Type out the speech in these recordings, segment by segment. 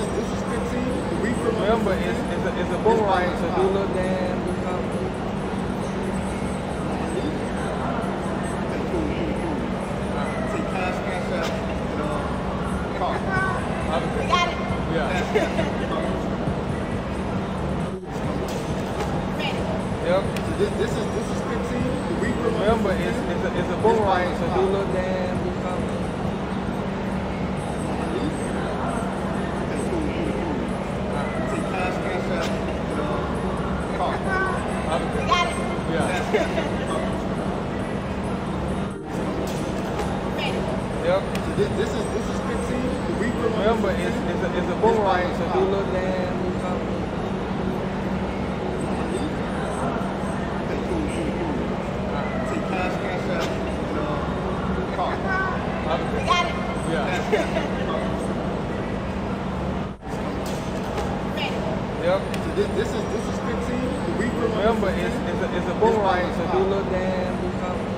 is 15. The week from Remember, it's a boomerang, so do a little dance, do something. Okay, cool. Take cash out, and card. Okay. Got it. Yeah. Yep. So this is 15. The week from Remember, it's a boomerang, so do a little dance, do something. Okay, cool. Take cash out, and card. Okay. Got it. Yeah. Yep. So this is 15. The week from Remember, it's a boomerang, so do a little dance, do something. Okay, cool. Take cash out, and card. Okay. Got it. Yeah. Yep. So this is 15. The week from Remember, it's a boomerang, so do a little dance, do something.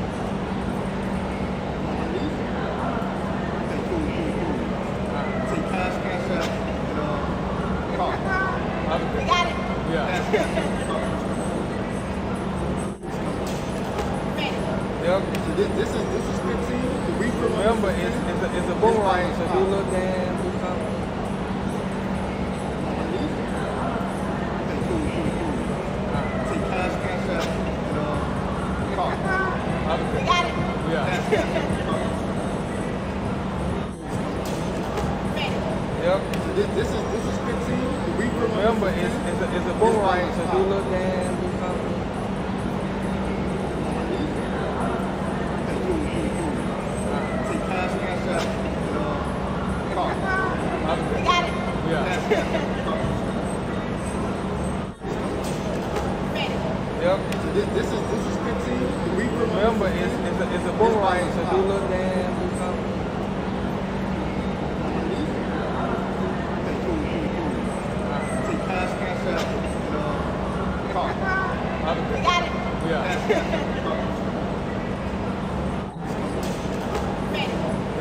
Okay, cool. Take cash out, and card. Okay. Got it. Yeah. Yep. So this is 15. The week from Remember, it's a boomerang, so do a little dance, do something. Okay, cool. Take cash out, and card. Okay. Got it. Yeah. Yep. So this is 15. The week from Remember, it's a boomerang, so do a little dance, do something. Okay, cool. Take cash out, and card. Okay. Got it. Yeah. Yep. So this is 15. The week from Remember, it's a boomerang, so do a little dance, do something. Okay, cool. Take cash out, and card. Okay. Got it. Yeah.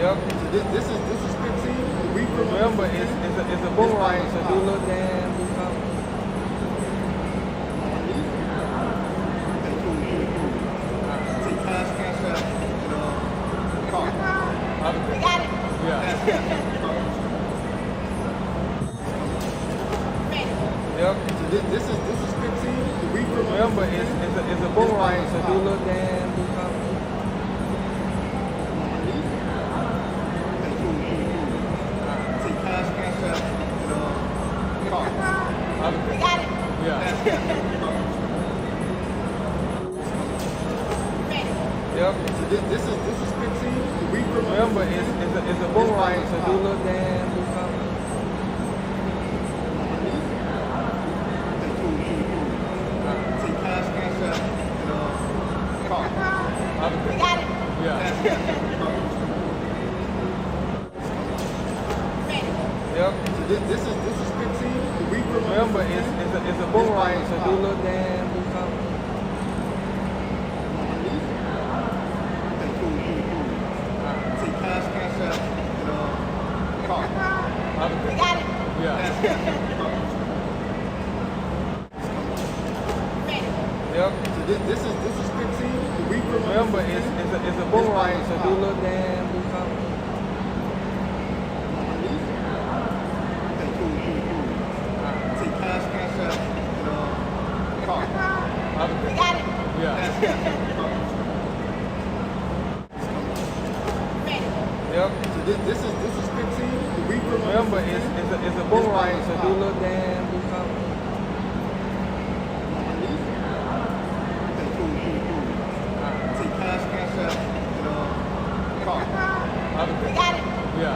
Yep. So this is 15. The week from Remember, it's a boomerang, so do a little dance, do something. Okay, cool. Take cash out, and card. Okay. Got it. Yeah. Yep. So this is 15. The week from Remember, it's a boomerang, so do a little dance, do something. Okay, cool. Take cash out, and card. Okay. Got it. Yeah. Yep. So this is 15. The week from Remember, it's a boomerang, so do a little dance, do something. Okay, cool. Take cash out, and card. Okay. Got it. Yeah. Yep. So this is 15. The week from Remember, it's a boomerang, so do a little dance, do something. Okay, cool. Take cash out, and card. Okay. Got it. Yeah. Yep. So this is 15. The week from Remember, it's a boomerang, so do a little dance, do something. Okay, cool. Take cash out, and card. Okay. Got it. Yeah. Yep. So this is 15. The week from Remember, it's a boomerang, so do a little dance, do something. Okay, cool. Take cash out, and card. Okay. Got it. Yeah.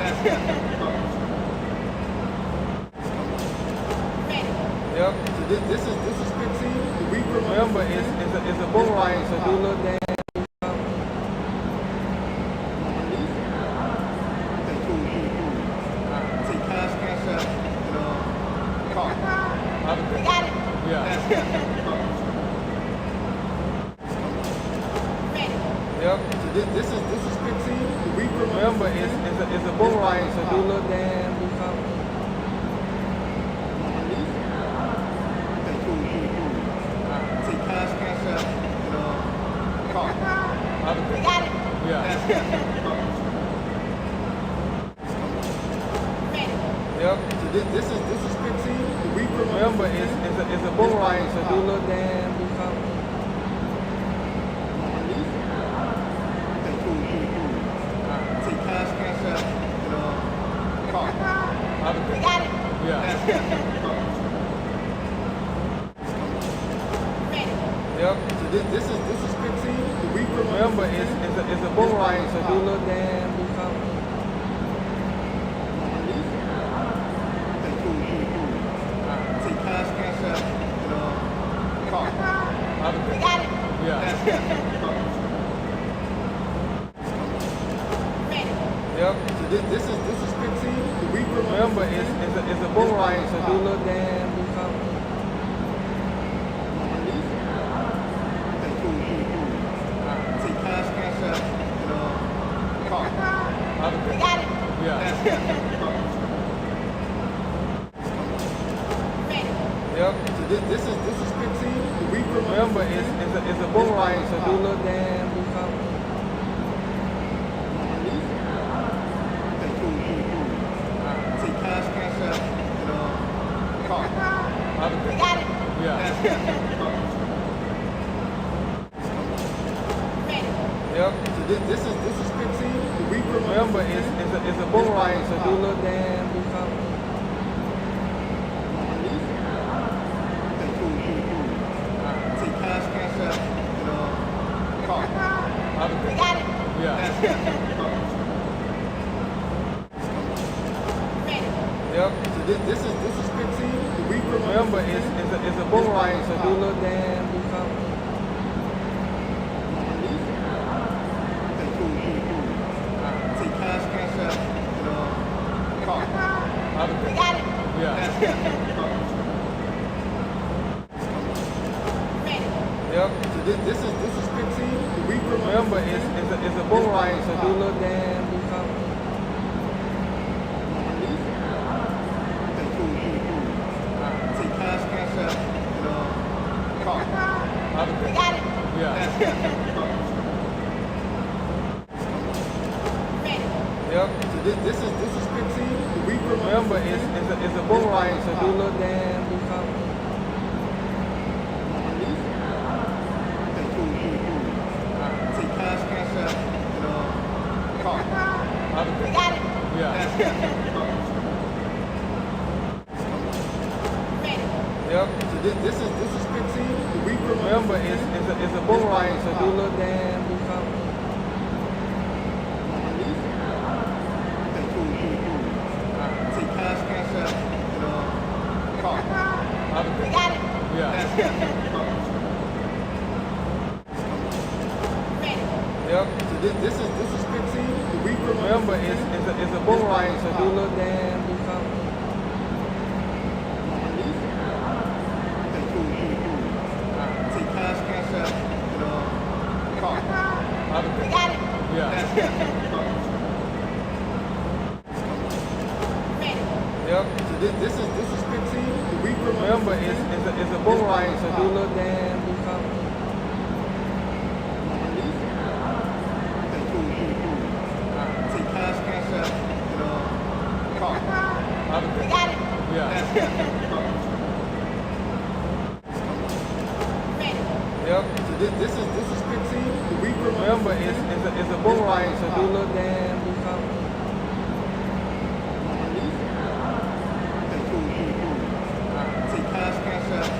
Yep. So this is 15. The week from Remember, it's a boomerang, so do a little dance, do something. Okay, cool. Take cash out, and card. Okay. Got it. Yeah. Yep. So this is 15. The week from Remember, it's a boomerang, so do a little dance, do something. this is 15. The week we're on Remember, is 15. it's a boomerang, so do a little dance, do something. Okay, cool. Take cash out, card. Got it? Yeah. Yep. So this is 15. The week we're on Remember, is 15. it's a boomerang, so do a little dance, do something. Okay, cool. Take cash out, card. Got it? Yeah. Yep. So this is 15. The week we're on Remember, is 15. it's a boomerang, so do a little dance, do something. Okay, cool. Take cash out, card. Got it? Yeah. Yep. So this is 15. The week we're on Remember, is 15. it's a boomerang, so do a little dance, do something. Okay, cool. Take cash out, card. Got it? Yeah. Yep. So this is 15. The week we're on Remember, is 15. it's a boomerang, so do a little dance, do something. Okay, cool. Take cash out, card. Got it? Yeah. Yep. So this is 15. The week we're on Remember, is 15. it's a boomerang, so do a little dance, do something. Okay, cool. Take cash out, card. Got it? Yeah. Yep. So this is 15. The week we're on Remember, is 15. it's a boomerang, so do a little dance, do something. Okay, cool. Take cash out, card. Got it? Yeah. Yep. So this is 15. The week we're on Remember, is 15. it's a boomerang, so do a little dance, do something. Okay, cool. Take cash out, card. Got it? Yeah. Yep. So this is 15. The week we're on Remember, is 15. it's a boomerang, so do a little dance, do something. Okay, cool. Take cash out, card. Got it? Yeah. Yep. So this is 15. The week we're on Remember, is 15. it's a boomerang, so do a little dance, do something. Okay, cool. Take cash out, card. Got it? Yeah. Yep. So this is 15. The week we're on Remember, is 15. it's a boomerang, so do a little dance, do something. Okay, cool. Take cash out, card. Got it? Yeah. Yep. So this is 15. The week we're on Remember, is 15. it's a boomerang, so do a little dance, do something. Okay, cool. Take cash out,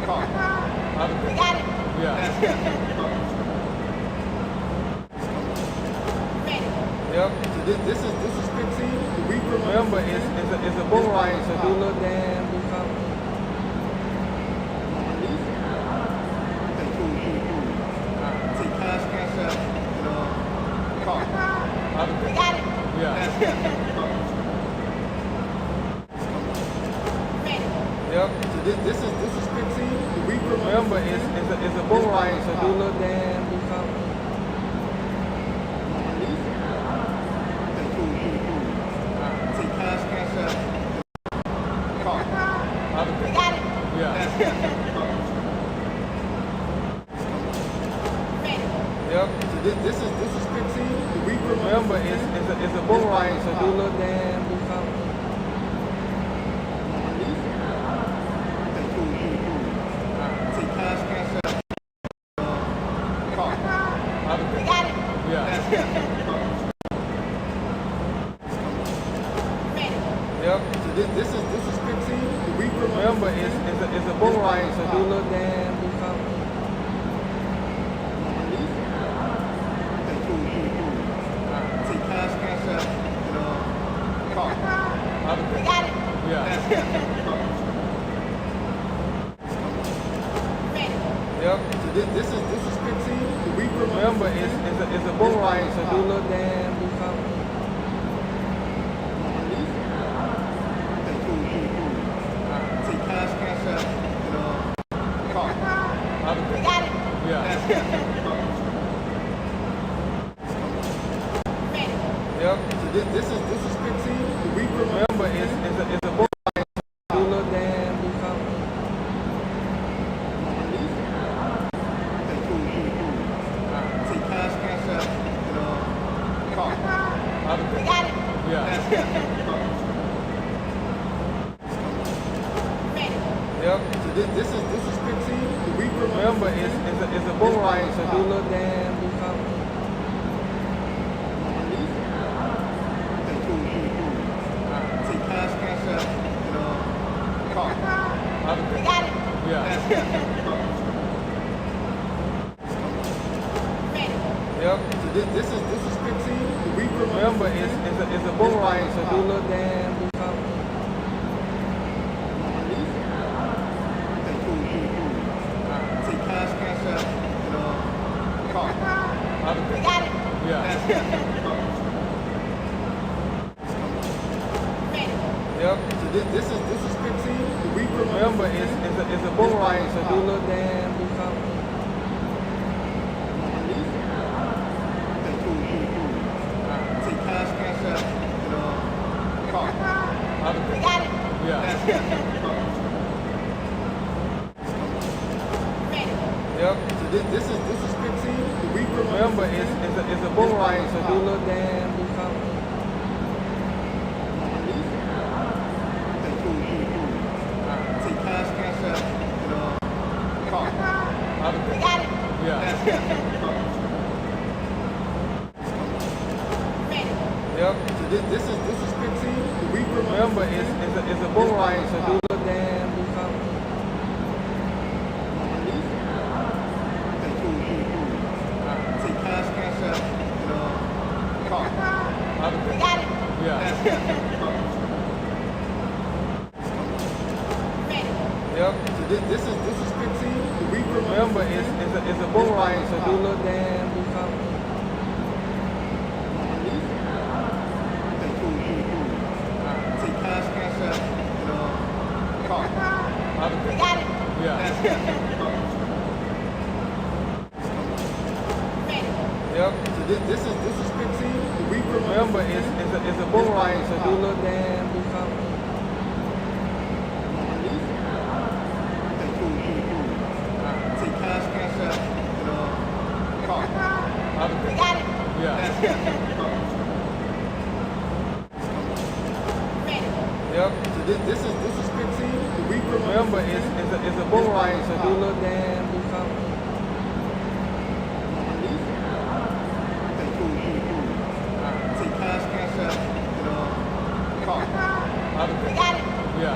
card. Got it? Yeah. Yep. So this is 15. The week we're on Remember, is 15. it's a boomerang, so do a little dance, do something. Okay, cool. Take cash out, card. Got it? Yeah. Yep. So this is 15. The week we're on Remember, is 15. it's a boomerang, so do a little dance, do something. Okay, cool. Take cash out, card. Got it? Yeah. Yep. So this is 15. The week we're on Remember, is 15. it's a boomerang, so do a little dance, do something. this is 15. The week from Remember, it's a boomerang, so do a little dance, do something. Okay, cool. Say cash out, card. Got it. Yeah. Yep. So this is 15. The week from Remember, it's a boomerang, so do a little dance, do something. Okay, cool. Say cash out, card. Got it. Yeah. Yep. So this is 15. The week from Remember, it's a boomerang, so do a little dance, do something. Okay, cool. Say cash out, card. Got it. Yeah. Yep. So this is 15. The week from Remember, it's a boomerang, so do a little dance, do something. Okay, cool. Say cash out, card. Got it. Yeah. Yep. So this is 15. The week from Remember, it's a boomerang, so do a little dance, do something. Okay, cool. Say cash out, card. Got it. Yeah. Yep. So this is 15. The week from Remember, it's a boomerang, so do a little dance, do something. Okay, cool. Say cash out, card. Got it. Yeah. Yep. So this is 15. The week from Remember, it's a boomerang, so do a little dance, do something. Okay, cool. Say cash out, card. Got it. Yeah. Yep. So this is 15. The week from Remember, it's a boomerang, so do a little dance, do something. Okay, cool. Say cash out, card. Got it. Yeah. Yep. So this is 15. The week from Remember, it's a boomerang, so do a little dance, do something. Okay, cool. Say cash out, card. Got it. Yeah. Yep. So this is 15. The week from Remember, it's a boomerang, so do a little dance, do something. Okay, cool. Say cash out, card. Got it. Yeah. Yep. So this is 15. The week from Remember, it's a boomerang, so do a little dance, do something. Okay, cool. Say cash out, card. Got it. Yeah.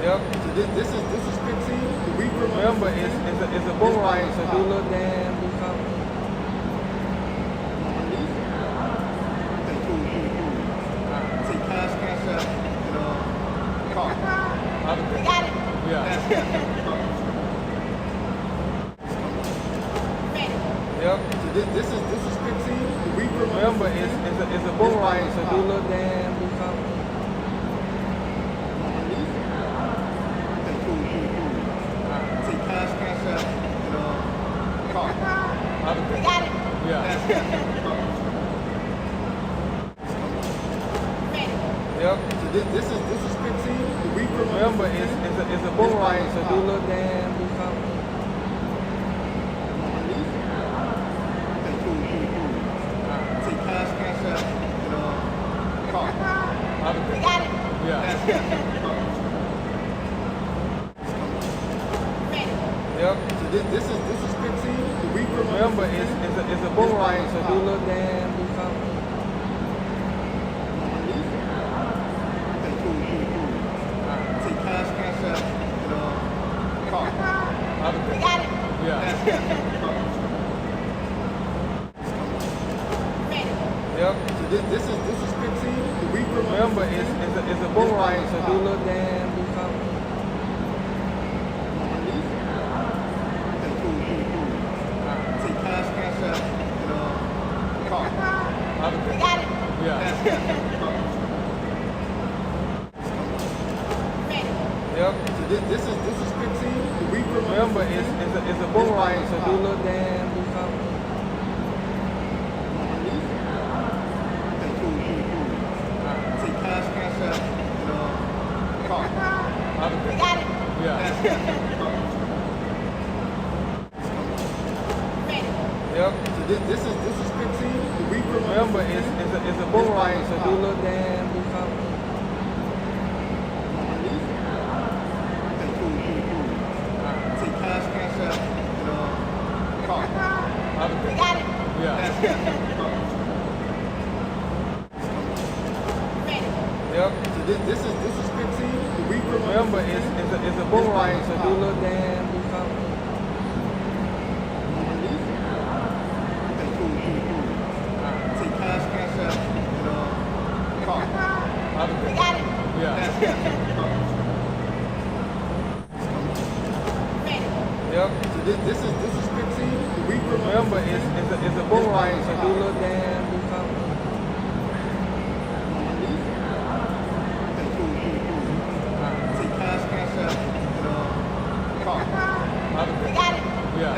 Yep. So this is 15. The week from Remember, it's a boomerang, so do a little dance, do something. Okay, cool. Say cash out, card. Got it. Yeah. Yep. So this is 15. The week from Remember, it's a boomerang, so do a little dance, do something. Okay, cool. Say cash out, card. Got it. Yeah. Yep. So this is 15. The week from Remember, it's a boomerang, so do a little dance, do something. Okay, cool. Say cash out, card. Got it. Yeah. Yep. So this is 15. The week from Remember, it's a boomerang, so do a little dance, do something. this is 15. The reaper. Remember, it's a boomerang, so do a little dance, do something. Okay, cool. Take cash out, and card. Got it. Yeah. Yep. So this is 15. The reaper. Remember, it's a boomerang, so do a little dance, do something. Okay, cool. Take cash out, and card. Got it. Yeah. Yep. So this is 15. The reaper. Remember, it's a boomerang, so do a little dance, do something. Okay, cool. Take cash out, and card. Got it. Yeah. Yep. So this is 15. The reaper. Remember, it's a boomerang, so do a little dance, do something. Okay, cool. Take cash out, and card. Got it. Yeah. Yep. So this is 15. The reaper. Remember, it's a boomerang, so do a little dance, do something. Okay, cool. Take cash out, and card. Got it. Yeah.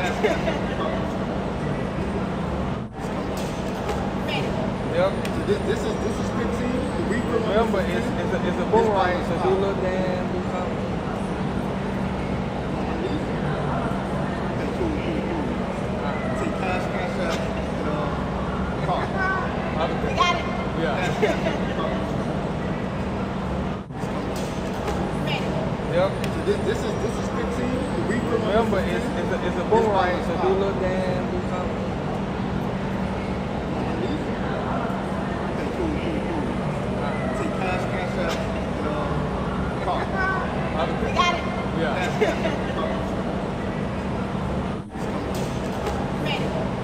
Yep. So this is 15. The reaper. Remember, it's a boomerang, so do a little dance, do something. Okay, cool. Take cash out, and card. Got it. Yeah. Yep. So this is 15. The reaper. Remember, it's a boomerang, so do a little dance, do something. Okay, cool. Take cash out, and card. Got it. Yeah.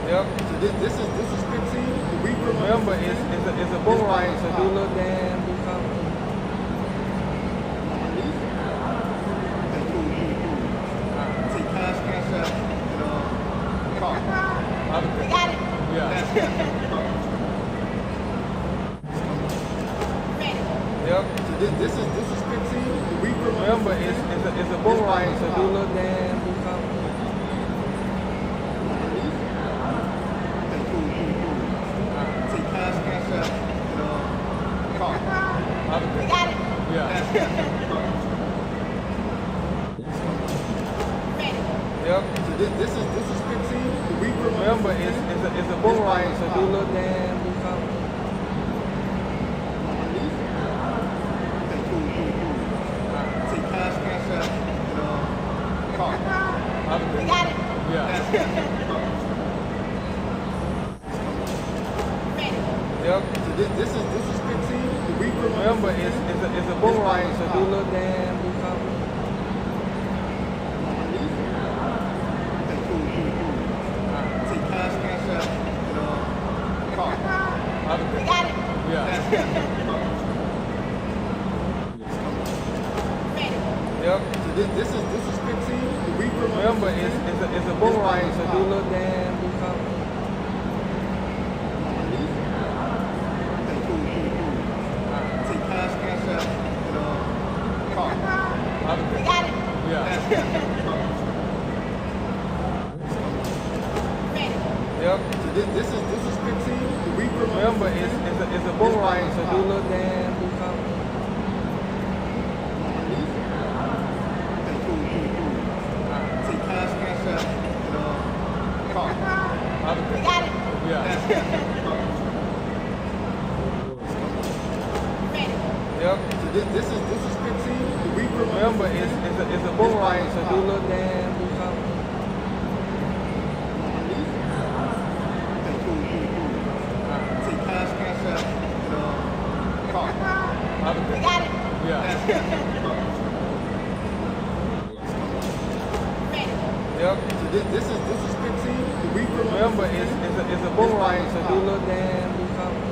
Yep. So this is 15. The reaper. Remember, it's a boomerang, so do a little dance, do something. Okay, cool. Take cash out, and card. Got it. Yeah. Yep. So this is 15. The reaper. Remember, it's a boomerang, so do a little dance, do something. Okay, cool. Take cash out, and card. Got it. Yeah. Yep. So this is 15. The reaper. Remember, it's a boomerang, so do a little dance, do something. Okay, cool. Take cash out, and card. Got it. Yeah. Yep. So this is 15. The reaper. Remember, it's a boomerang, so do a little dance, do something. Okay, cool. Take cash out, and card. Got it. Yeah. Yep. So this is 15. The reaper. Remember, it's a boomerang, so do a little dance, do something. Okay, cool. Take cash out, and card. Got it. Yeah. Yep. So this is 15. The reaper. Remember, it's a boomerang, so do a little dance, do something. Okay, cool. Take cash out, and card. Got it. Yeah. Yep. So this is 15. The reaper. Remember, it's a boomerang, so do a little dance, do something. Okay, cool. Take cash out, and card. Got it. Yeah. Yep. So this is 15. The reaper. Remember, it's a boomerang, so do a little dance, do something.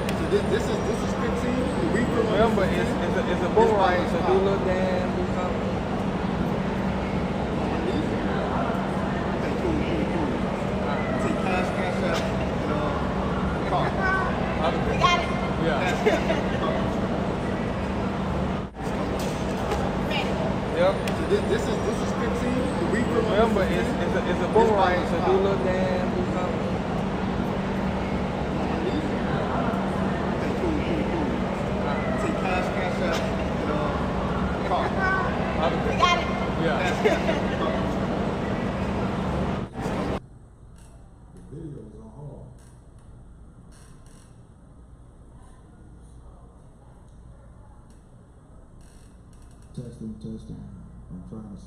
So this is 15. The reaper one Remember, is 15. it's a boomerang, so do a little dance, do something. Okay, cool. Take cash out, and card. We got it. Yeah. Card. Ready. Yep. So this is 15. The reaper one Remember, is 15. it's a boomerang, so do a little dance, do something. Okay, cool. Take cash out, and card. We got it. Yeah. Card. Testing. I'm trying to.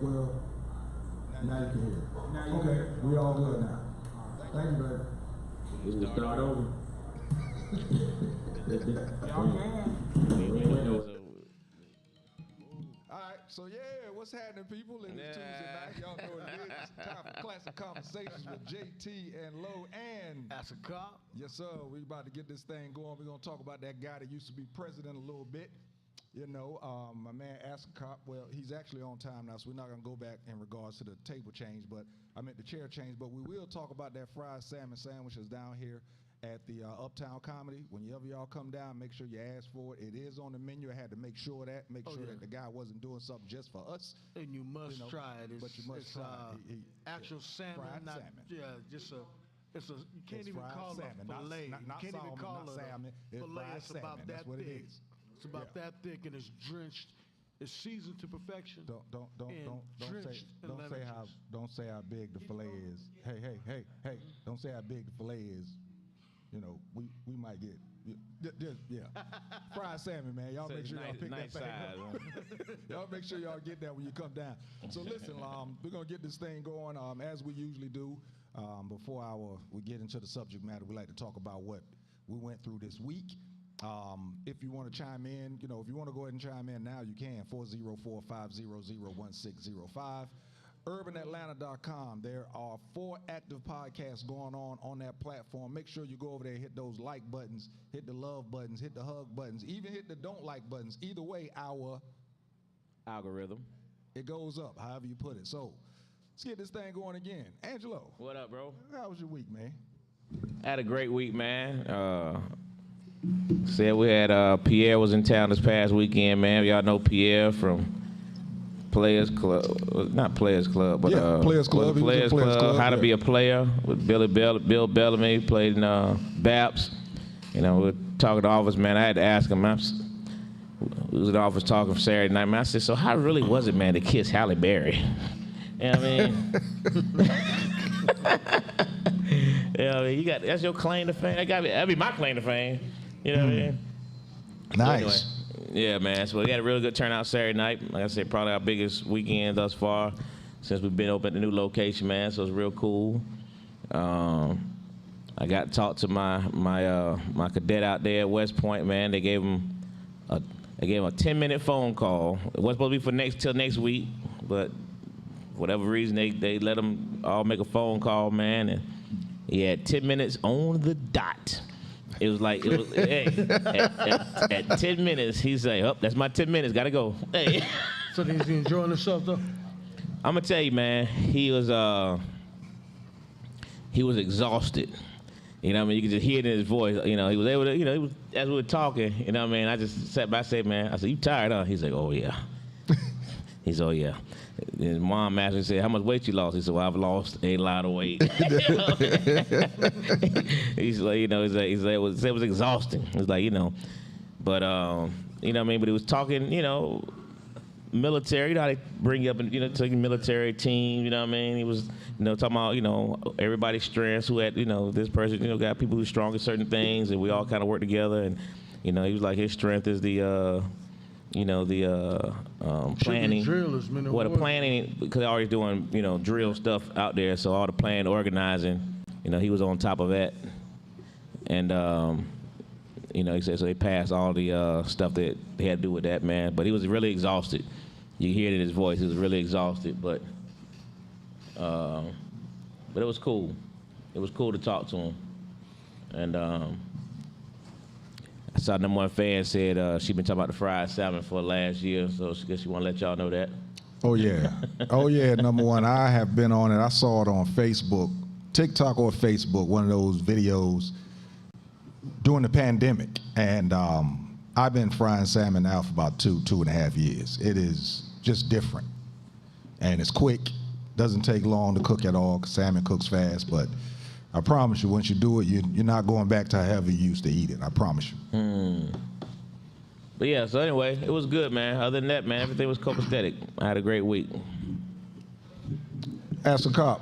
Well, now you can hear it. Okay, we all good now. Thank you, baby. We will start over. All right, so yeah, what's happening, people? It's Tuesday night. Y'all know what it is. It's time for Classic Conversations with Jae Tea and Lo and That's a cop. yes, sir. We about to get this thing going. We're gonna talk about that guy that used to be president a little bit. You know, my man Cop. Well, he's actually on time now, so we're not gonna go back in regards to the table change, but I meant the chair change. But we will talk about that fried salmon sandwich that's down here at the Uptown Comedy. Whenever y'all come down, make sure you ask for it. It is on the menu. I had to make sure that, that the guy wasn't doing something just for us. And you must try it. But you must it's, try it. actual salmon, fried not, salmon. Yeah, just a. It's a. You can't It's even fried call salmon, it a not- fillet. not- not you can't even salmon, call not it salmon. a It's fillet. fried It's about salmon. that That's what it thick. is. It's about Yeah. that thick, and it's drenched. It's seasoned to perfection. Don't drenched in lemon juice. don't say how big the fillet is. Hey, don't say how big the fillet is. You know, we might get fried salmon, man. Y'all make sure y'all pick that thing up. Y'all make sure y'all get that when you come down. So listen, we're gonna get this thing going as we usually do. Before we get into the subject matter, we like to talk about what we went through this week. If you want to chime in, if you want to go ahead and chime in now, you can. 404-500-1605. UrbanAtlanta.com. There are 4 active podcasts going on that platform. Make sure you go over there, hit those like buttons, hit the love buttons, hit the hug buttons, even hit the don't like buttons. Either way, our Algorithm. it goes up, however you put it. So let's get this thing going again. Angelo, What up, bro? how was your week, man? I had a great week, man. Said we had Pierre was in town this past weekend, man. Y'all know Pierre from Players Club, not Players Club, but Yeah, Players Club. He was in Players Players Club, How to yeah. Be a Player with Bill Bellamy. Played in Baps. You know, we're talking to office, man. I had to ask him. We was in the office talking for Saturday night, man. I said, so how really was it, man, to kiss Halle Berry? You know what I mean? Yeah, I mean, that's your claim to fame. That'd be my claim to fame. You know what I mean? Nice. Yeah, man. So we had a really good turnout Saturday night. Like I said, probably our biggest weekend thus far since we've been open at the new location, man. So it's real cool. I got to talk to my cadet out there at West Point, man. They gave him a 10-minute phone call. It wasn't supposed to be till next week, but for whatever reason they let him all make a phone call, man, and he had 10 minutes on the dot. It was hey, at 10 minutes, he's like, oh, that's my 10 minutes, gotta go. Hey. So he's enjoying himself, though? I'm gonna tell you, man, he was exhausted. You know what I mean? You could just hear it in his voice. You know, he was able to, as we were talking, you know what I mean? I just sat back and said, man, I said, you tired, huh? He's like, oh, yeah. He's, oh, yeah. His mom asked me, said, how much weight you lost? He said, well, I've lost a lot of weight. He's like, it was exhausting. It was like, but, you know what I mean? But he was talking, military, how they bring you up and, taking military team, you know what I mean? He was, talking about, everybody's strengths, who had, this person, got people who's strong at certain things, and we all kind of work together. And, he was like, his strength is the planning. Drillers, man, Well, the planning, because they're always doing, drill stuff out there, so all the planning, organizing, he was on top of that. And, he said, so they passed all the stuff that they had to do with that, man. But he was really exhausted. You hear it in his voice. He was really exhausted. But But it was cool. It was cool to talk to him. And I saw number one fan said she been talking about the fried salmon for last year, so I guess she want to let y'all know that. Oh, yeah. Oh, yeah, number one. I have been on it. I saw it on Facebook, TikTok or Facebook, one of those videos during the pandemic. And I've been frying salmon now for about 2.5 years. It is just different. And it's quick. Doesn't take long to cook at all, 'cause salmon cooks fast. But I promise you, once you do it, you're not going back to however you used to eat it. I promise you. But yeah, so anyway, it was good, man. Other than that, man, everything was copacetic. I had a great week. Ask a cop.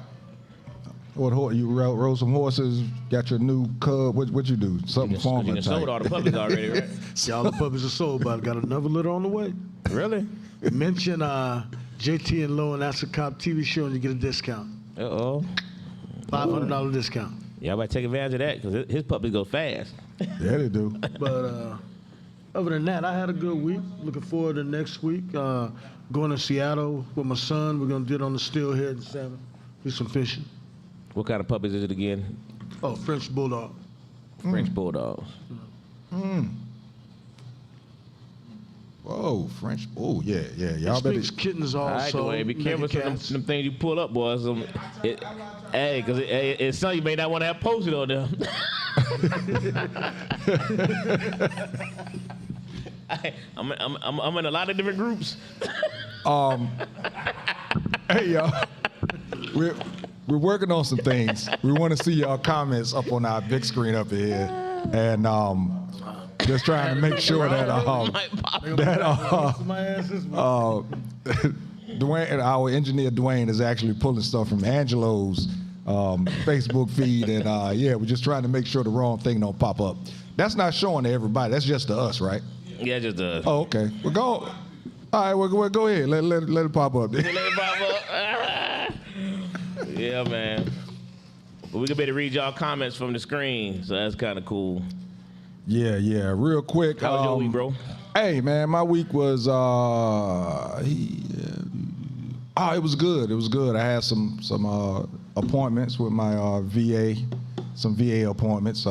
What you rode some horses? Got your new cub? What you do? Something farming You type. sold all the puppies already, right? Y'all the puppies are sold, but I got another litter on the way. Really? Mention Jae Tea and Lo and Ask a Cop TV show and you get a discount. Uh-oh. $500 discount. Y'all better take advantage of that, because his puppies go fast. Yeah, they do. But other than that, I had a good week. Looking forward to next week. Going to Seattle with my son. We're going to do it on the steelhead and salmon. Do some fishing. What kind of puppies is it again? Oh, French Bulldog. French Bulldogs. Whoa, French. Oh, yeah. Y'all It better. speaks kittens All right, also. Dwayne, be careful with them things you pull up, boys. Hey, because it's something you may not want to have posted on there. I'm in a lot of different groups. Hey, y'all. We're working on some things. We want to see y'all comments up on our big screen up here, and just trying to make sure that Dwayne, our engineer Dwayne, is actually pulling stuff from Angelo's Facebook feed, and yeah, we're just trying to make sure the wrong thing don't pop up. That's not showing to everybody. That's just to us, right? Yeah, just Oh, okay. We'll go. All right, well, go ahead. Let it pop up. Let it pop up. Yeah, man. But we could be able to read y'all comments from the screen, so that's kind of cool. Yeah. Real quick. How was your week, bro? Hey, man, my week was it was good. It was good. I had some appointments with my VA, some VA appointments.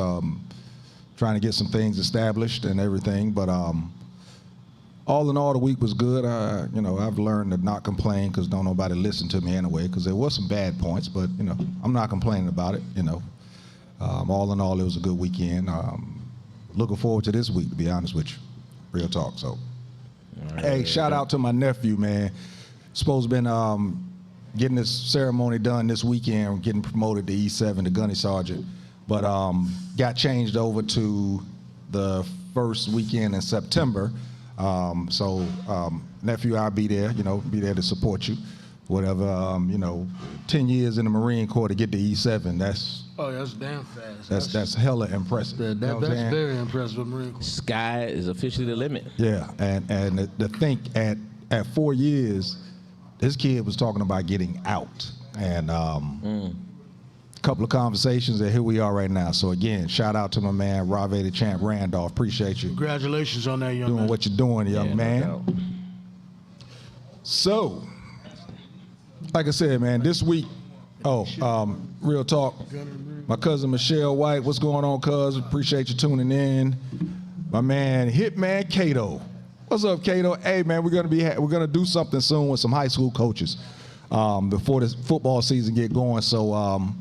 Trying to get some things established and everything, but all in all, the week was good. I've learned to not complain because don't nobody listen to me anyway. Because there was some bad points, but I'm not complaining about it. All in all, it was a good weekend. Looking forward to this week, to be honest with you. Real talk. So, hey, shout out to my nephew, man. Supposed to been getting this ceremony done this weekend, getting promoted to E7 to gunny sergeant, but got changed over to the first weekend in September. Nephew, I'll be there, be there to support you. Whatever, 10 years in the Marine Corps to get to E7, that's damn fast. that's hella impressive. That's very impressive, Marine Corps. Sky is officially the limit. Yeah, and to think at 4 years, this kid was talking about getting out, and a couple of conversations, and here we are right now. So again, shout out to my man, Rave the Champ Randolph. Appreciate you. Congratulations on that, young man. Doing what you're doing, young Yeah, man. no doubt. So, like I said, man, this week, real talk, my cousin Michelle White, what's going on, cuz? Appreciate you tuning in. My man, Hitman Cato. What's up, Cato? Hey, man, we're gonna do something soon with some high school coaches before this football season get going. So I'm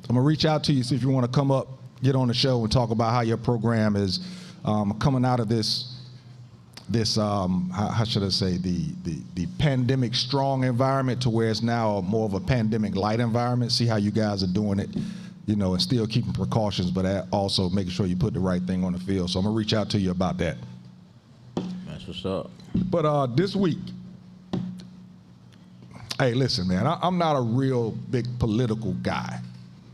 gonna reach out to you, see if you want to come up, get on the show, and talk about how your program is coming out of this how should I say, the pandemic strong environment to where it's now more of a pandemic light environment. See how you guys are doing it, and still keeping precautions, but also making sure you put the right thing on the field. So I'm gonna reach out to you about that. That's what's up. But this week, hey, listen, man, I'm not a real big political guy.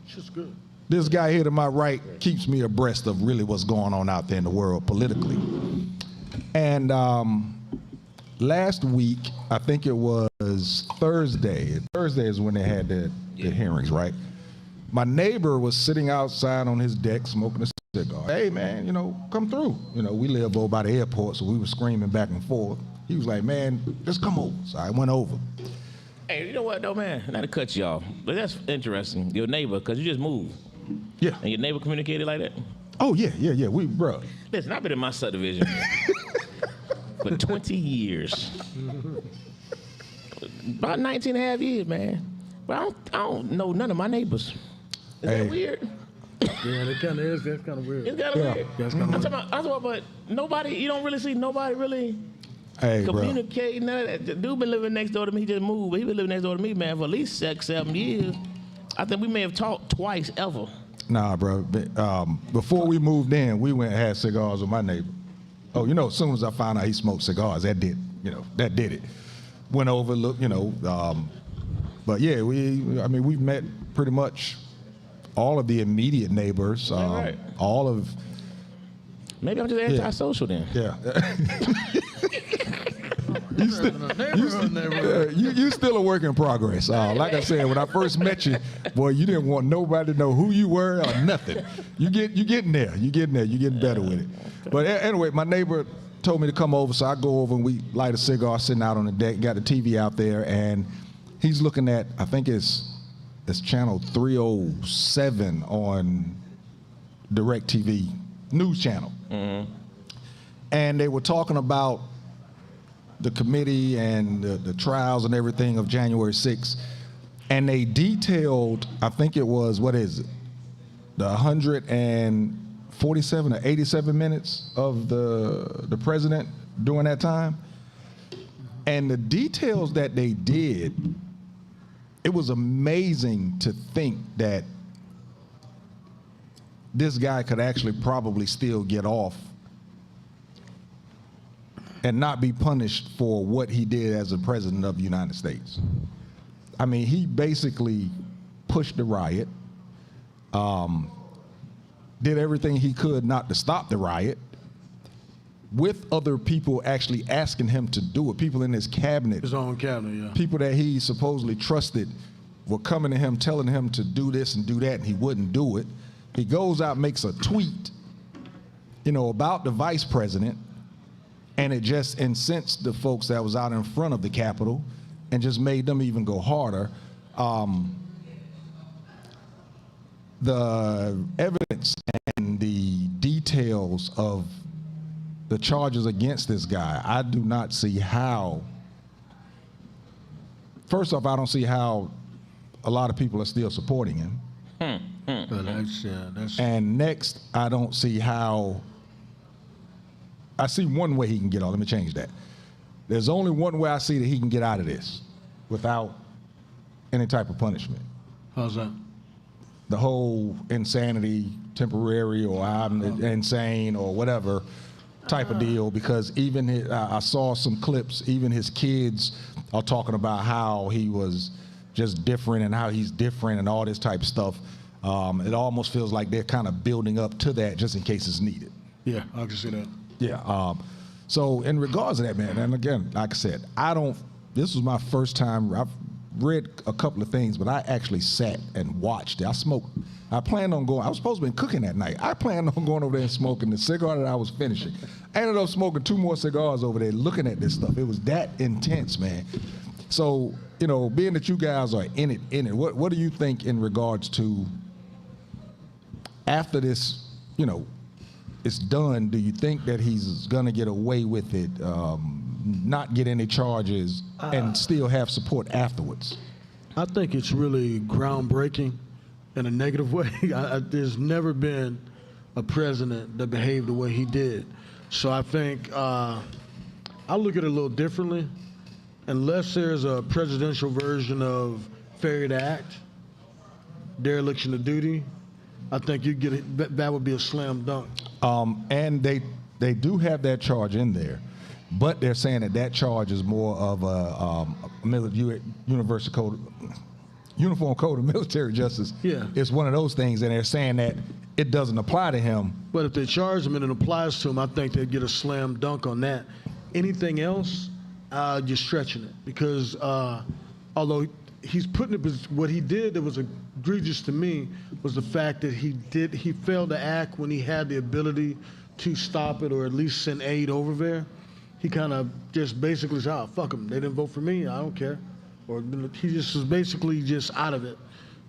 It's just good. This guy here to my right keeps me abreast of really what's going on out there in the world politically. And last week, I think it was Thursday. Thursday is when they had the hearings, right? My neighbor was sitting outside on his deck smoking a cigar. Hey, man, come through. We live over by the airport, so we were screaming back and forth. He was like, man, just come over. So I went over. Hey, you know what though, man? Not to cut you off, but that's interesting. Your neighbor, because you just moved, Yeah. and your neighbor communicated like that. Oh, yeah. Bro. Listen, I've been in my subdivision for 20 years. About 19 and a half years, man. But I don't know none of my neighbors. Is Hey. that weird? Yeah, that kind of is. That's kind of weird. It's kind of weird. That's kind I'm of talking about, but nobody, you don't really see nobody really Hey, bro. communicating. None of that. The dude been living next door to me. He just moved, but he been living next door to me, man, for at least 6-7 years. I think we may have talked twice ever. Nah, bro. Before we moved in, we went and had cigars with my neighbor. Oh, as soon as I found out he smoked cigars, that did it. Went over, looked, but yeah, we've met pretty much all of the immediate neighbors, Right. all of, Maybe I'm just antisocial then. yeah. neighborhood. You still a work in progress. Like I said, when I first met you, boy, you didn't want nobody to know who you were or nothing. You getting there. You getting better with it. But anyway, my neighbor told me to come over, so I go over and we light a cigar, sitting out on the deck, got the TV out there, and he's looking at, I think it's channel 307 on DirecTV news channel. Mm-hmm. And they were talking about the committee and the trials and everything of January 6th. And they detailed, I think it was, the 147 or 87 minutes of the president during that time. And the details that they did, it was amazing to think that this guy could actually probably still get off and not be punished for what he did as a president of the United States. I mean, he basically pushed the riot, did everything he could not to stop the riot, with other people actually asking him to do it, people in his cabinet. His own cabinet, yeah. People that he supposedly trusted were coming to him, telling him to do this and do that, and he wouldn't do it. He goes out, makes a tweet, about the vice president, and it just incensed the folks that was out in front of the Capitol and just made them even go harder. The evidence and the details of the charges against this guy, I do not see how. First off, I don't see how a lot of people are still supporting him. But that's And next, I don't see how. I see one way he can get off. Let me change that. There's only one way I see that he can get out of this without any type of punishment. how's that? The whole insanity, temporary, or I'm insane, or whatever type of deal. Because even I saw some clips. Even his kids are talking about how he was just different and how he's different and all this type of stuff. It almost feels like they're kind of building up to that just in case it's needed. Yeah, I can see that. Yeah. So in regards to that, man, and again, like I said, this was my first time. I've read a couple of things, but I actually sat and watched it. I planned on going. I was supposed to be cooking that night. I planned on going over there and smoking the cigar that I was finishing. I ended up smoking 2 more cigars over there looking at this stuff. It was that intense, man. So, being that you guys are in it, what do you think in regards to after this, it's done, do you think that he's gonna get away with it, not get any charges, and still have support afterwards? I think it's really groundbreaking in a negative way. There's never been a president that behaved the way he did. So I think I look at it a little differently. Unless there's a presidential version of failure to act, dereliction of duty, I think that would be a slam dunk. And they do have that charge in there, but they're saying that charge is more of a uniform code of military justice. Yeah. It's one of those things, and they're saying that it doesn't apply to him. But if they charge him and it applies to him, I think they'd get a slam dunk on that. Anything else, you're stretching it, because although he's putting it, what he did that was egregious to me was the fact that he failed to act when he had the ability to stop it or at least send aid over there. He kind of just basically said, fuck them. They didn't vote for me. I don't care. or he just was basically just out of it.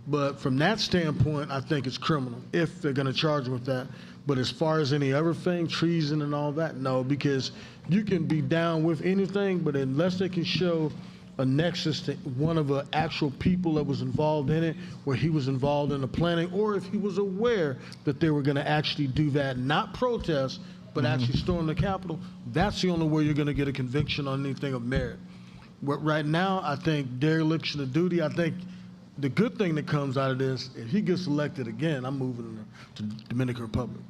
But from that standpoint, I think it's criminal if they're going to charge him with that. But as far as any other thing, treason and all that, no, because you can be down with anything, but unless they can show a nexus to one of the actual people that was involved in it, where he was involved in the planning, or if he was aware that they were going to actually do that, not protest, but actually storm the Capitol, that's the only way you're going to get a conviction on anything of merit. But right now, I think dereliction of duty, I think the good thing that comes out of this, if he gets elected again, I'm moving to Dominican Republic.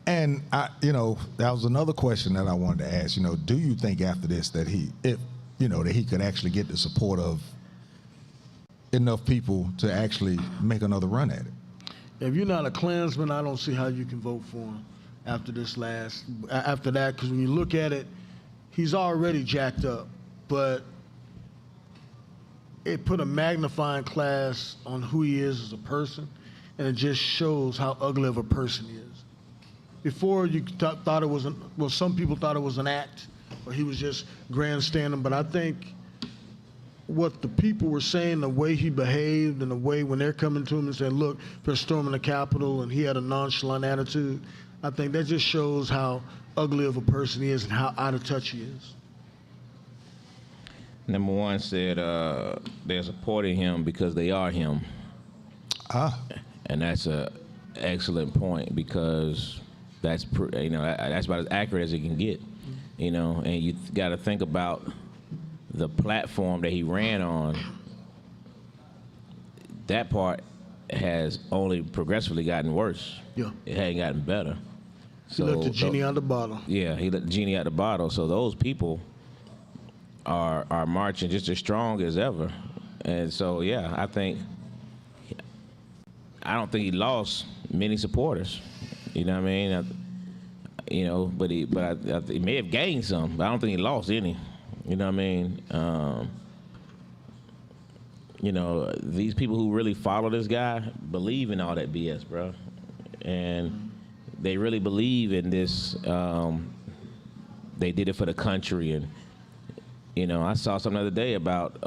And that was another question that I wanted to ask. Do you think after this that that he could actually get the support of enough people to actually make another run at it? If you're not a Klansman, I don't see how you can vote for him after that, because when you look at it, he's already jacked up, but it put a magnifying glass on who he is as a person, and it just shows how ugly of a person he is. Before, you thought it was, some people thought it was an act, or he was just grandstanding, but I think what the people were saying, the way he behaved, and the way when they're coming to him and saying, look, they're storming the Capitol, and he had a nonchalant attitude, I think that just shows how ugly of a person he is and how out of touch he is. Number one said they're supporting him because they are him. And that's a excellent point, because that's that's about as accurate as it can get. And you got to think about the platform that he ran on. That part has only progressively gotten worse. Yeah. It hadn't gotten better. He let the genie out the bottle. Yeah, he let the genie out the bottle. So those people are marching just as strong as ever. And so, yeah, I don't think he lost many supporters. You know what I mean? But he may have gained some, but I don't think he lost any. You know what I mean? These people who really follow this guy believe in all that BS, bro. And they really believe in this. They did it for the country. And, I saw something the other day about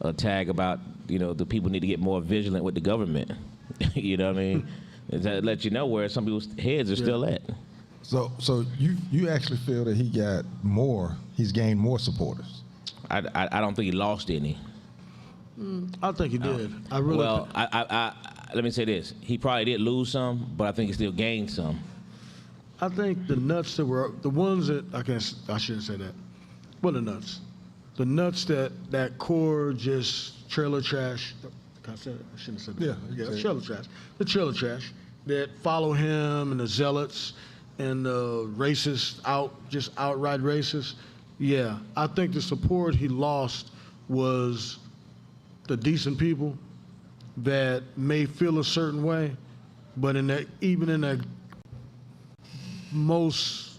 a tag about, the people need to get more vigilant with the government. You know what I mean? To let you know where some people's heads are still at. So you actually feel that he's gained more supporters? I don't think he lost any. I think he did. I really. Well, let me say this: he probably did lose some, but I think he still gained some. I think the nuts that were the ones that I shouldn't say that. What the nuts? The nuts that core just trailer trash. Can I say that? I shouldn't have said that. Yeah, trailer trash. The trailer trash that follow him, and the zealots and the racists, outright racists. Yeah, I think the support he lost was the decent people that may feel a certain way, but even in the most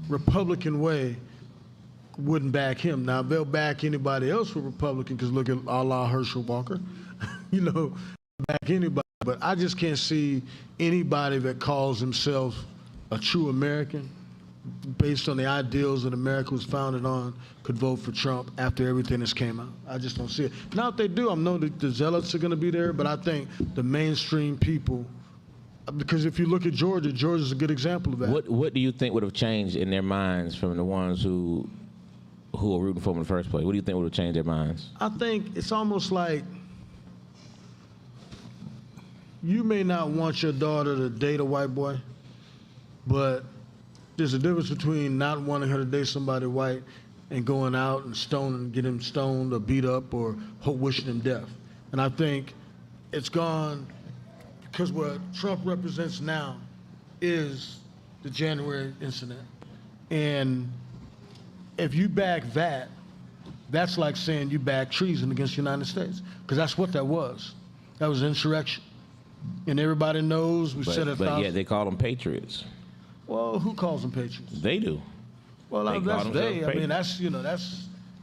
Republican way, wouldn't back him. Now, they'll back anybody else for Republican, because look at a la Herschel Walker, back anybody. But I just can't see anybody that calls himself a true American, based on the ideals that America was founded on, could vote for Trump after everything that's came out. I just don't see it. Now, if they do, I know that the zealots are going to be there, but I think the mainstream people, because if you look at Georgia's a good example of that. What do you think would have changed in their minds from the ones who were rooting for him in the first place? What do you think would have changed their minds? I think it's almost like you may not want your daughter to date a white boy, but there's a difference between not wanting her to date somebody white and going out and get him stoned or beat up or wishing him death. And I think it's gone, because what Trump represents now is the January incident. And if you back that, that's like saying you back treason against the United States, because that's what that was. That was insurrection. And everybody knows, But yeah, they call them patriots. Well, who calls them patriots? They do. Well, that's they. I mean, that's.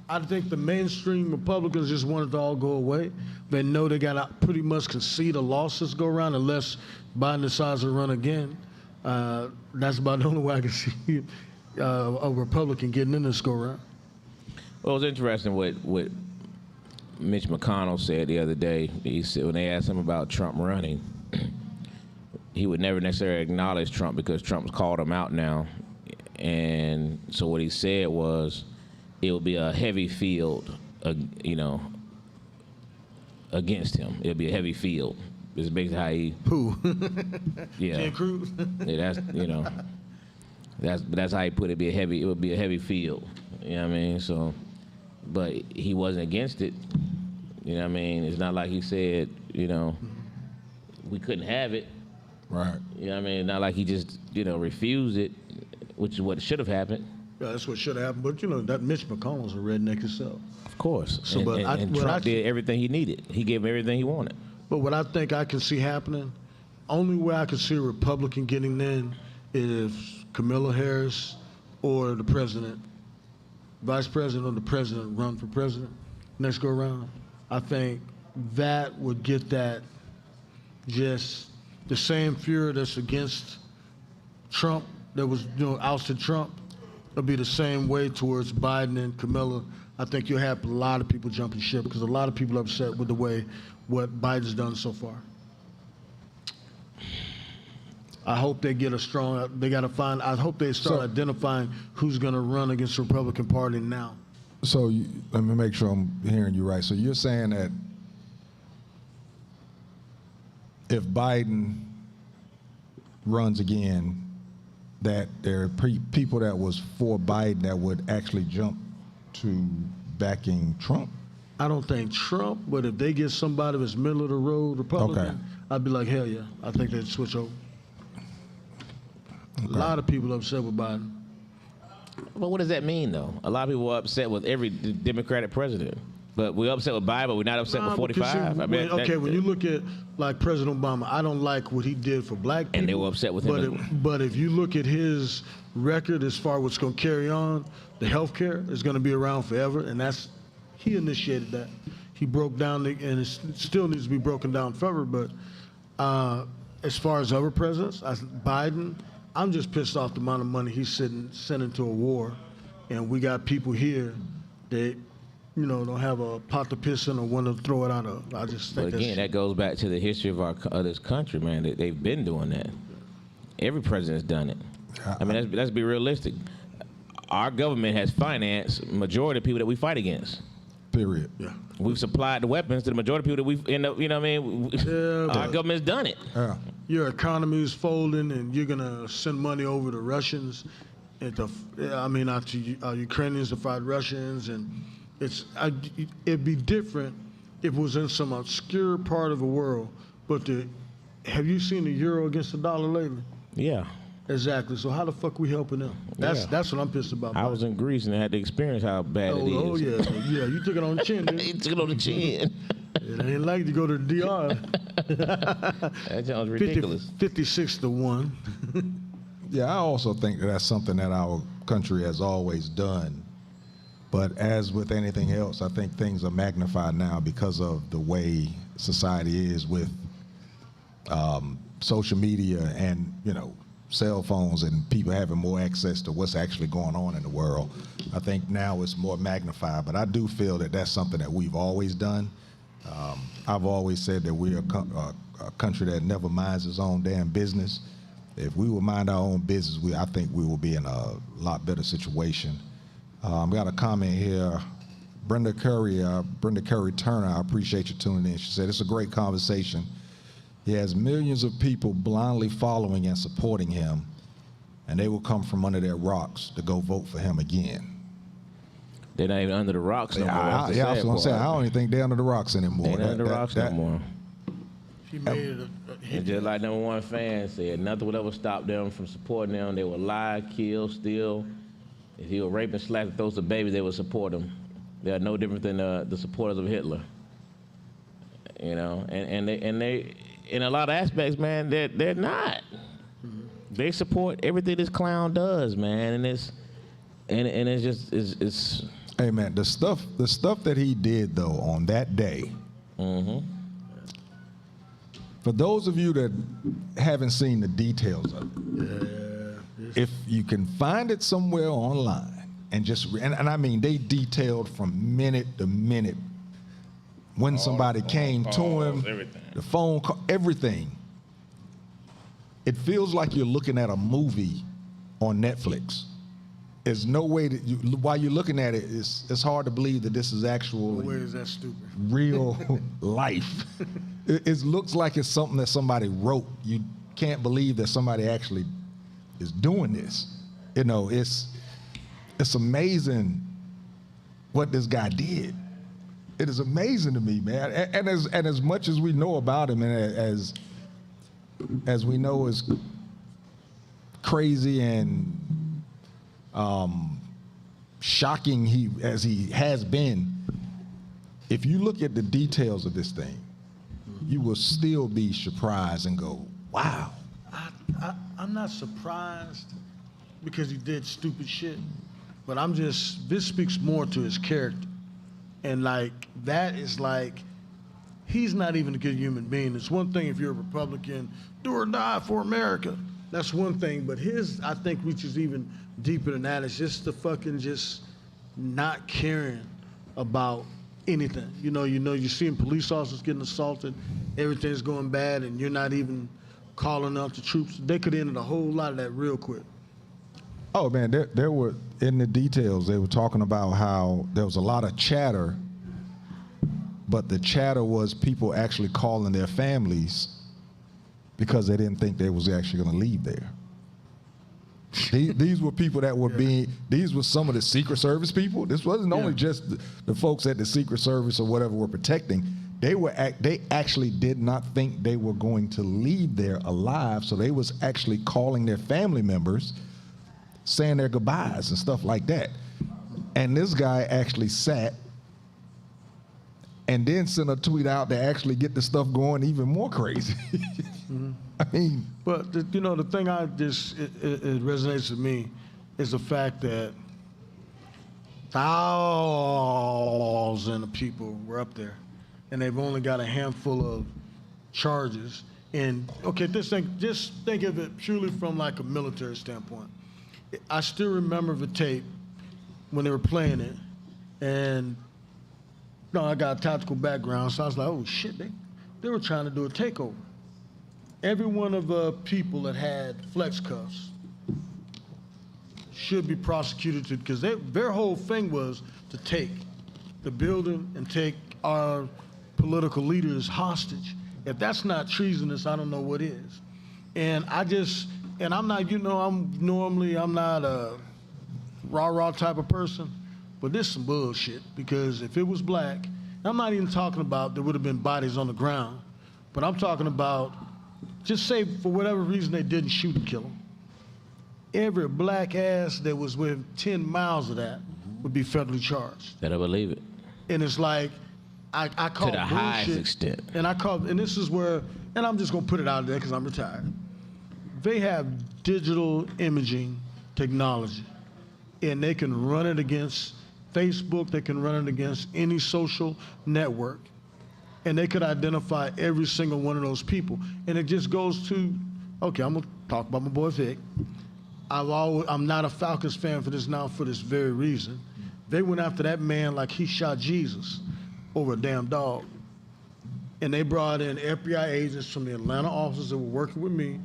I think the mainstream Republicans just want it to all go away. They know they got to pretty much concede a losses go around unless Biden decides to run again. That's about the only way I can see a Republican getting in this go around. Well, it was interesting what Mitch McConnell said the other day. He said when they asked him about Trump running, he would never necessarily acknowledge Trump because Trump's called him out now. And so what he said was it would be a heavy field, against him. It'll be a heavy field. It's basically how he. Who? Yeah. Ted Cruz? Yeah, that's how he put it. It would be a heavy field. You know what I mean? So, but he wasn't against it. You know what I mean? It's not like he said, we couldn't have it. Right. You know what I mean? Not like he just, refused it, which is what should have happened. Yeah, that's what should have happened. But that Mitch McConnell's a redneck himself. Of course. So, and Trump did everything he needed. He gave him everything he wanted. But what I think I can see happening, only way I can see a Republican getting in is Kamala Harris or the president, vice president or the president run for president next go around. I think that would get that just the same fury that's against Trump, that was ousted Trump, it'll be the same way towards Biden and Kamala. I think you'll have a lot of people jumping ship because a lot of people are upset with the way what Biden's done so far. I hope they get I hope they start identifying who's going to run against the Republican Party now. So let me make sure I'm hearing you right. So you're saying that if Biden runs again, that there are people that was for Biden that would actually jump to backing Trump? I don't think Trump, but if they get somebody that's middle of the road Republican, Okay. I'd be like, hell yeah. I think they'd switch over. A lot of people upset with Biden. But what does that mean, though? A lot of people are upset with every Democratic president. But we're upset with Biden, but we're not upset with 45. When you look at like President Obama, I don't like what he did for black people. And they were upset with him. But if you look at his record as far as what's going to carry on, the health care is going to be around forever, and he initiated that. He broke down, and it still needs to be broken down further, but as far as other presidents, Biden, I'm just pissed off the amount of money he's sent into a war, and we got people here that don't have a pot to piss in or want to throw it out of. I just think that goes back to the history of this country, man. They've been doing that. Every president's done it. I mean, let's be realistic. Our government has financed majority of people that we fight against. Period. Yeah. We've supplied the weapons to the majority of people that we end up, our government's done it. Yeah. Your economy is folding, and you're going to send money over to Russians, out to Ukrainians to fight Russians, and it'd be different if it was in some obscure part of the world. But have you seen the euro against the dollar lately? Yeah. Exactly. So how the fuck we helping them? That's what I'm pissed about. I was in Greece and I had to experience how bad it is. Oh yeah. You took it on the chin, didn't you? He took it on the chin. It ain't like to go to the DR. That sounds ridiculous. 56-1. Yeah, I also think that's something that our country has always done. But as with anything else, I think things are magnified now because of the way society is with social media and, cell phones and people having more access to what's actually going on in the world. I think now it's more magnified, but I do feel that that's something that we've always done. I've always said that we're a country that never minds its own damn business. If we would mind our own business, I think we will be in a lot better situation. We got a comment here. Brenda Curry Turner, I appreciate you tuning in. She said, it's a great conversation. He has millions of people blindly following and supporting him, and they will come from under their rocks to go vote for him again. They're not even under the rocks no more. I was going to say, I don't even think they're under the rocks anymore. They're under the rocks no more. He made it And just like number one fan said, nothing will ever stop them from supporting them. They will lie, kill, steal. If he will rape and slap and throw some babies, they will support him. They are no different than the supporters of Hitler. And they in a lot of aspects, man, they're not. They support everything this clown does, man, and it's just. Hey man, the stuff that he did though on that day. Mm-hmm. For those of you that haven't seen the details of it, if you can find it somewhere online, and I mean, they detailed from minute to minute when somebody came to him, everything. the phone call, everything. It feels like you're looking at a movie on Netflix. There's no way that while you're looking at it, it's hard to believe that this is actual. Where is that stupid? Real life. It looks like it's something that somebody wrote. You can't believe that somebody actually is doing this. You know, it's amazing what this guy did. It is amazing to me, man. And as much as we know about him, and as we know is crazy and shocking as he has been, if you look at the details of this thing, you will still be surprised and go, wow. I'm not surprised because he did stupid shit, but this speaks more to his character. And like, that is like, he's not even a good human being. It's one thing if you're a Republican, do or die for America. That's one thing, but his, I think, reaches even deeper than that. It's just the fucking just not caring about anything. You're seeing police officers getting assaulted, everything's going bad, and you're not even calling out the troops. They could have ended a whole lot of that real quick. Oh man, there were, in the details, they were talking about how there was a lot of chatter, but the chatter was people actually calling their families because they didn't think they was actually going to leave there. These were people that were these were some of the Secret Service people. This wasn't only just the folks at the Secret Service or whatever were protecting. They actually did not think they were going to leave there alive, so they was actually calling their family members, saying their goodbyes and stuff like that. And this guy actually sat and then sent a tweet out to actually get the stuff going even more crazy. Mm-hmm. I mean, but the thing it resonates with me is the fact that thousands of people were up there, and they've only got a handful of charges. And okay, just think of it purely from like a military standpoint. I still remember the tape when they were playing it, and I got a tactical background, so I was like, oh shit, they were trying to do a takeover. Every one of the people that had flex cuffs should be prosecuted because their whole thing was to take the building and take our political leaders hostage. If that's not treasonous, I don't know what is. And I'm not, I'm not a rah-rah type of person, but this is some bullshit, because if it was black, I'm not even talking about there would have been bodies on the ground, but I'm talking about, just say for whatever reason they didn't shoot and kill him. Every black ass that was within 10 miles of that would be federally charged. Better believe it. And it's like, I call to the bullshit, highest extent. And this is where, and I'm just gonna put it out there because I'm retired. They have digital imaging technology, and they can run it against Facebook, they can run it against any social network, and they could identify every single one of those people. And it just goes to, okay, I'm gonna talk about my boy Vic. I'm not a Falcons fan for this very reason. They went after that man like he shot Jesus over a damn dog. And they brought in FBI agents from the Atlanta offices that were working with me,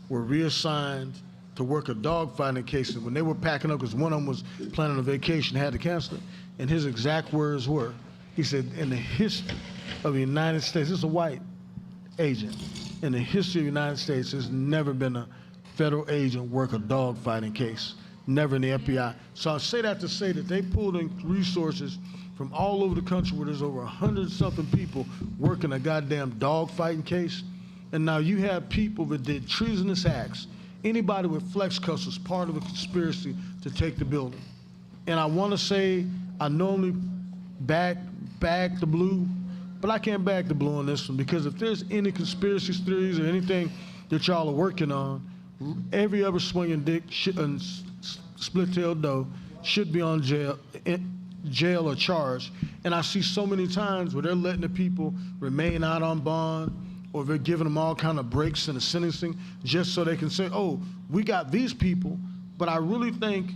were reassigned to work a dogfighting case. And when they were packing up, because one of them was planning a vacation, had to cancel it, and his exact words were, he said, in the history of the United States, this is a white agent, in the history of the United States, there's never been a federal agent work a dogfighting case, never in the FBI. So I say that to say that they pulled in resources from all over the country where there's over 100-something people working a goddamn dogfighting case. And now you have people that did treasonous acts. Anybody with flex cuffs was part of a conspiracy to take the building. And I want to say I normally back the blue, but I can't back the blue on this one, because if there's any conspiracy theories or anything that y'all are working on, every other swinging dick and split-tailed doe should be on jail or charged. And I see so many times where they're letting the people remain out on bond, or they're giving them all kind of breaks in the sentencing just so they can say, oh, we got these people. But I really think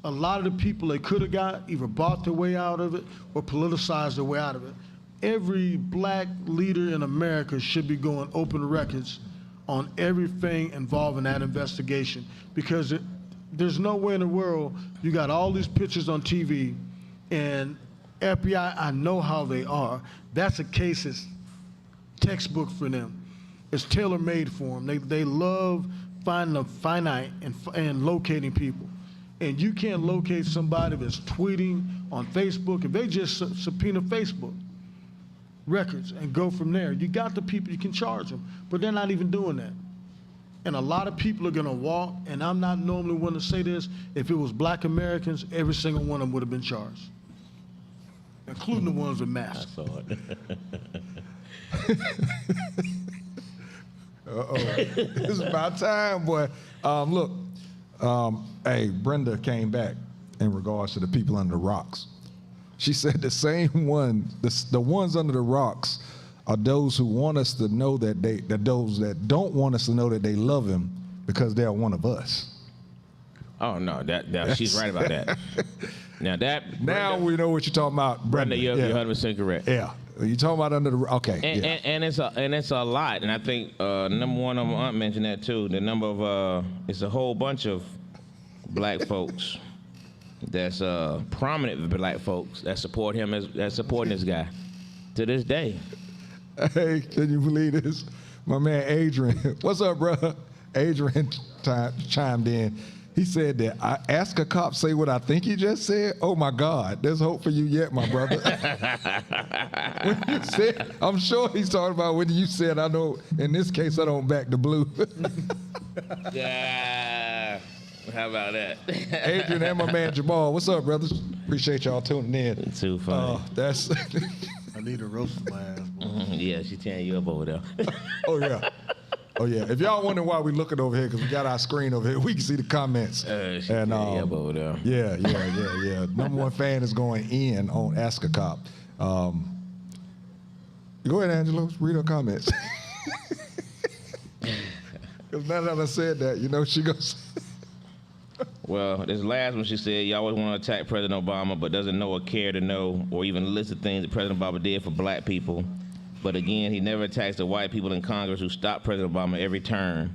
a lot of the people they could have got either bought their way out of it or politicized their way out of it. Every black leader in America should be going open records on everything involving that investigation, because there's no way in the world you got all these pictures on TV, and FBI, I know how they are. That's a case that's textbook for them. It's tailor-made for them. They love finding the finite and locating people. And you can't locate somebody that's tweeting on Facebook, if they just subpoena Facebook records and go from there. You got the people, you can charge them, but they're not even doing that. And a lot of people are gonna walk, and I'm not normally one to say this, if it was black Americans, every single one of them would have been charged, including the ones with masks. I saw it. Uh-oh. It's about time, boy. Look, hey, Brenda came back in regards to the people under the rocks. She said the same ones, the ones under the rocks are those who want us to know that those that don't want us to know that they love him because they're one of us. Oh no, that she's right about that. Now Now we know what you're talking about, Brenda. You're 100% correct. Yeah, you talking about under the okay. And it's a lot, and I think number one, my aunt mentioned that too. The number of it's a whole bunch of black folks that's prominent black folks that support him that's supporting this guy to this day. Hey, can you believe this? My man Adrian, what's up, bro? Adrian chimed in. He said that I ask a cop say what I think he just said. Oh my God, there's hope for you yet, my brother. When you said, I'm sure he's talking about when you said, I know in this case I don't back the blue. Yeah. How about that? Adrian and my man Jamal, what's up, brothers? Appreciate y'all tuning in. Too funny. That's. I need to roast my ass, boy. Yeah, she tearing you up over there. Oh yeah. Oh yeah. If y'all wondering why we looking over here, because we got our screen over here, we can see the comments. She tearing you up over there. Yeah. Number one fan is going in on Ask a Cop. Go ahead, Angelo. Read her comments. Because now that I said that, you know, she goes. Well, this last one she said, you always want to attack President Obama, but doesn't know or care to know or even list the things that President Obama did for black people. But again, he never attacks the white people in Congress who stopped President Obama every term.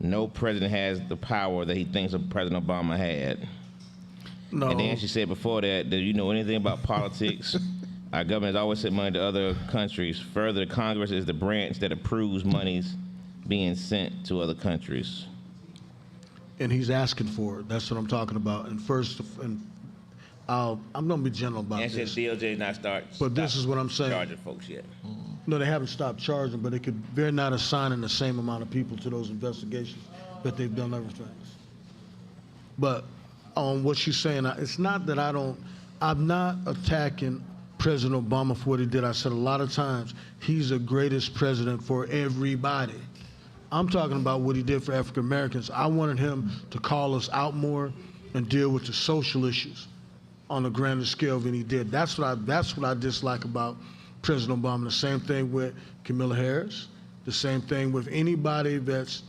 No president has the power that he thinks President Obama had. No. And then she said before that, do you know anything about politics? Our government has always sent money to other countries. Further, Congress is the branch that approves monies being sent to other countries. And he's asking for it. That's what I'm talking about. And first, I'm going to be gentle about And this. since DOJ not But this is what I'm saying. charging folks yet. No, they haven't stopped charging, but they're not assigning the same amount of people to those investigations that they've done other things. But on what she's saying, it's not that I'm not attacking President Obama for what he did. I said a lot of times, he's the greatest president for everybody. I'm talking about what he did for African Americans. I wanted him to call us out more and deal with the social issues on a grander scale than he did. That's what I dislike about President Obama. The same thing with Kamala Harris. The same thing with anybody that's,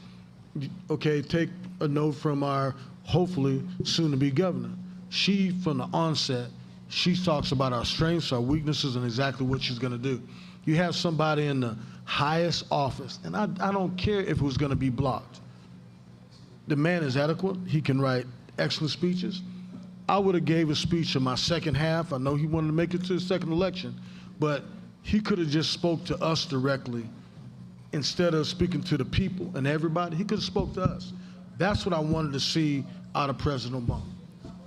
okay, take a note from our hopefully soon-to-be governor. She, from the onset, she talks about our strengths, our weaknesses, and exactly what she's going to do. You have somebody in the highest office, and I don't care if it was going to be blocked. The man is adequate. He can write excellent speeches. I would have gave a speech in my second half. I know he wanted to make it to the second election, but he could have just spoke to us directly instead of speaking to the people and everybody. He could have spoke to us. That's what I wanted to see out of President Obama.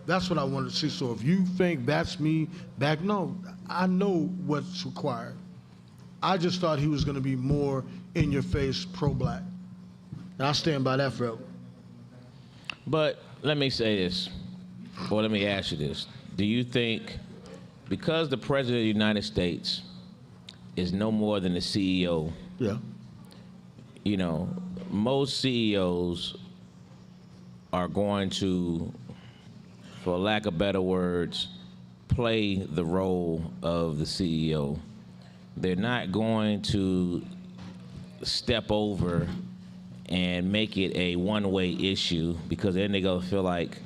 That's what I wanted to see. So if you think that's me back, no, I know what's required. I just thought he was going to be more in your face, pro-black. And I stand by that forever. But let me say this, or let me ask you this. Do you think, because the President of the United States is no more than the CEO, Yeah. you know, most CEOs are going to, for lack of better words, play the role of the CEO. They're not going to step over and make it a one-way issue, because then they're going to feel like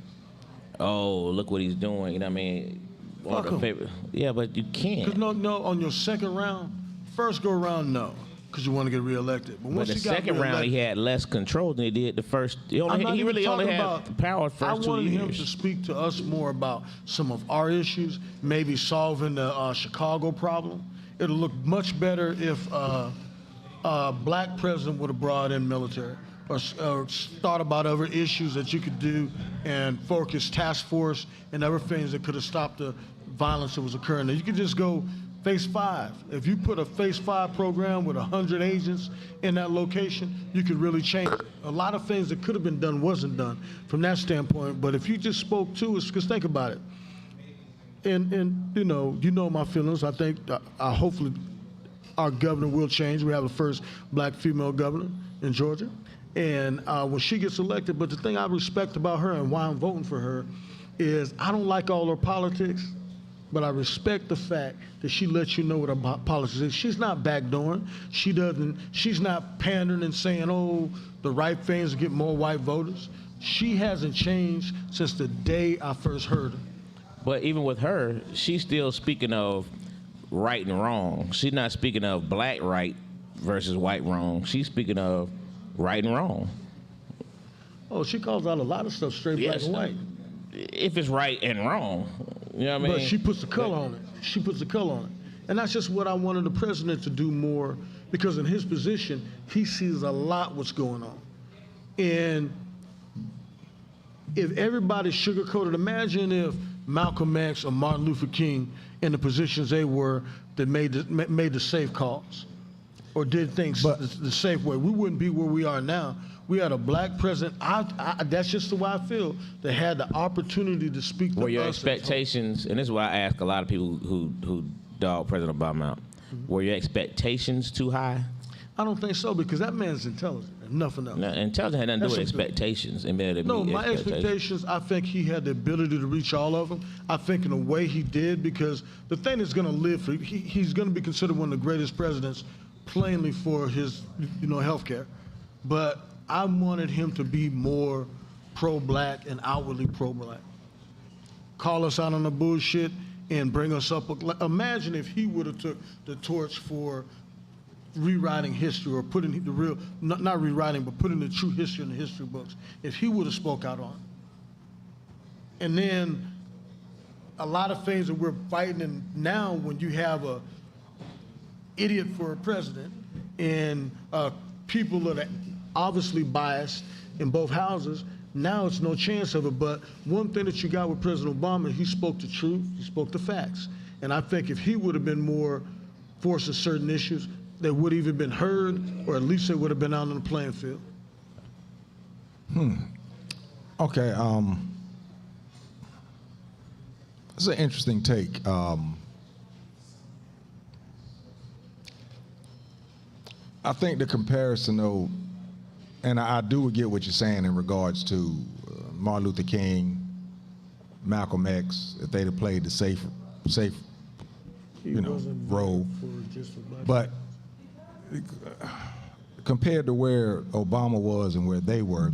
oh, look what he's doing. You know what I mean? One of Fuck the him. favorite. Yeah, but you can't. Because no, on your second round, first go around, no, because you want to get reelected. But But once the he got second round, he reelected- had less control than he did the first. He I'm not even really only talking had about- power the I first 2 wanted him to years. speak to us more about some of our issues, maybe solving the Chicago problem. It'll look much better if a black president would have brought in military or thought about other issues that you could do and focus task force and other things that could have stopped the violence that was occurring. You could just go phase 5. If you put a phase 5 program with 100 agents in that location, you could really change it. A lot of things that could have been done wasn't done from that standpoint. But if you just spoke to us, because think about it. And you know my feelings. I think hopefully our governor will change. We have the first black female governor in Georgia. And when she gets elected, but the thing I respect about her and why I'm voting for her is I don't like all her politics, but I respect the fact that she lets you know what her politics is. She's not backdooring. She's not pandering and saying, oh, the right things to get more white voters. She hasn't changed since the day I first heard her. But even with her, she's still speaking of right and wrong. She's not speaking of black right versus white wrong. She's speaking of right and wrong. Oh, she calls out a lot of stuff straight black and white. If it's right and wrong, you know what I mean? But she puts the color on it. She puts the color on it. And that's just what I wanted the president to do more, because in his position, he sees a lot what's going on. And if everybody sugarcoated, imagine if Malcolm X or Martin Luther King in the positions they were that made the safe calls or did things the safe way. We wouldn't be where we are now. We had a black president. That's just the way I feel. That had the opportunity to speak to us. Were your expectations, and this is why I ask a lot of people who dog President Obama out, were your expectations too high? I don't think so, because that man's intelligent and nothing else. No, intelligence had nothing to do with That's something. expectations. And being able to No, meet my expectations, I think he had the ability to reach all of them. I think in a way he did, because the thing that's going to live for, he's going to be considered one of the greatest presidents, plainly for his, health care. But I wanted him to be more pro-black and outwardly pro-black. Call us out on the bullshit and bring us up. Imagine if he would have took the torch for rewriting history, or putting the real, not rewriting, but putting the true history in the history books. If he would have spoke out on it. And then a lot of things that we're fighting, and now when you have a idiot for a president and people that are obviously biased in both houses, now it's no chance of it. But one thing that you got with President Obama, he spoke the truth, he spoke the facts. And I think if he would have been more forced in certain issues, they would have even been heard, or at least they would have been out on the playing field. Okay, it's an interesting take. I think the comparison, though, and I do get what you're saying in regards to Martin Luther King, Malcolm X, if they'd have played the safe, role. But compared to where Obama was and where they were,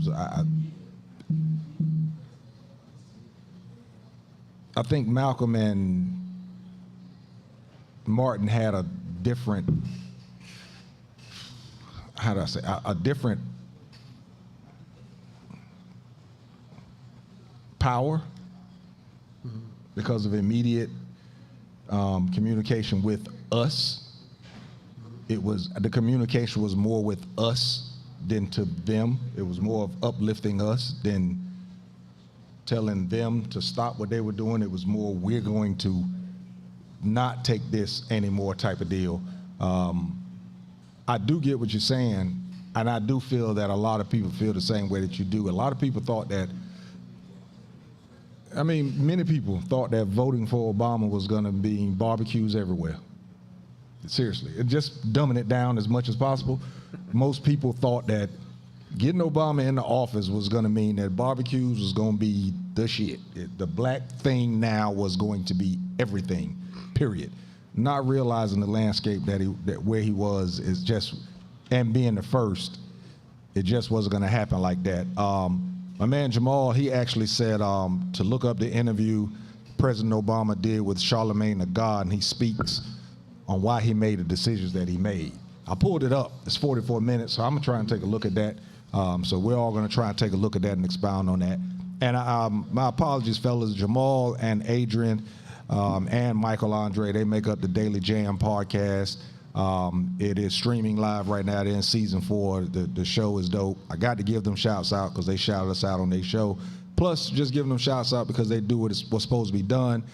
I think Malcolm and Martin had a different, how do I say, a different power because of immediate communication with us. The communication was more with us than to them. It was more of uplifting us than telling them to stop what they were doing. It was more, we're going to not take this anymore type of deal. I do get what you're saying, and I do feel that a lot of people feel the same way that you do. A lot of people thought that, many people thought that voting for Obama was going to be barbecues everywhere. Seriously, just dumbing it down as much as possible. Most people thought that getting Obama in the office was going to mean that barbecues was going to be the shit. The black thing now was going to be everything, period. Not realizing the landscape that where he was is just, and being the first, it just wasn't going to happen like that. My man Jamal, he actually said to look up the interview President Obama did with Charlemagne the God, and he speaks on why he made the decisions that he made. I pulled it up. It's 44 minutes, so I'm going to try and take a look at that. So we're all going to try and take a look at that and expound on that. And my apologies, fellas. Jamal and Adrian and Michael Andre, they make up the Daily Jam podcast. It is streaming live right now. They're in season 4. The show is dope. I got to give them shouts out because they shouted us out on their show. Plus, just giving them shouts out because they do what's supposed to be done.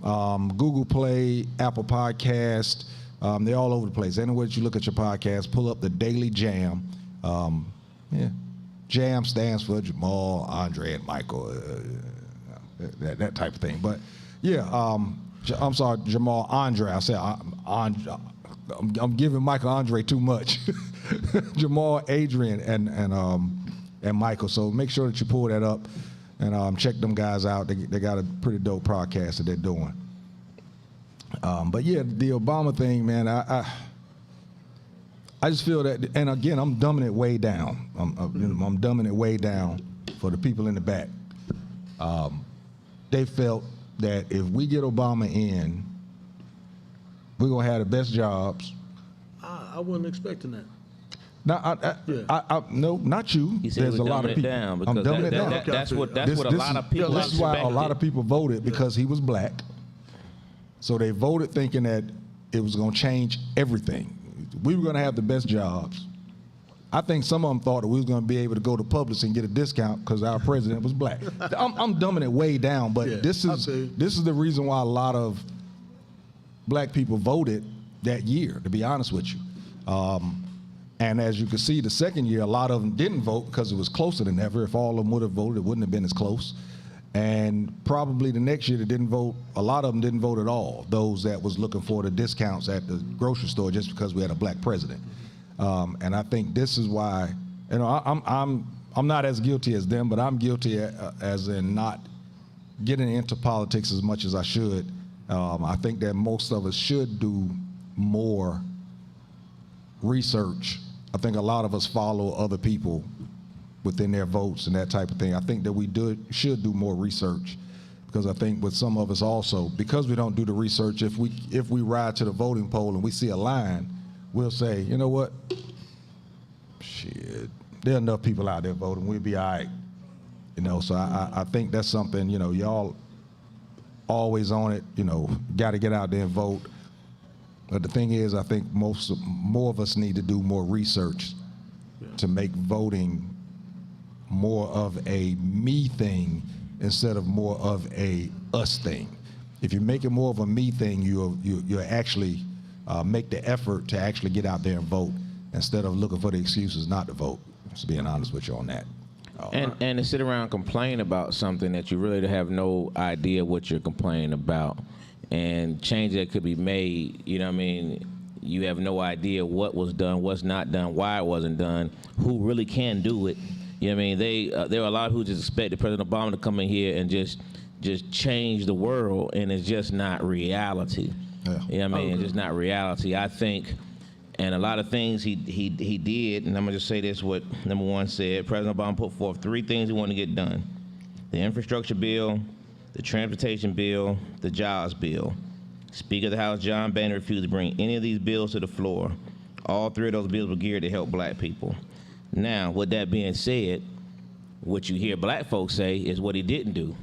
Google Play, Apple Podcast, they're all over the place. Anywhere that you look at your podcast, pull up the Daily Jam. Jam stands for Jamal, Andre, and Michael, that type of thing. But yeah, I'm sorry, Jamal, Andre. I said I'm giving Michael Andre too much. Jamal, Adrian, and Michael. So make sure that you pull that up and check them guys out. They got a pretty dope podcast that they're doing. But yeah, the Obama thing, man, I just feel that, and again, I'm dumbing it way down. I'm dumbing it way down for the people in the back. They felt that if we get Obama in, we're gonna have the best jobs. I wasn't expecting that. No, not you. He said There's a lot of people. down I'm because dumbing it down. that's what a lot of people This is why a lot of expected. people voted, because he was black. So they voted thinking that it was going to change everything. We were going to have the best jobs. I think some of them thought that we was going to be able to go to Publix and get a discount because our president was black. I'm dumbing it way down, but Yeah, this is the reason why a lot of black people voted that year, to be honest with you. And as you can see, the second year, a lot of them didn't vote because it was closer than ever. If all of them would have voted, it wouldn't have been as close. And probably the next year, they didn't vote. A lot of them didn't vote at all. Those that was looking for the discounts at the grocery store just because we had a black president. And I think this is why, you know, I'm not as guilty as them, but I'm guilty as in not getting into politics as much as I should. I think that most of us should do more research. I think a lot of us follow other people within their votes and that type of thing. I think that we should do more research, because I think with some of us also, because we don't do the research, if we ride to the voting poll and we see a line, we'll say, you know what, shit, there are enough people out there voting, we'll be all right. You know, so I think that's something, you know, y'all always on it, you know, got to get out there and vote. But the thing is, I think more of us need to do more research to make voting more of a me thing instead of more of a us thing. If you make it more of a me thing, you'll actually make the effort to actually get out there and vote instead of looking for the excuses not to vote. Just being honest with you on that. And to sit around and complain about something that you really have no idea what you're complaining about, and change that could be made, you know what I mean? You have no idea what was done, what's not done, why it wasn't done, who really can do it. You know what I mean? There are a lot who just expected President Obama to come in here and just change the world, and it's just not reality. Yeah. You know what I mean? It's just not reality. I think, and a lot of things he did, and I'm gonna just say this, what number one said, President Obama put forth 3 things he wanted to get done: the infrastructure bill, the transportation bill, the jobs bill. Speaker of the House John Boehner refused to bring any of these bills to the floor. All 3 of those bills were geared to help black people. Now, with that being said, what you hear black folks say is what he didn't do,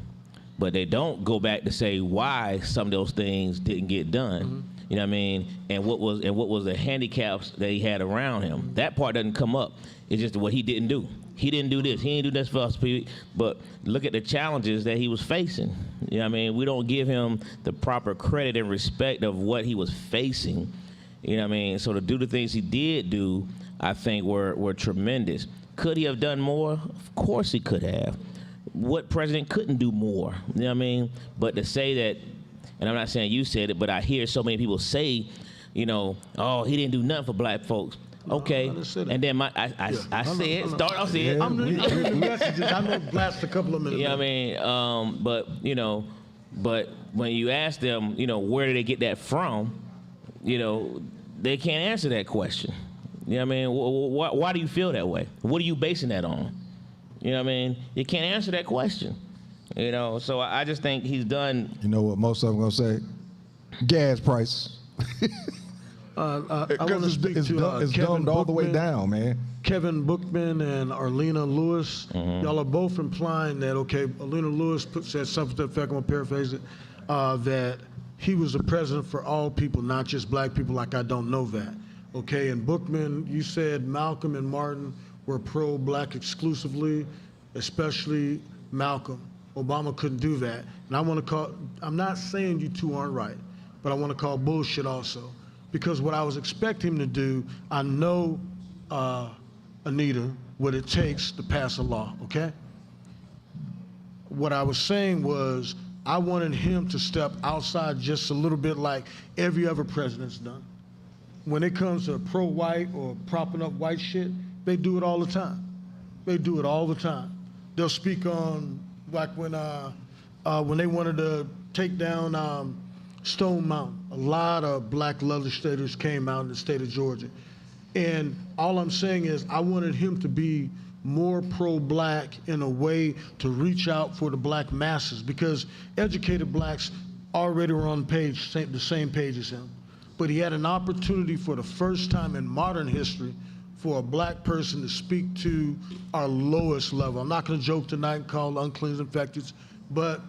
but they don't go back to say why some of those things didn't get done. Mm-hmm. You know what I mean? And what was the handicaps that he had around him. That part doesn't come up. It's just what he didn't do. He didn't do this. He didn't do this for us, but look at the challenges that he was facing. You know what I mean? We don't give him the proper credit and respect of what he was facing. You know what I mean? So to do the things he did do, I think were tremendous. Could he have done more? Of course he could have. What president couldn't do more? You know what I mean? But to say that, and I'm not saying you said it, but I hear so many people say, you know, oh, he didn't do nothing for black folks. Okay, and then I said, I'll say it. I'm reading messages. I know it lasts a couple of minutes. You know what I mean? But, you know, but when you ask them, you know, where did they get that from, you know, they can't answer that question. You know what I mean? Why do you feel that way? What are you basing that on? You know what I mean? You can't answer that question. You know, so I just think he's done. You know what most of them gonna say? Gas prices. I want to speak it's to it's Kevin dumbed all the way Bookman. down, man. Kevin Bookman and Arlena Lewis, y'all are both implying that, okay, Arlena Lewis said something to the effect, I'm going to paraphrase it, that he was the president for all people, not just black people, like I don't know that. Okay, and Bookman, you said Malcolm and Martin were pro-black exclusively, especially Malcolm. Obama couldn't do that. And I want to call, I'm not saying you two aren't right, but I want to call bullshit also. Because what I was expecting him to do, I know, Anita, what it takes to pass a law, okay? What I was saying was I wanted him to step outside just a little bit like every other president's done. When it comes to pro-white or propping up white shit, they do it all the time. They do it all the time. They'll speak on, like when they wanted to take down Stone Mountain, a lot of black legislators came out in the state of Georgia. And all I'm saying is I wanted him to be more pro-black in a way to reach out for the black masses, because educated blacks already were on the same page as him. But he had an opportunity for the first time in modern history for a black person to speak to our lowest level. I'm not going to joke tonight and call unclean infected, but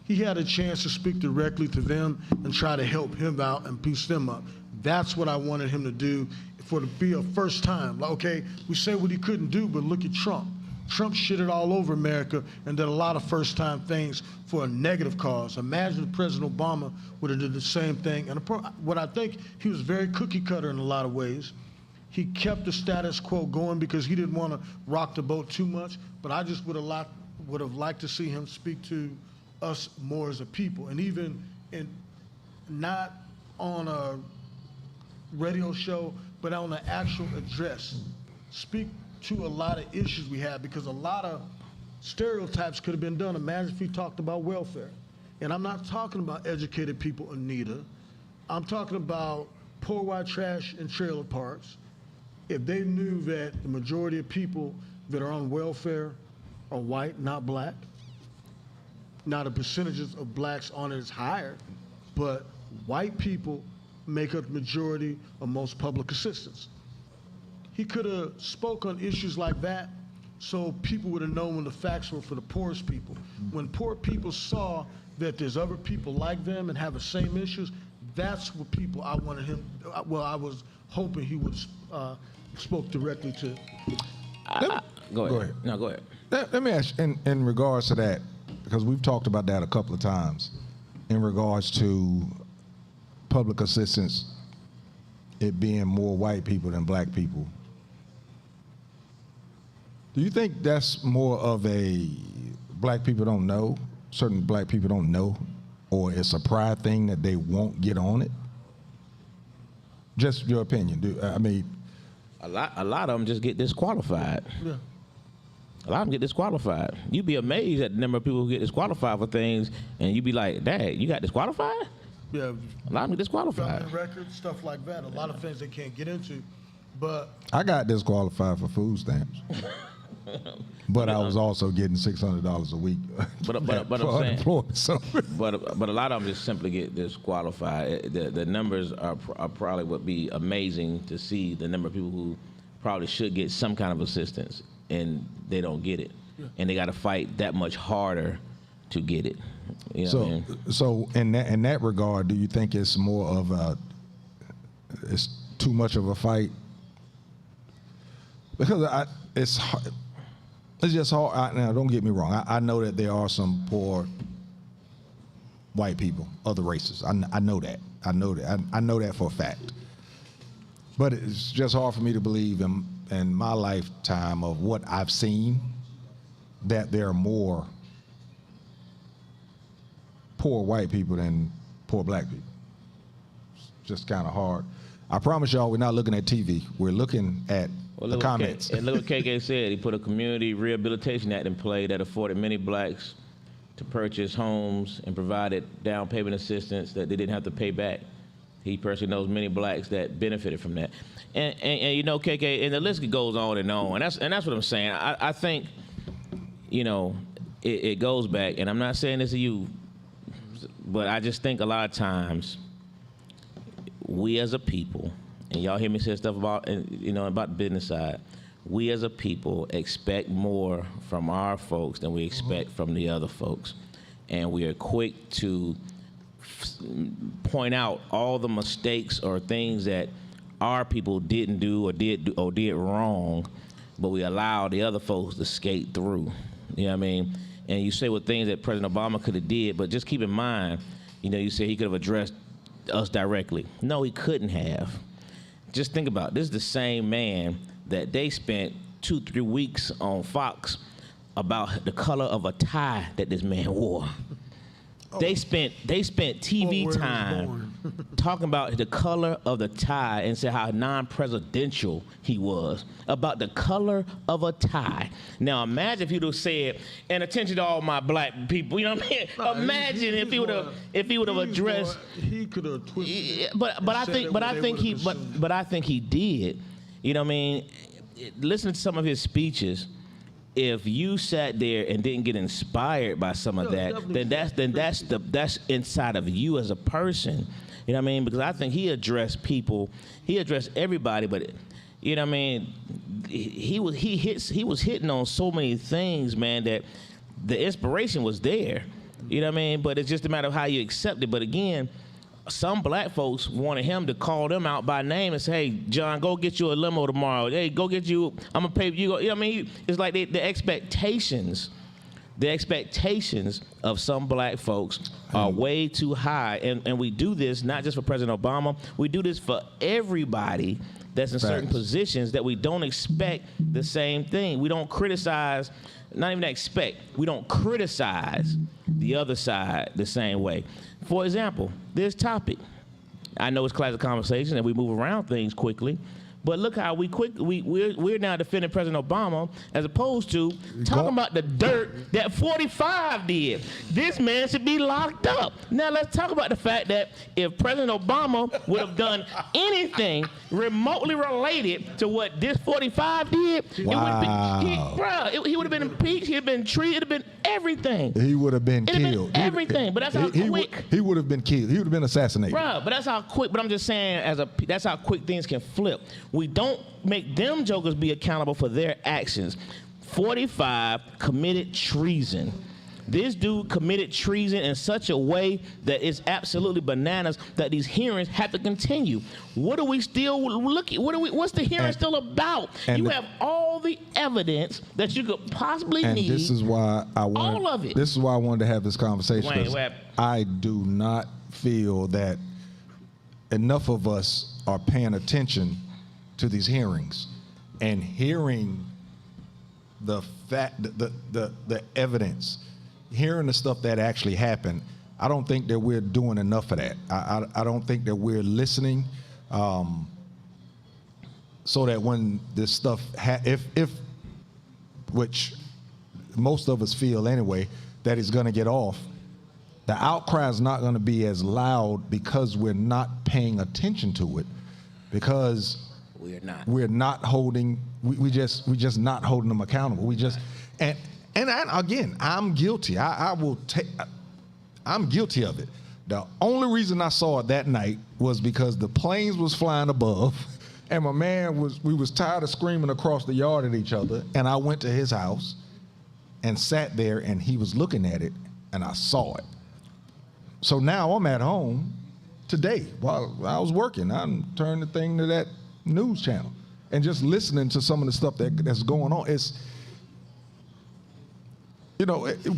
he had a chance to speak directly to them and try to help him out and boost them up. That's what I wanted him to do, for to be a first time. Like, okay, we say what he couldn't do, but look at Trump. Trump shitted all over America and did a lot of first time things for a negative cause. Imagine if President Obama would have did the same thing. And what I think, he was very cookie cutter in a lot of ways. He kept the status quo going because he didn't want to rock the boat too much, but I just would have liked to see him speak to us more as a people, and even not on a radio show, but on an actual address. Speak to a lot of issues we have, because a lot of stereotypes could have been done. Imagine if he talked about welfare. And I'm not talking about educated people, Anita. I'm talking about poor white trash and trailer parks. If they knew that the majority of people that are on welfare are white, not black, now the percentages of blacks on it is higher, but white people make up the majority of most public assistance. He could have spoke on issues like that so people would have known when the facts were for the poorest people. When poor people saw that there's other people like them and have the same issues, that's what people I wanted him, well, I was hoping he would spoke directly to. Go ahead. Go ahead. No, go ahead. Let me ask you, in regards to that, because we've talked about that a couple of times, in regards to public assistance, it being more white people than black people. Do you think that's more of a black people don't know, certain black people don't know, or it's a pride thing that they won't get on it? Just your opinion. I mean, A lot of them just get disqualified. Yeah. A lot of them get disqualified. You'd be amazed at the number of people who get disqualified for things, and you'd be like, "Dad, you got disqualified?" Yeah. A lot of them get disqualified. Government records, stuff like that. A lot of things they can't get into. But I got disqualified for food stamps. But I was also getting $600 a week But I'm for saying, unemployment. So but a lot of them just simply get disqualified. The numbers are probably would be amazing to see the number of people who probably should get some kind of assistance and they don't get it, and they got to fight that much harder to get it. You know what I mean? So in that regard, do you think it's more of it's too much of a fight? Because it's just hard. Now, don't get me wrong. I know that there are some poor white people, other races. I know that. I know that for a fact. But it's just hard for me to believe in my lifetime of what I've seen that there are more poor white people than poor black people. It's just kind of hard. I promise y'all, we're not looking at TV. We're looking at the comments. And look what KK said. He put a community rehabilitation act in play that afforded many blacks to purchase homes and provided down payment assistance that they didn't have to pay back. He personally knows many blacks that benefited from that. And you know, KK, and the list goes on. And that's what I'm saying. I think you know, it goes back, and I'm not saying this to you, but I just think a lot of times we as a people, and y'all hear me say stuff about, about the business side, we as a people expect more from our folks than we expect from the other folks. And we are quick to point out all the mistakes or things that our people didn't do or did wrong, but we allow the other folks to skate through. You know what I mean? And you say what things that President Obama could have did, but just keep in mind, you say he could have addressed us directly. No, he couldn't have. Just think about it. This is the same man that they spent 2-3 weeks on Fox about the color of a tie that this man wore. They spent TV time talking about the color of the tie and said how non-presidential he was about the color of a tie. Now imagine if he'd have said, and attention to all my black people, you know what I mean? No, imagine if he would have addressed. He could have twisted. But I think he did. You know what I mean? Listening to some of his speeches, if you sat there and didn't get inspired by some of that, then that's inside of you as a person. You know what I mean? Because I think he addressed people, he addressed everybody, but you know what I mean? He was hitting on so many things, man, that the inspiration was there. You know what I mean? But it's just a matter of how you accept it. But again, some black folks wanted him to call them out by name and say, hey, John, go get you a limo tomorrow. Hey, go get you, I'm going to pay you. You know what I mean? It's like the expectations of some black folks are way too high. And we do this not just for President Obama. We do this for everybody that's in certain positions that we don't expect the same thing. We don't criticize, not even expect, we don't criticize the other side the same way. For example, this topic. I know it's Classic Konversations and we move around things quickly, but look how we're now defending President Obama as opposed to talking about the dirt that 45 did. This man should be locked up. Now let's talk about the fact that if President Obama would have done anything remotely related to what this 45 did, he would have been impeached, he'd have been treated, it'd have been everything. He would have been killed. Everything, but that's how quick. He would have been killed. He would have been assassinated. Bruh, but that's how quick, but I'm just saying, that's how quick things can flip. We don't make them jokers be accountable for their actions. 45 committed treason. This dude committed treason in such a way that it's absolutely bananas that these hearings have to continue. What are we still looking? What's the hearing still about? You have all the evidence that you could possibly need. And this is why I wanted, all of it. This is why I wanted to have this conversation. Wayne, I do not feel that enough of us are paying attention to these hearings and hearing the fact, the evidence, hearing the stuff that actually happened. I don't think that we're doing enough of that. I don't think that we're listening, so that when this stuff, which most of us feel anyway, that it's going to get off, the outcry is not going to be as loud because we're not paying attention to it, because we're not holding. We just not holding them accountable. We just and again, I'm guilty. I'm guilty of it. The only reason I saw it that night was because the planes was flying above, and my man we was tired of screaming across the yard at each other, and I went to his house and sat there, and he was looking at it, and I saw it. So now I'm at home today while I was working. I turned the thing to that news channel and just listening to some of the stuff that's going on. It's,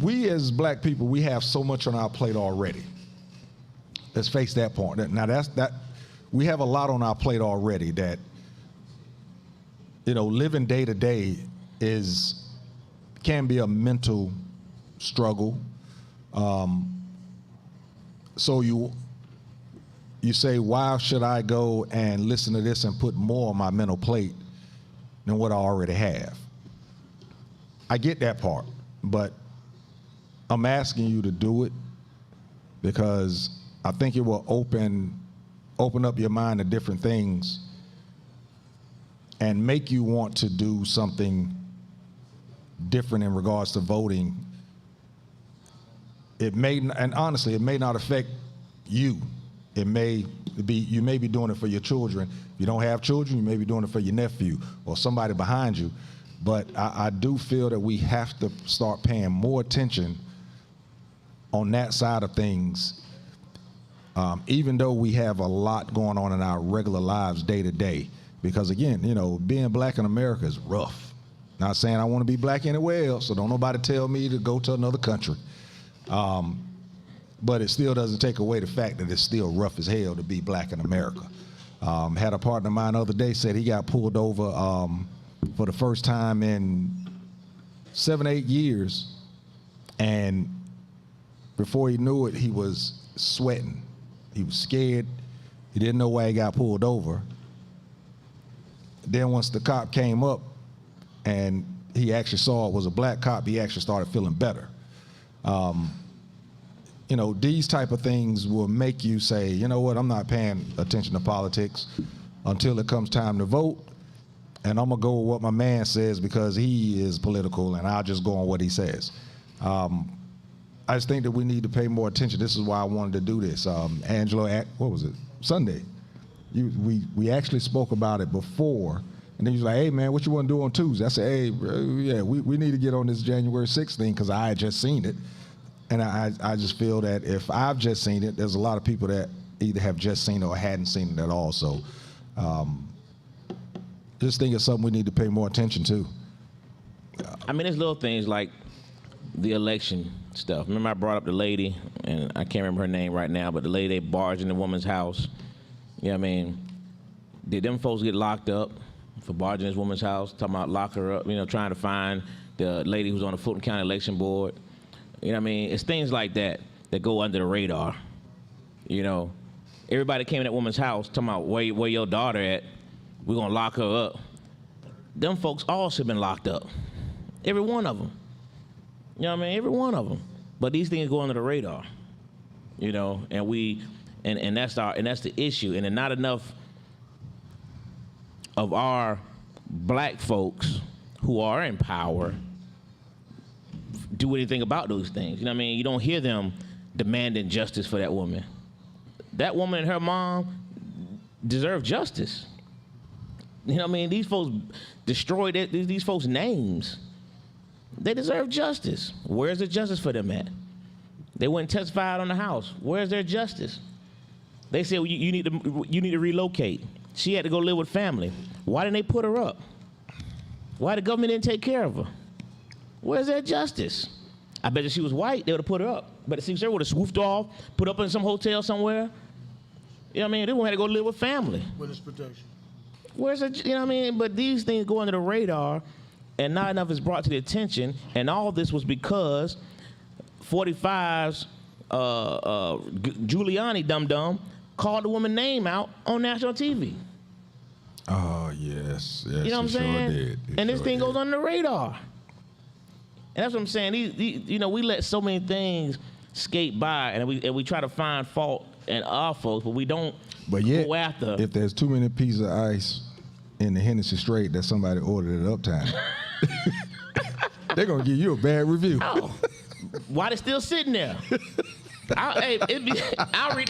we as black people, we have so much on our plate already. Let's face that point. Now we have a lot on our plate already that, living day to day can be a mental struggle. So you say, why should I go and listen to this and put more on my mental plate than what I already have? I get that part, but I'm asking you to do it because I think it will open up your mind to different things and make you want to do something different in regards to voting, and honestly, it may not affect you. It may be, you may be doing it for your children. If you don't have children, you may be doing it for your nephew or somebody behind you. But I do feel that we have to start paying more attention on that side of things, even though we have a lot going on in our regular lives day to day. Because again, you know, being black in America is rough. Not saying I want to be black anywhere else, so don't nobody tell me to go to another country. But it still doesn't take away the fact that it's still rough as hell to be black in America. Had a partner of mine the other day said he got pulled over for the first time in 7, 8 years, and before he knew it, he was sweating. He was scared. He didn't know why he got pulled over. Then once the cop came up and he actually saw it was a black cop, he actually started feeling better. You know, these type of things will make you say, you know what, I'm not paying attention to politics until it comes time to vote, and I'm gonna go with what my man says because he is political, and I'll just go on what he says. I just think that we need to pay more attention. This is why I wanted to do this. Angelo, what was it? Sunday. We actually spoke about it before, and then he was like, hey man, what you want to do on Tuesday? I said, hey, bro, yeah, we need to get on this January 6th thing because I had just seen it. And I just feel that if I've just seen it, there's a lot of people that either have just seen it or hadn't seen it at all. So just think it's something we need to pay more attention to. I mean, there's little things like the election stuff. Remember I brought up the lady, and I can't remember her name right now, but the lady, they barged in the woman's house. You know what I mean? Did them folks get locked up for barging in this woman's house, talking about lock her up, you know, trying to find the lady who's on the Fulton County Election Board? You know what I mean? It's things like that that go under the radar. You know, everybody came in that woman's house talking about where your daughter at. We're going to lock her up. Them folks all should have been locked up. Every one of them. You know what I mean? Every one of them. But these things go under the radar. You know, and that's the issue. And then not enough of our black folks who are in power do anything about those things. You know what I mean? You don't hear them demanding justice for that woman. That woman and her mom deserve justice. You know what I mean? These folks destroyed these folks' names. They deserve justice. Where's the justice for them at? They went and testified on the House. Where's their justice? They said, well, you need to relocate. She had to go live with family. Why didn't they put her up? Why the government didn't take care of her? Where's their justice? I bet if she was white, they would have put her up. But the Secret Service would have swooped off, put up in some hotel somewhere. You know what I mean? They would have to go live with family. Witness protection. Where's it? You know what I mean? But these things go under the radar, and not enough is brought to the attention. And all this was because 45's Giuliani dum-dum called the woman's name out on national TV. Oh, yes. You know what I'm saying? And this thing goes under the radar. And that's what I'm saying. You know, we let so many things skate by, and we try to find fault in our folks, but we don't go after. If there's too many pieces of ice in the Hennessy Straight that somebody ordered at Uptown, they're going to give you a bad review. Oh, why they still sitting there? I'll read the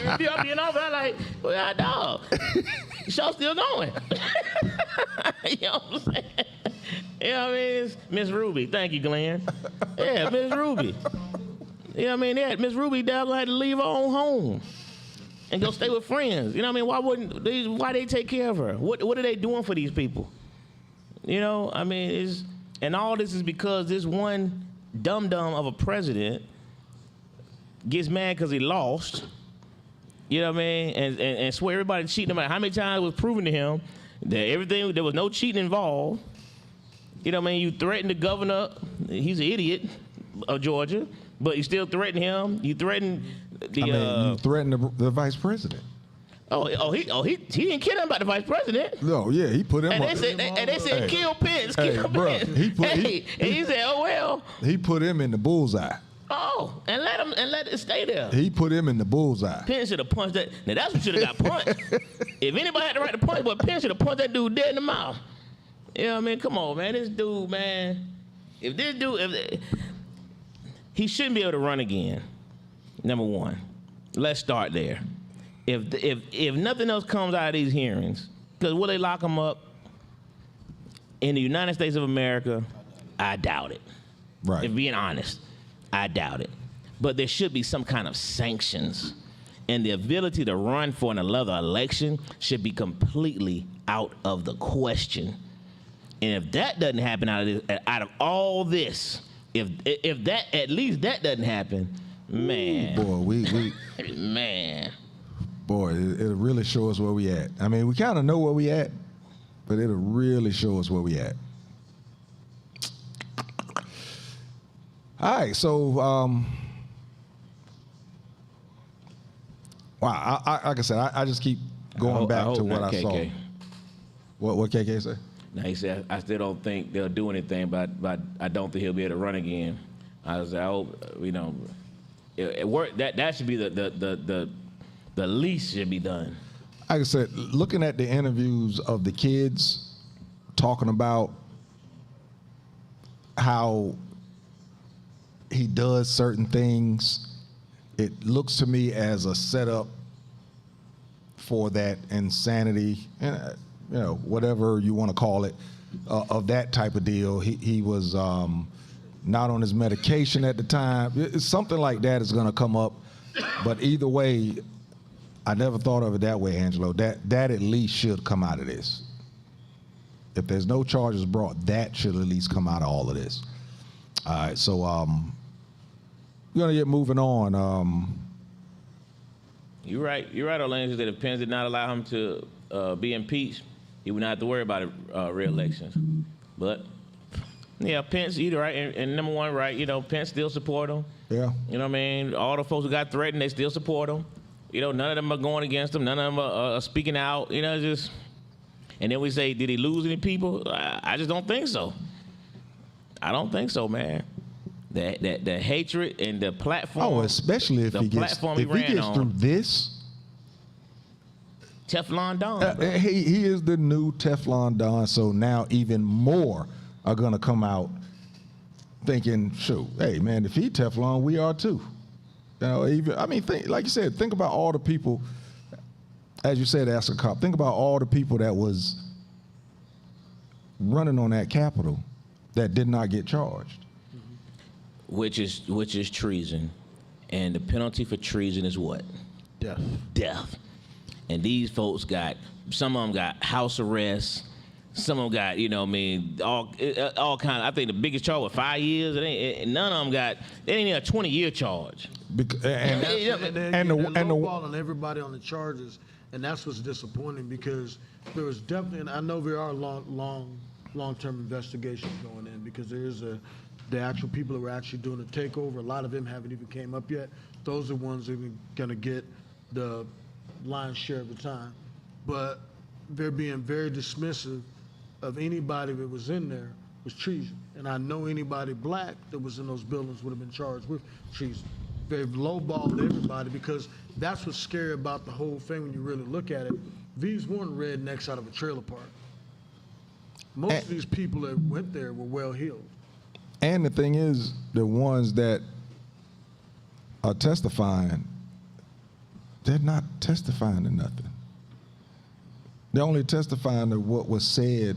review. I'll be in office. I'm like, well, dog, the show's still going. You know what I'm saying? You know what I mean? It's Miss Ruby. Thank you, Glenn. Yeah, Miss Ruby. You know what I mean? Yeah, Miss Ruby, dog, had to leave her own home and go stay with friends. You know what I mean? Why they take care of her? What are they doing for these people? You know, I mean, and all this is because this one dum-dum of a president gets mad because he lost. You know what I mean? And swear everybody cheating him out. How many times it was proven to him that there was no cheating involved? You know what I mean? You threatened the governor. He's an idiot of Georgia, but you still threaten him. You threatened you threatened the vice president. He didn't care about the vice president. No, yeah, he put him. And they said kill Pence, kill Pence. He said, oh well. He put him in the bullseye. Oh, and let it stay there. He put him in the bullseye. Pence should have punched that. Now that's what should have got punched. If anybody had the right to punch, but Pence should have punched that dude dead in the mouth. You know what I mean? Come on, man. This dude, man. if this dude, he shouldn't be able to run again. Number one, let's start there. If nothing else comes out of these hearings, because will they lock him up in the United States of America? I doubt it. Right. If being honest, I doubt it. But there should be some kind of sanctions, and the ability to run for another election should be completely out of the question. And if that doesn't happen out of all this, if that at least that doesn't happen, man, Boy, man, boy, it'll really show us where we at. I mean, we kind of know where we at, but it'll really show us where we at. All right, so wow, like I said, I just keep going back to what I saw. What KK say? Now he said, I still don't think they'll do anything, but I don't think he'll be able to run again. I was, I hope, you know, it work. That should be the least should be done. Like I said, looking at the interviews of the kids talking about how he does certain things, it looks to me as a setup for that insanity, and you know, whatever you want to call it, of that type of deal. He was not on his medication at the time. It's something like that is going to come up, but either way, I never thought of it that way, Angelo. That at least should come out of this. If there's no charges brought, that should at least come out of all of this. All right, so we're gonna get moving on. You're right, Orlando, that if Pence did not allow him to be impeached, he would not have to worry about re-elections. But yeah, Pence, you're right, and number one, right, you know, Pence still support him. Yeah. You know what I mean? All the folks who got threatened, they still support him. You know, none of them are going against him. None of them are speaking out. You know, just. And then we say, did he lose any people? I just don't think so. I don't think so, man. The hatred and the platform. Oh, especially if he gets through this. Teflon Don. He is the new Teflon Don. So now even more are gonna come out thinking, shoot, hey man, if he Teflon, we are too. You know, like you said, think about all the people. As you said, ask a cop. Think about all the people that was running on that Capitol that did not get charged. Which is treason, and the penalty for treason is what? Death. And these folks some of them got house arrest. Some of them got, you know, what I mean, all kind of. I think the biggest charge was 5 years. None of them they ain't even a 20-year charge. And they're lowballing everybody on the charges, and that's what's disappointing, because there was definitely, and I know there are long-term investigations going in, because there is the actual people who are actually doing the takeover. A lot of them haven't even came up yet. Those are the ones that are going to get the lion's share of the time. But they're being very dismissive of anybody that was in there was treason. And I know anybody black that was in those buildings would have been charged with treason. They've lowballed everybody, because that's what's scary about the whole thing when you really look at it. These weren't rednecks out of a trailer park. Most of these people that went there were well-heeled. And the thing is, the ones that are testifying, they're not testifying to nothing. They're only testifying to what was said.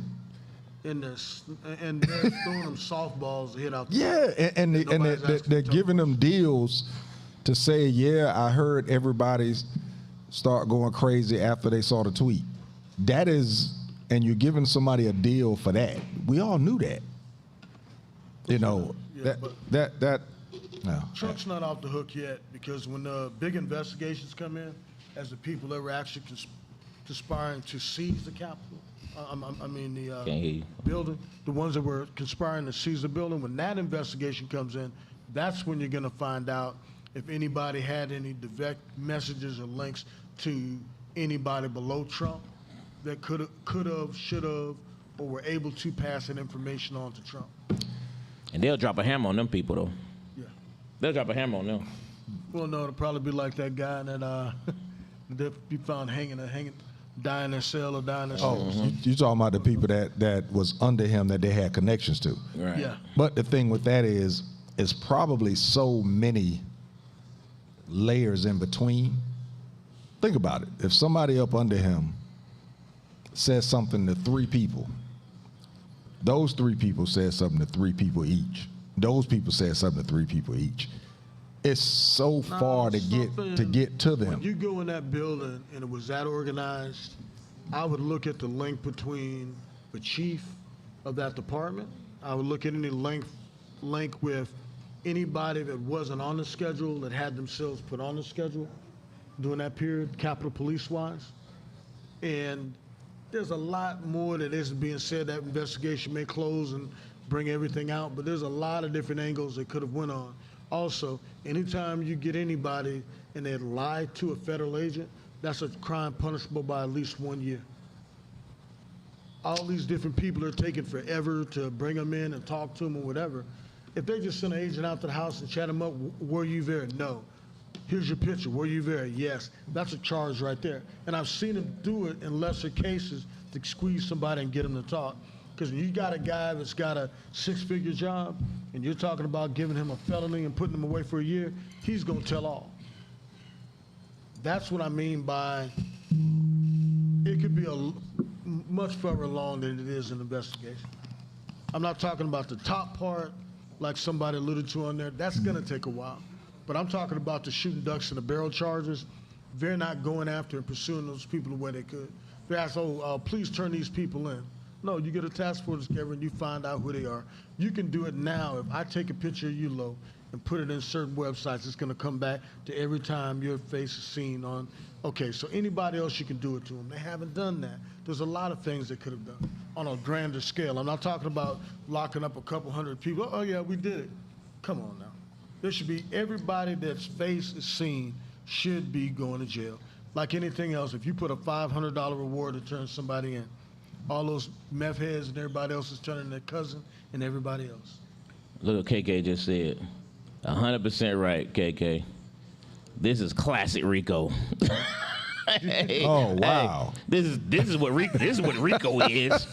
And they're throwing them softballs to hit out. And they're giving them deals to say, yeah, I heard everybody start going crazy after they saw the tweet. That is, and you're giving somebody a deal for that. We all knew that. You know, no. Trump's not off the hook yet, because when the big investigations come in, as the people that were actually conspiring to seize the Capitol, the building, the ones that were conspiring to seize the building, when that investigation comes in, that's when you're going to find out if anybody had any direct messages or links to anybody below Trump that could have, should have, or were able to pass that information on to Trump. And they'll drop a hammer on them people, though. Yeah. They'll drop a hammer on them. Well, no, it'll probably be like that guy that they'll be found hanging die in their cell or die in their Oh, cell. you talking about the people that was under him that they had connections to. Right. Yeah. But the thing with that is, it's probably so many layers in between. Think about it. If somebody up under him says something to 3 people, those 3 people said something to 3 people each. Those people said something to 3 people each. It's so far to get to When them. you go in that building and it was that organized, I would look at the link between the chief of that department. I would look at any link with anybody that wasn't on the schedule that had themselves put on the schedule during that period, Capitol Police-wise. And there's a lot more that isn't being said. That investigation may close and bring everything out, but there's a lot of different angles that could have went on. Also, anytime you get anybody and they lie to a federal agent, that's a crime punishable by at least 1 year. All these different people are taking forever to bring them in and talk to them or whatever. If they just send an agent out to the house and chat them up, were you there? No. Here's your picture. Were you there? Yes. That's a charge right there. And I've seen them do it in lesser cases to squeeze somebody and get them to talk. Because when you got a guy that's got a 6-figure job and you're talking about giving him a felony and putting him away for a year, he's going to tell all. That's what I mean by it could be much further along than it is an investigation. I'm not talking about the top part, like somebody alluded to on there. That's going to take a while. But I'm talking about the shooting ducks and the barrel charges. They're not going after and pursuing those people the way they could. They ask, please turn these people in. No, you get a task force together and you find out who they are. You can do it now. If I take a picture of you, Lo, and put it in certain websites, it's going to come back to every time your face is seen on. Okay, so anybody else, you can do it to them. They haven't done that. There's a lot of things they could have done on a grander scale. I'm not talking about locking up a couple hundred people. Oh, yeah, we did it. Come on now. There should be everybody that's face is seen should be going to jail. Like anything else, if you put a $500 reward to turn somebody in, all those meth heads and everybody else is turning their cousin and everybody else. Look what KK just said. 100% right, KK. This is classic Rico. Hey, Oh, wow. hey, this is what Rico is.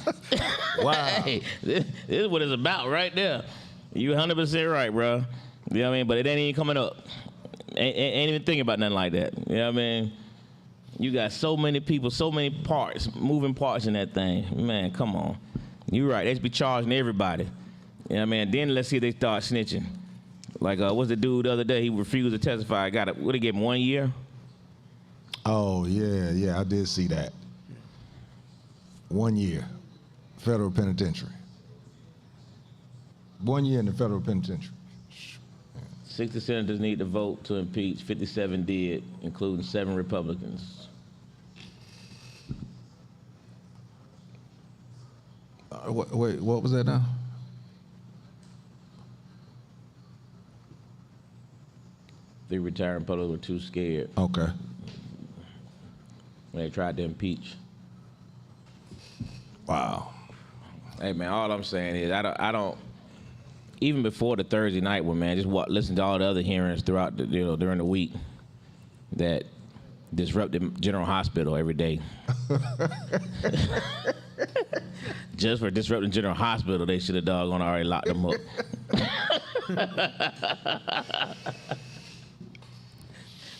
Wow. Hey, this is what it's about right there. You 100% right, bro. You know what I mean? But it ain't even coming up. Ain't even thinking about nothing like that. You know what I mean? You got so many people, so many parts, moving parts in that thing. Man, come on. You right. They should be charging everybody. You know what I mean? Then let's see if they start snitching. Like, what's the dude the other day? He refused to testify. What they gave him 1 year? Oh, yeah, I did see that. 1 year, federal penitentiary. 1 year in the federal penitentiary. 60 senators need to vote to impeach. 57 did, including 7 Republicans. Wait, what was that now? The retiring Republicans were too scared Okay. when they tried to impeach. Wow. Hey man, all I'm saying is I don't. Even before the Thursday night one, man, just listen to all the other hearings throughout the during the week that disrupted General Hospital every day. Just for disrupting General Hospital, they should have doggone already locked them up.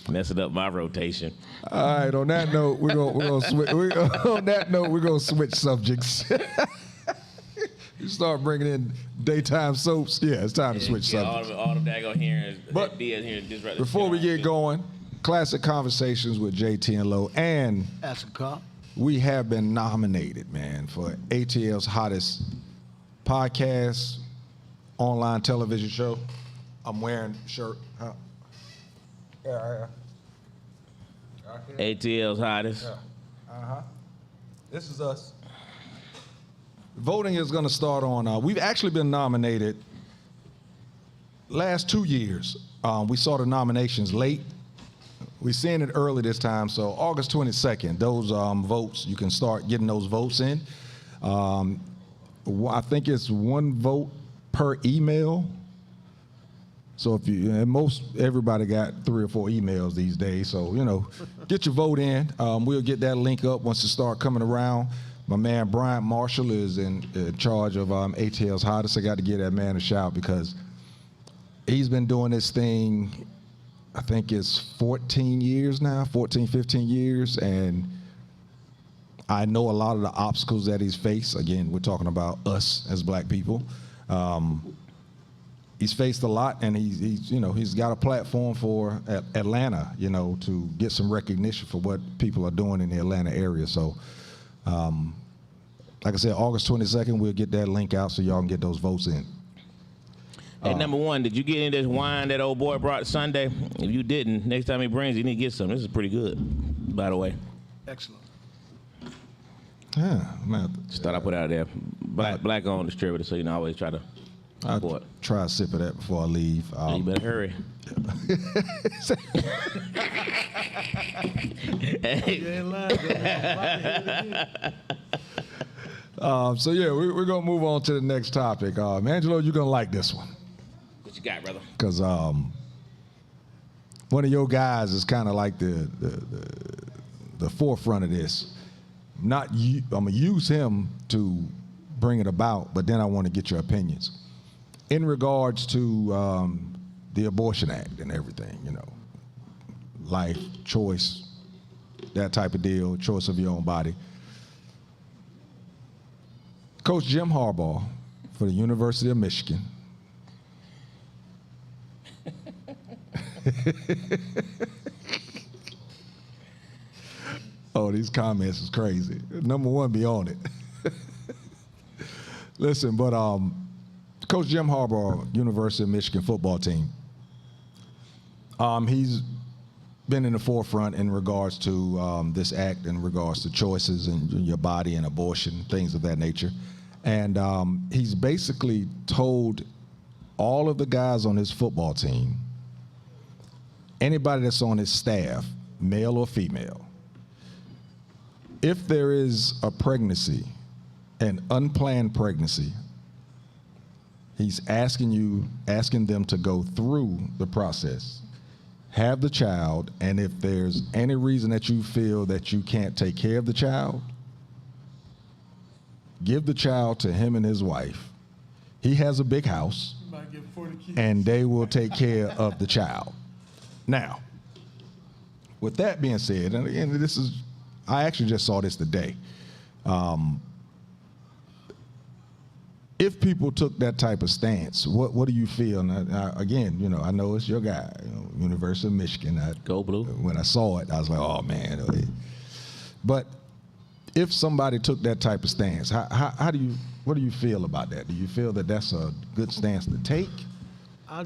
Messing up my rotation. All right. On that note, we're gonna switch. On that note, we're gonna switch subjects. You start bringing in daytime soaps. Yeah, it's time to switch subjects. All the daggone hearings. But disrupt before we get going, Classic Konversations with Jae Tea and Lo, and Ask a cop. we have been nominated, man, for ATL's hottest podcast, online television show. I'm wearing a shirt. Huh? Yeah. ATL's hottest. This is us. Voting is going to start on. We've actually been nominated last 2 years. We saw the nominations late. We're seeing it early this time, so August 22nd, those votes, you can start getting those votes in. I think it's 1 vote per email. So if you, and everybody got 3 or 4 emails these days. So, get your vote in. We'll get that link up once it start coming around. My man Bryant Marshall is in charge of ATL's Hottest. I got to give that man a shout because he's been doing this thing, I think it's 14 years now, 14, 15 years. And I know a lot of the obstacles that he's faced. Again, we're talking about us as black people. He's faced a lot, and he's got a platform for Atlanta, to get some recognition for what people are doing in the Atlanta area. So, like I said, August 22nd, we'll get that link out so y'all can get those votes in. Hey, number one, did you get any of this wine that old boy brought Sunday? If you didn't, next time he brings it, you need to get some. This is pretty good, by the way. Excellent. Yeah, man. Just thought I put it out there. Black-owned distributor, so I always try to support. I'll try a sip of that before I leave. You better hurry. So yeah, we're gonna move on to the next topic. Angelo, you're gonna like this one. What you got, brother? Because one of your guys is kind of like the forefront of this. I'm gonna use him to bring it about, but then I want to get your opinions in regards to the Abortion Act and everything. Life, choice, that type of deal, choice of your own body. Coach Jim Harbaugh for the University of Michigan. Oh, these comments is crazy. Number one, be on it. Listen, but Coach Jim Harbaugh, University of Michigan football team, he's been in the forefront in regards to this act, in regards to choices in your body and abortion, things of that nature. And he's basically told all of the guys on his football team, anybody that's on his staff, male or female, if there is a pregnancy, an unplanned pregnancy, he's asking them to go through the process, have the child, and if there's any reason that you feel that you can't take care of the child, give the child to him and his wife. He has a big house, and they will take care of the child. Now, with that being said, and again, I actually just saw this today. If people took that type of stance, what do you feel? And again, I know it's your guy, University of Michigan. Go Blue. When I saw it, I was like, oh man. But if somebody took that type of stance, what do you feel about that? Do you feel that that's a good stance to take? I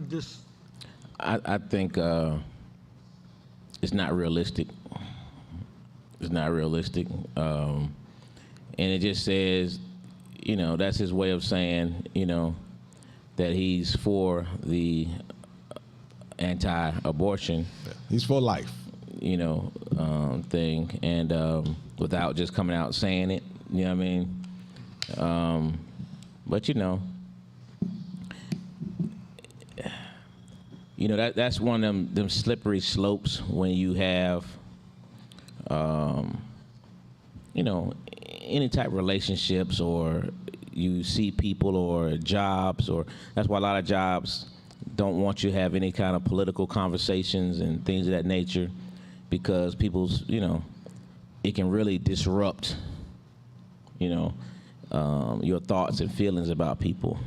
think it's not realistic. It's not realistic. And it just says, that's his way of saying, that he's for the anti-abortion. Yeah. He's for life. Thing, and without just coming out saying it, you know what I mean? But that's one of them slippery slopes when you have, any type of relationships, or you see people, or jobs, or that's why a lot of jobs don't want you to have any kind of political conversations and things of that nature, because people's, it can really disrupt, your thoughts and feelings about people.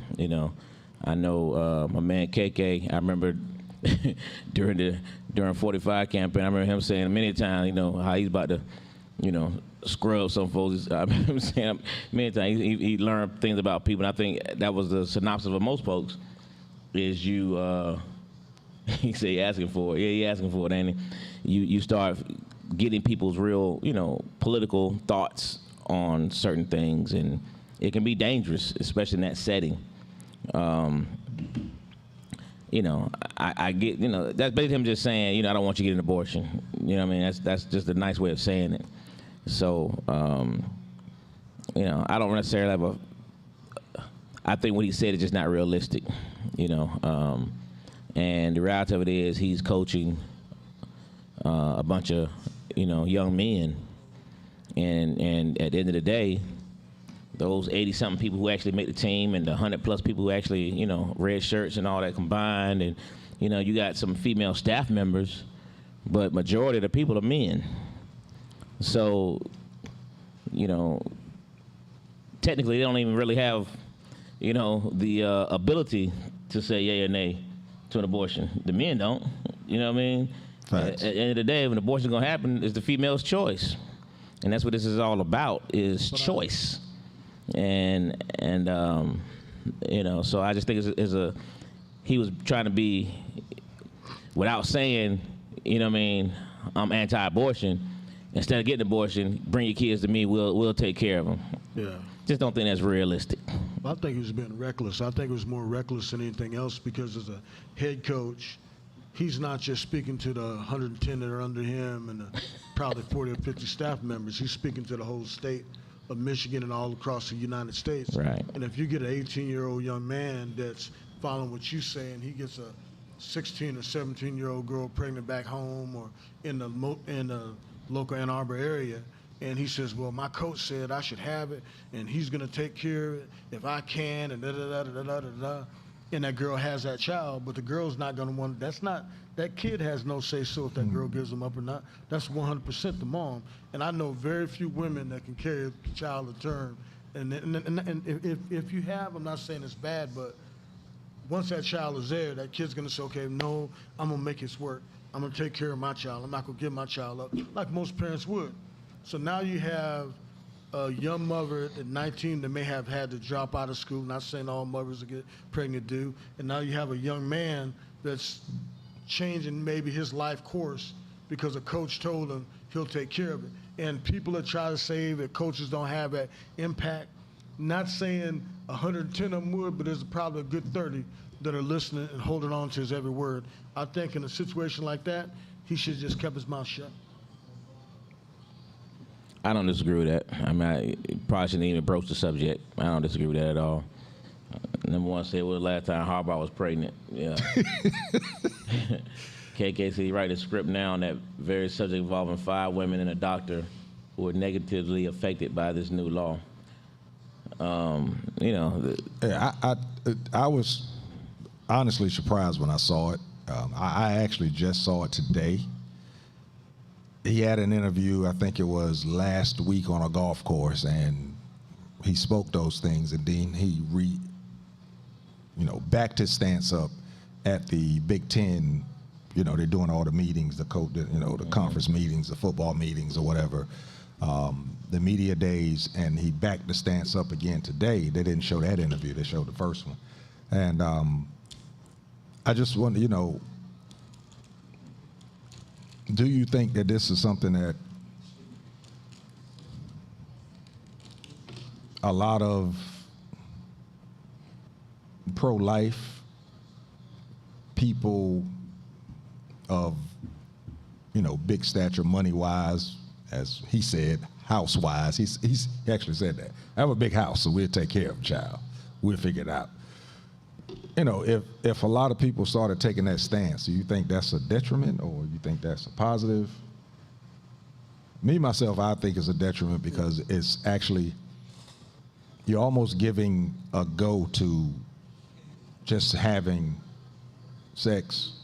I know my man KK, I remember during 45 campaign, I remember him saying many times, how he's about to, scrub some folks. I remember him saying many times he learned things about people, and I think that was the synopsis of most folks, is you, he said he asking for it. Yeah, he asking for it, ain't he? You start getting people's real, political thoughts on certain things, and it can be dangerous, especially in that setting. I get, that's basically him just saying, I don't want you to get an abortion. You know what I mean? That's just a nice way of saying it. So, I don't necessarily have I think what he said is just not realistic, And the reality of it is he's coaching a bunch of, young men. And at the end of the day, those 80-something people who actually make the team and the 100-plus people who actually, red shirts and all that combined, and, you got some female staff members, but majority of the people are men. So, technically they don't even really have, the ability to say yay or nay to an abortion. The men don't, you know what I mean? Facts. At the end of the day, when abortion is going to happen, it's the female's choice. And that's what this is all about, is choice. And so I just think he was trying to be, without saying, I'm anti-abortion. Instead of getting an abortion, bring your kids to me. We'll take care of them. Yeah. Just don't think that's realistic. I think he was being reckless. I think it was more reckless than anything else because as a head coach, he's not just speaking to the 110 that are under him and the probably 40 or 50 staff members. He's speaking to the whole state of Michigan and all across the United States. Right. And if you get an 18-year-old young man that's following what you're saying, he gets a 16 or 17-year-old girl pregnant back home or in the local Ann Arbor area, and he says, well, my coach said I should have it, and he's going to take care of it if I can, and da-da-da-da-da-da-da. And that girl has that child, but the girl's not going to want, that kid has no say-so if that girl gives him up or not. That's 100% the mom. And I know very few women that can carry a child to term. And if you have, I'm not saying it's bad, but once that child is there, that kid's going to say, okay, no, I'm going to make this work. I'm going to take care of my child. I'm not going to give my child up, like most parents would. So now you have a young mother at 19 that may have had to drop out of school, not saying all mothers that get pregnant do, and now you have a young man that's changing maybe his life course because a coach told him he'll take care of it. And people that try to say that coaches don't have that impact, not saying 110 of them would, but there's probably a good 30 that are listening and holding on to his every word. I think in a situation like that, he should have just kept his mouth shut. I don't disagree with that. I mean, I probably shouldn't even broach the subject. I don't disagree with that at all. Number one, say, well, the last time Harbaugh was pregnant. Yeah. KK said he write a script now on that very subject involving 5 women and a doctor who were negatively affected by this new law. Yeah, I was honestly surprised when I saw it. I actually just saw it today. He had an interview, I think it was last week on a golf course, and he spoke those things, and then he backed his stance up at the Big Ten. They're doing all the meetings, the conference meetings, the football meetings, or whatever, the media days, and he backed the stance up again today. They didn't show that interview; they showed the first one, and I just wonder, do you think that this is something that a lot of pro-life people of, big stature, money-wise, as he said, house-wise, he actually said that. I have a big house, so we'll take care of the child. We'll figure it out. If a lot of people started taking that stance, do you think that's a detriment or you think that's a positive? Me, myself, I think it's a detriment because it's actually, you're almost giving a go to just having sex,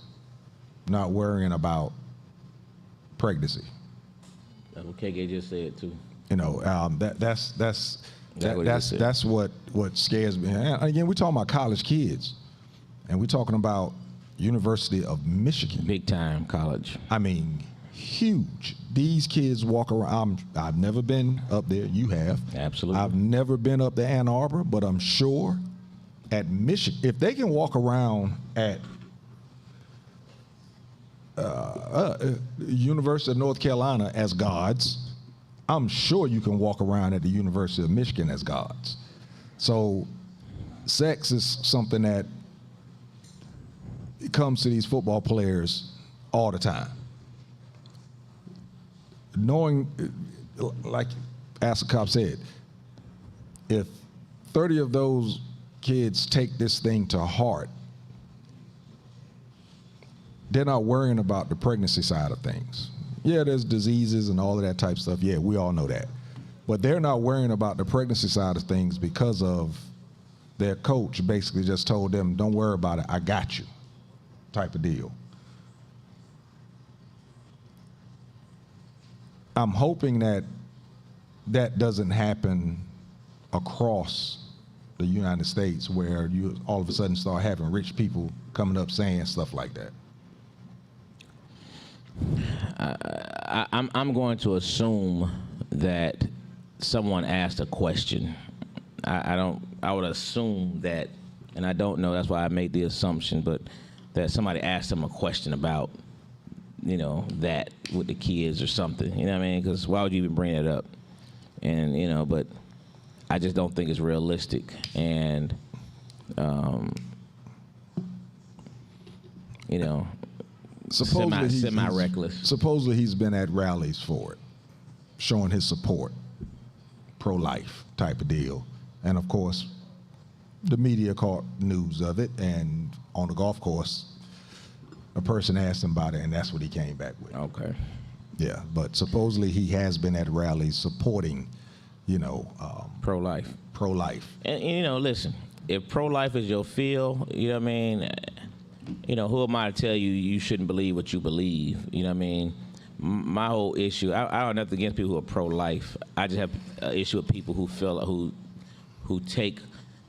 not worrying about pregnancy. That's what KK just said too. That's what scares me. And again, we're talking about college kids, and we're talking about University of Michigan. Big time college. I mean, huge. These kids walk around. I've never been up there. You have. Absolutely. I've never been up to Ann Arbor, but I'm sure at Michigan, if they can walk around at University of North Carolina as gods, I'm sure you can walk around at the University of Michigan as gods. So sex is something that comes to these football players all the time. Knowing, like Asakop said, if 30 of those kids take this thing to heart, they're not worrying about the pregnancy side of things. Yeah, there's diseases and all of that type of stuff. Yeah, we all know that. But they're not worrying about the pregnancy side of things because of their coach basically just told them, don't worry about it, I got you, type of deal. I'm hoping that that doesn't happen across the United States where you all of a sudden start having rich people coming up saying stuff like that. I'm going to assume that someone asked a question. I would assume that, and I don't know, that's why I made the assumption, but that somebody asked them a question about, you know, that with the kids or something. You know what I mean? Because why would you even bring that up? And, you know, but I just don't think it's realistic. And, you know, semi-reckless. Supposedly he's been at rallies for it, showing his support, pro-life type of deal. And of course, the media caught news of it, and on the golf course, a person asked him about it, and that's what he came back with. Okay. Yeah, but supposedly he has been at rallies supporting, you know, Pro-life. Pro-life. And, you know, listen, if pro-life is your field, you know what I mean, you know, who am I to tell you you shouldn't believe what you believe? You know what I mean? My whole issue, I don't have nothing against people who are pro-life. I just have an issue with people who feel, who take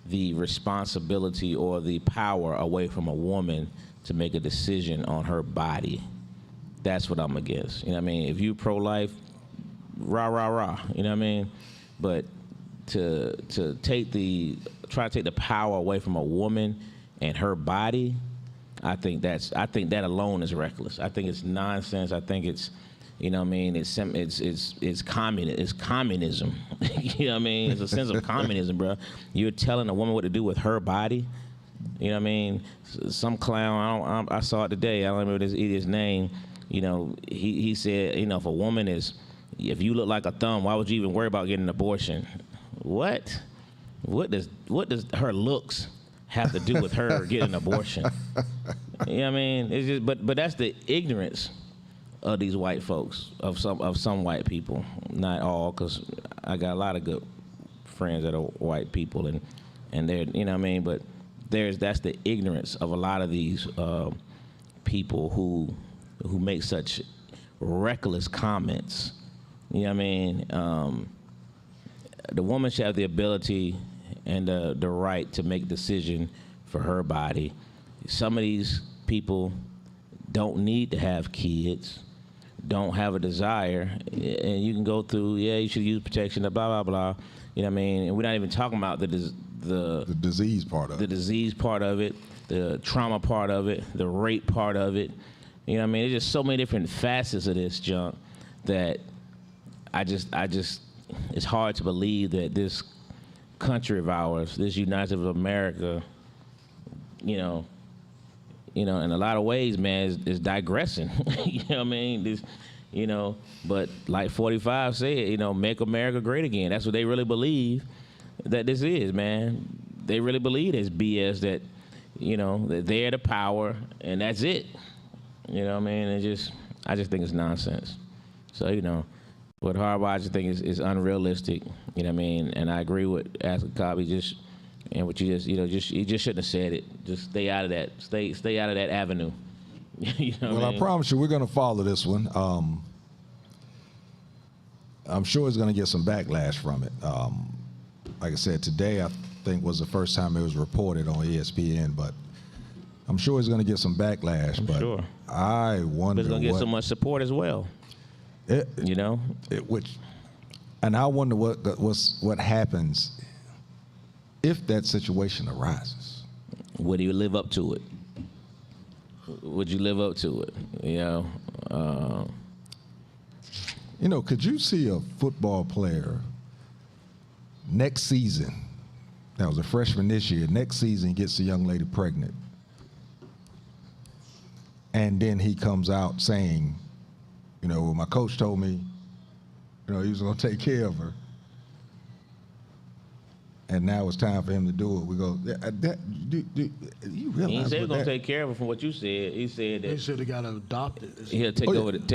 the responsibility or the power away from a woman to make a decision on her body. That's what I'm against. You know what I mean? If you pro-life, rah, rah, rah. You know what I mean? But to try to take the power away from a woman and her body, I think that alone is reckless. I think it's nonsense. I think it's, you know what I mean, it's communism. You know what I mean? It's a sense of communism, bro. You're telling a woman what to do with her body. You know what I mean? Some clown, I saw it today, I don't remember this idiot's name. You know, he said, you know, if you look like a thumb, why would you even worry about getting an abortion? What? What does her looks have to do with her getting an abortion? You know what I mean? It's just, but that's the ignorance of these white folks, of some white people. Not all, because I got a lot of good friends that are white people, and they're, you know what I mean? But that's the ignorance of a lot of these people who make such reckless comments. You know what I mean? The woman should have the ability and the right to make a decision for her body. Some of these people don't need to have kids, don't have a desire, and you can go through, yeah, you should use protection, blah, blah, blah. You know what I mean? And we're not even talking about the disease part of it. The disease part of it, the trauma part of it, the rape part of it. You know what I mean? There's just so many different facets of this junk that I just, it's hard to believe that this country of ours, this United States of America, you know, in a lot of ways, man, is digressing. You know what I mean? This, you know, but like 45 said, you know, make America great again. That's what they really believe that this is, man. They really believe it's BS that, you know, that they're the power and that's it. You know what I mean? I just think it's nonsense. So, you know, what Harbaugh I just think is unrealistic. You know what I mean? And I agree with Asking Cobby and what you just, you know, you just shouldn't have said it. Just stay out of that. Stay out of that avenue. You know well, what I mean? I promise you, we're going to follow this one. I'm sure it's going to get some backlash from it. Like I said, today I think was the first time it was reported on ESPN, but I'm sure it's going to get some backlash. I'm but sure. I wonder But it's going to get so much support as well. You know? And I wonder what happens if that situation arises. Would you live up to it? Would you live up to it? You know? You know, could you see a football player next season, that was a freshman this year, next season gets a young lady pregnant, and then he comes out saying, you know, my coach told me, you know, he was going to take care of her. and now it's time for him to do it. We go, do you realize He ain't said he what gonna that- take care of it from what you said. He said They that said they got to adopt it. he'll take over, adopt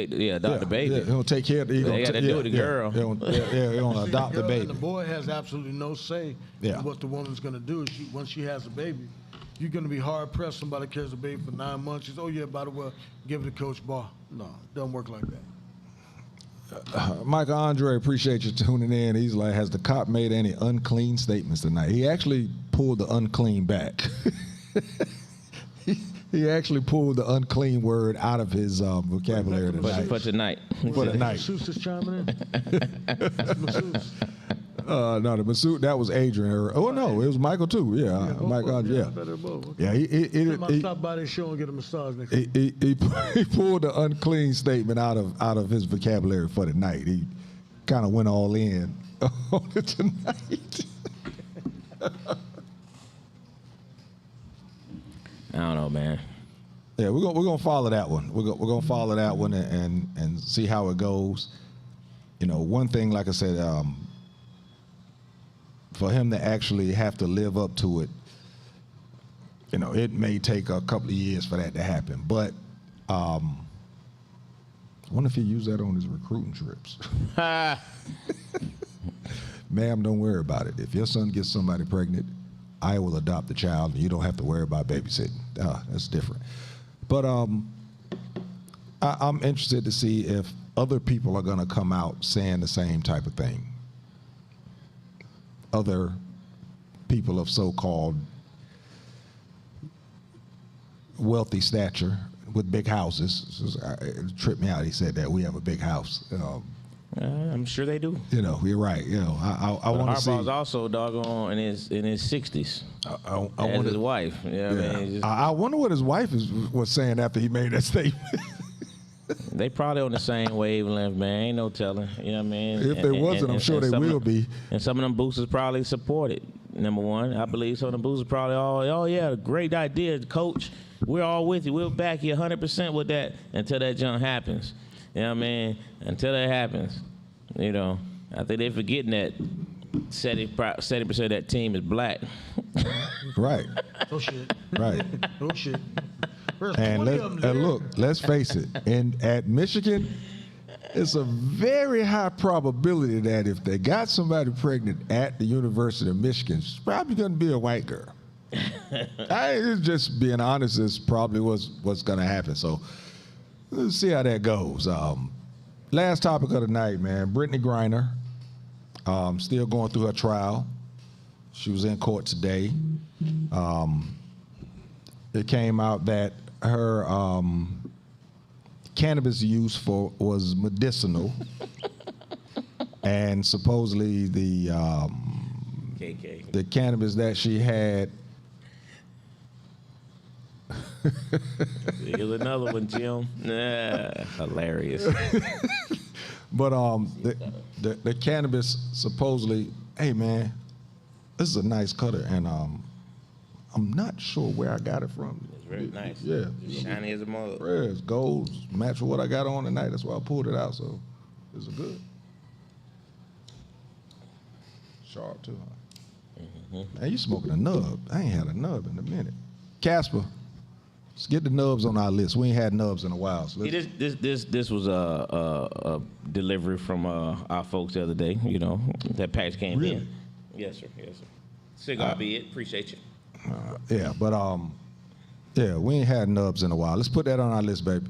the baby. Yeah, he'll take care of the. They got to do with the girl. He'll adopt the Girl, baby. And the boy has absolutely no say Yeah. in what the woman's going to do. Once she has a baby, you're going to be hard pressed. Somebody carries a baby for 9 months. She's, oh yeah, by the way, give it to Coach Barr. No, it doesn't work like that. Michael Andre, appreciate you tuning in. He's like, has the cop made any unclean statements tonight? He actually pulled the unclean back. he actually pulled the unclean word out of his vocabulary tonight. For tonight. For tonight. Masseuse is chiming in. Masseuse. No, the masseuse, that was Adrian. Oh, no, it was Michael, too. Yeah, Michael Andre, yeah. Better both. Yeah, I'll stop by this show and get a massage next time. he pulled the unclean statement out of his vocabulary for the night. He kind of went all in on it tonight. I don't know, man. Yeah, we're gonna follow that one. We're gonna follow that one and see how it goes. You know, one thing, like I said, for him to actually have to live up to it, you know, it may take a couple of years for that to happen. But I wonder if he used that on his recruiting trips. Ma'am, don't worry about it. If your son gets somebody pregnant, I will adopt the child, and you don't have to worry about babysitting. That's different. But I'm interested to see if other people are going to come out saying the same type of thing. Other people of so-called wealthy stature with big houses. It tripped me out. He said that we have a big house. I'm sure they do. You know, you're right. You know, I want to see. Harbaugh's also doggone in his 60s. I As want his wife. You know what I mean? Just- I wonder what his wife was saying after he made that statement. They probably on the same wavelength, man. Ain't no telling. You know what I mean? If they wasn't, I'm sure they some of will be. And some of them boosters probably support it. Number one, I believe some of the boosters probably oh yeah, great idea, coach. We're all with you. We'll back you 100% with that until that jump happens. You know what I mean? Until that happens, you know, I think they're forgetting that 70% of that team is black. Right. Oh shit. Right. Oh shit. There's And 20 of them, look, let's face it. At Michigan, it's a very high probability that if they got somebody pregnant at the University of Michigan, it's probably going to be a white girl. It's just being honest. It's probably what's going to happen. So let's see how that goes. Last topic of the night, man. Brittany Griner, still going through her trial. She was in court today. It came out that her cannabis use was medicinal, and supposedly the KK. the cannabis that she had. Here's another one, Jim. Hilarious. But the cannabis supposedly, hey man, this is a nice cutter, and I'm not sure where I got it from. It's very nice. Yeah. Shiny as a mug. Yeah, it's gold, match with what I got on tonight. That's why I pulled it out. So it's good. Sharp too, huh? Mm-hmm. Man, you smoking a nub? I ain't had a nub in a minute. Casper, let's get the nubs on our list. We ain't had nubs in a while. So See, this was a delivery from our folks the other day. You know, that package came Really? in. Yes, sir. Yes, sir. Cigar be it. Appreciate you. yeah, but yeah, we ain't had nubs in a while. Let's put that on our list, baby.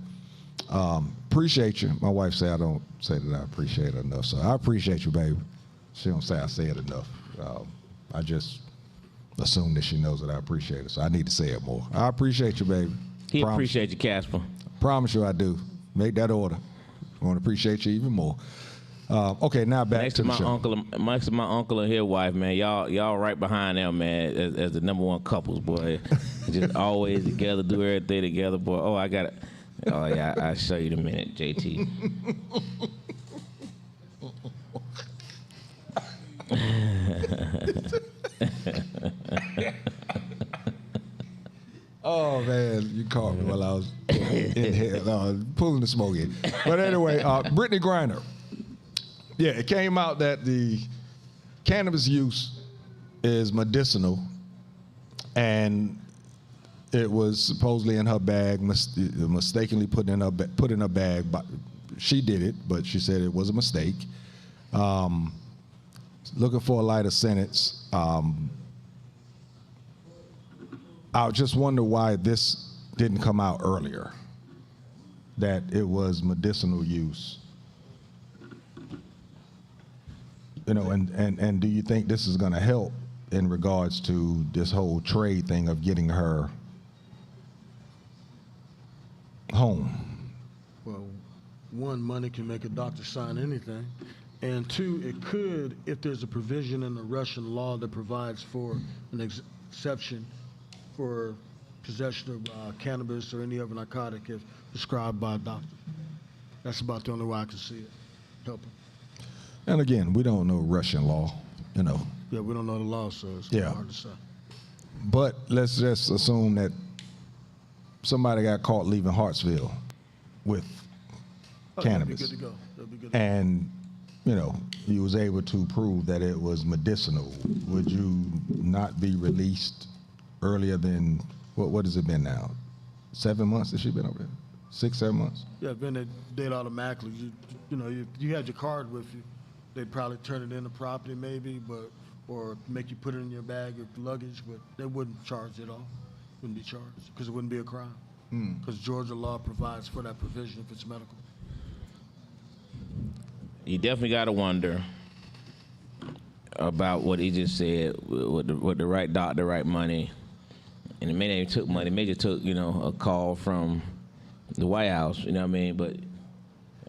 Appreciate you. My wife said I don't say that I appreciate her enough, so I appreciate you, baby. She don't say I say it enough. I just assume that she knows that I appreciate her, so I need to say it more. I appreciate you, baby. He Promise- appreciate you, Casper. Promise you I do. Make that order. I want to appreciate you even more. Okay, now back Next to to the my show. uncle and his wife, man. Y'all right behind them, man, as the number one couples, boy. Just always together, do everything together, boy. Oh, I got it. Oh yeah, I'll show you in a minute, JT. Oh man, you caught me while I was in here pulling the smoke in. But anyway, Brittany Griner. Yeah, it came out that the cannabis use is medicinal, and it was supposedly in her bag, mistakenly put in her bag. But she did it, but she said it was a mistake. Looking for a lighter sentence. I just wonder why this didn't come out earlier, that it was medicinal use. You know, and do you think this is going to help in regards to this whole trade thing of getting her home? Well, one, money can make a doctor sign anything. And two, it could, if there's a provision in the Russian law that provides for an exception for possession of cannabis or any other narcotic if prescribed by a doctor. That's about the only way I can see it helping. And again, we don't know Russian law, you know. Yeah, we don't know the law, so it's hard to say. But let's just assume that somebody got caught leaving Hartsville with cannabis. That'd be good to go. That'd be good to go. And, you know, he was able to prove that it was medicinal. Would you not be released earlier than, what has it been now? 7 months has she been over there? 6, 7 months? Yeah, then they'd automatically, you know, you had your card with you, they'd probably turn it into property maybe, or make you put it in your bag of luggage, but they wouldn't charge it all. Wouldn't be charged because it wouldn't be a crime. Because Georgia law provides for that provision if it's medical. You definitely got to wonder about what he just said with the right doctor, right money. And it may not even took money. It may just took, you know, a call from the White House, you know what I mean? But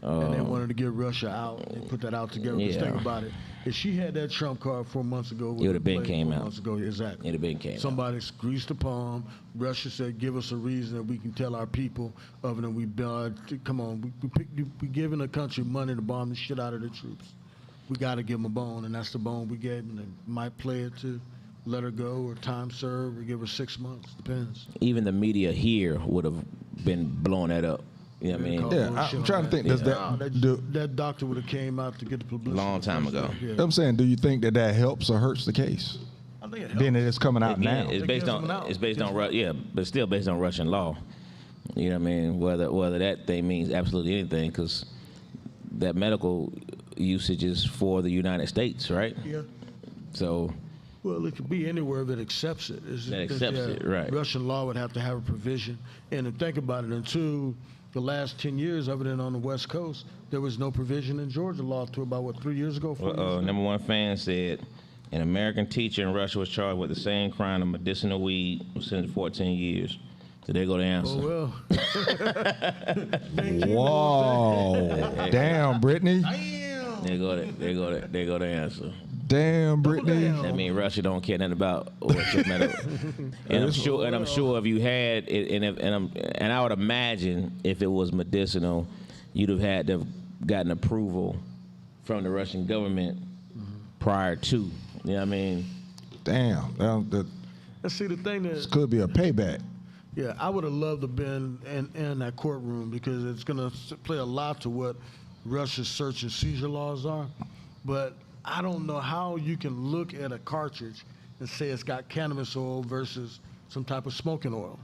and they wanted to get Russia out. They put that out together. Just think about it. If she had that Trump card 4 months ago, it would have been came 4 out. months ago, exactly. It'd have been came Somebody greased the palm. Russia said, "Give us a reason that we can tell our people of it." And we come on, we giving the country money to bomb the shit out of the troops. We got to give them a bone, and that's the bone we gave them. They might play it to let her go or time serve or give her 6 months. Depends. Even the media here would have been blowing that up. You know what I mean? Yeah, I'm trying to think, does that doctor would have came out to get the publicity. Long time ago. Yeah. I'm saying, do you think that helps or hurts the case? I think it helps. Being that it's coming out Again, now. it's based on but still based on Russian law. You know what I mean? Whether that thing means absolutely anything, because that medical usage is for the United States, right? Yeah. So. Well, it could be anywhere that accepts it. That accepts it, right. Russian law would have to have a provision. And to think about it, until the last 10 years, other than on the West Coast, there was no provision in Georgia law until about, 3 years ago? 4 years ago? Number one fan said, an American teacher in Russia was charged with the same crime of medicinal weed, was sentenced to 14 years. So there go the answer. Oh, well. Whoa. Damn, Brittany. There go the answer. Damn, Brittany. That means Russia don't care nothing about what your medical. And I'm sure if you had it, and I would imagine if it was medicinal, you'd have had to have gotten approval from the Russian government prior to. You know what I mean? Damn. Let's see the thing This that. could be a payback. Yeah, I would have loved to have been in that courtroom because it's going to play a lot to what Russia's search and seizure laws are. But I don't know how you can look at a cartridge and say it's got cannabis oil versus some type of smoking oil,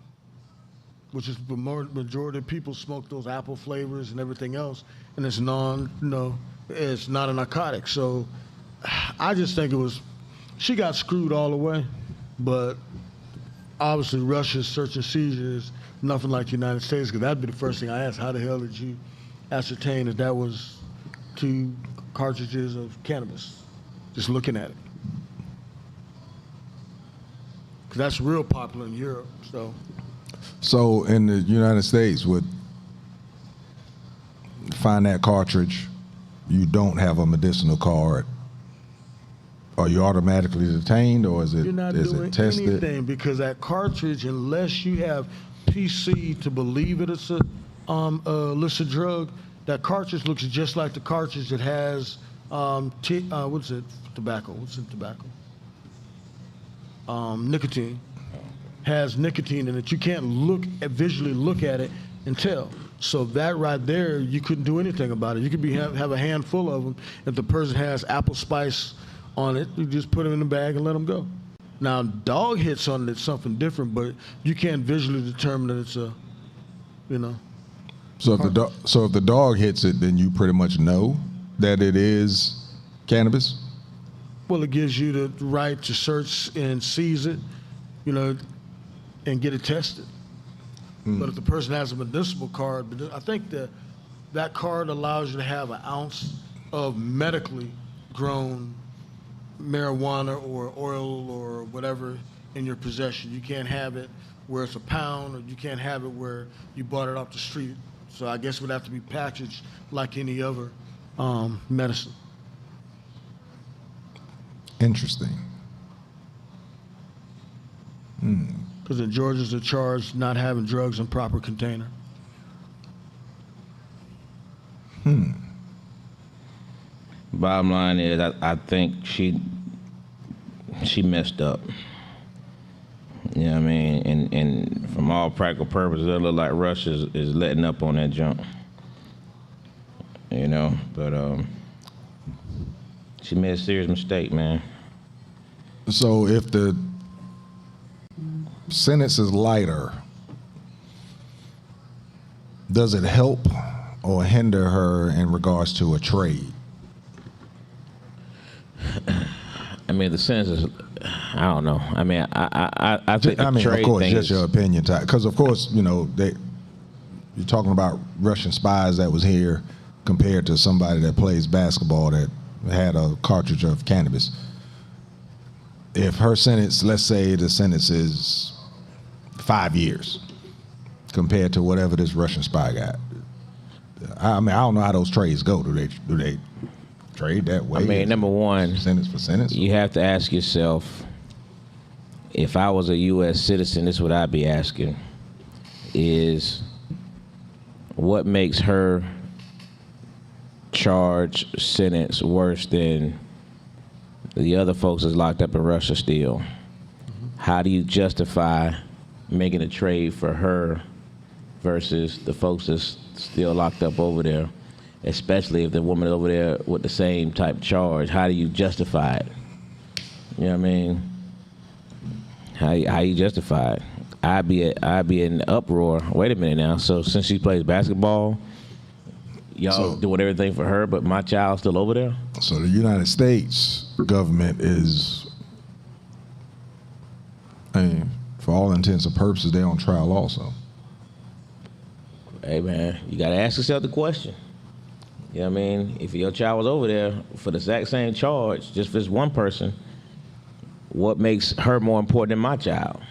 which is the majority of people smoke those apple flavors and everything else, and it's it's not a narcotic. So I just think she got screwed all the way, but obviously Russia's search and seizure is nothing like the United States, because that'd be the first thing I ask. How the hell did you ascertain that was 2 cartridges of cannabis, just looking at it? Because that's real popular in Europe. So in the United States, would find that cartridge, you don't have a medicinal card, are you automatically detained, or is it You're not doing tested? anything, because that cartridge, unless you have PC to believe it's a illicit drug, that cartridge looks just like the cartridge that has tobacco. What's in tobacco? Nicotine. Has nicotine in it. You can't visually look at it and tell. So that right there, you couldn't do anything about it. You could have a handful of them. If the person has apple spice on it, you just put them in the bag and let them go. Now, dog hits on it's something different, but you can't visually determine that it's a, you know. So if the dog hits it, then you pretty much know that it is cannabis? Well, it gives you the right to search and seize it, you know, and get it tested. But if the person has a medicinal card, I think that card allows you to have an ounce of medically grown marijuana or oil or whatever in your possession. You can't have it where it's a pound, or you can't have it where you bought it off the street. So I guess it would have to be packaged like any other medicine. Interesting. Because in Georgia, they're charged not having drugs in proper container. Bottom line is, I think she messed up. You know what I mean? And from all practical purposes, it look like Rush is letting up on that jump. You know, but she made a serious mistake, man. So if the sentence is lighter, does it help or hinder her in regards to a trade? I mean, the sentence is, I don't know. I mean, I think the trade of course, thing just is, your opinion, because of course, you know, you're talking about Russian spies that was here compared to somebody that plays basketball that had a cartridge of cannabis. If her sentence, let's say the sentence is 5 years compared to whatever this Russian spy got. I mean, I don't know how those trades go. Do they trade that way? I mean, number one, sentence for sentence. you have to ask yourself, if I was a U.S. citizen, this is what I'd be asking, is what makes her charge sentence worse than the other folks that's locked up in Russia still? How do you justify making a trade for her versus the folks that's still locked up over there, especially if the woman over there with the same type charge? How do you justify it? You know what I mean? How you justify it? I'd be in uproar. Wait a minute now. So since she plays basketball, y'all doing everything for her, but my child's still over there? So the United States government is, I mean, for all intents and purposes, they're on trial also. Hey, man, you got to ask yourself the question. You know what I mean? If your child was over there for the exact same charge, just for this one person, what makes her more important than my child?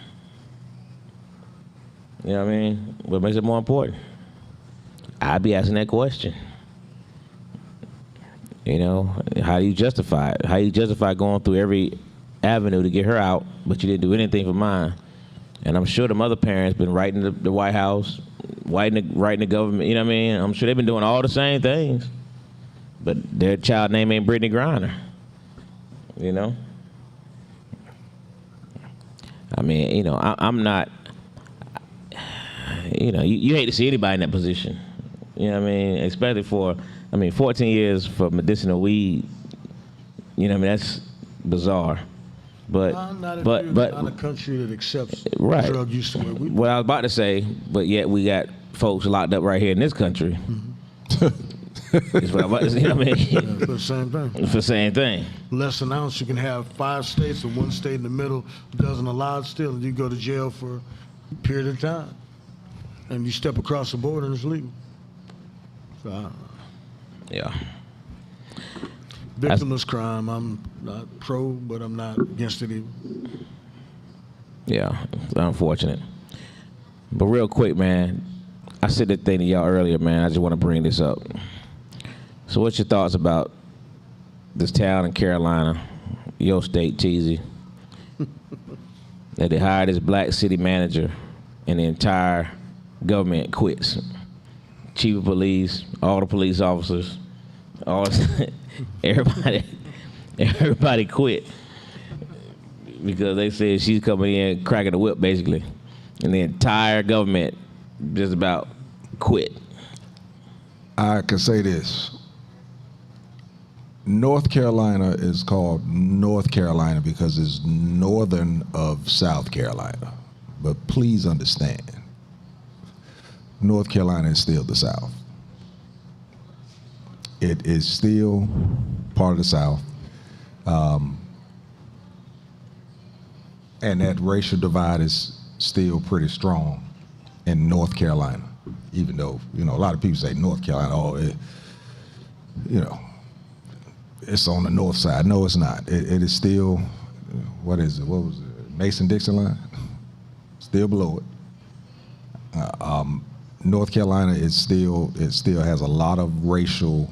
You know what I mean? What makes it more important? I'd be asking that question. You know, how do you justify it? How do you justify going through every avenue to get her out, but you didn't do anything for mine? And I'm sure them other parents been writing the White House, writing the government, you know what I mean? I'm sure they've been doing all the same things, but their child name ain't Brittany Griner, you know? I mean, you know, I'm not, you know, you hate to see anybody in that position. You know what I mean? Especially 14 years for medicinal weed, you know what I mean? That's bizarre. But Not a country that accepts right. drug use the way we do. What I was about to say, but yet we got folks locked up right here in this country. Is what I'm about to say, you know what I mean? Yeah, for the same thing. For the same thing. Less than an ounce, you can have 5 states and 1 state in the middle doesn't allow it still, and you go to jail for a period of time. And you step across the border and it's legal. So, I don't know. Yeah. Victimless crime. I'm not pro, but I'm not against it either. Yeah, it's unfortunate. But real quick, man, I said that thing to y'all earlier, man. I just want to bring this up. So what's your thoughts about this town in Carolina, your state, Teasy, that they hired this black city manager and the entire government quits? Chief of police, all the police officers, everybody quit because they said she's coming in cracking the whip, basically. And the entire government just about quit. I can say this. North Carolina is called North Carolina because it's northern of South Carolina. But please understand, North Carolina is still the South. It is still part of the South. And that racial divide is still pretty strong in North Carolina, even though, a lot of people say North Carolina, it's on the north side. No, it's not. It is still, what is it? What was it? Mason-Dixon line? Still below it. North Carolina is still has a lot of racial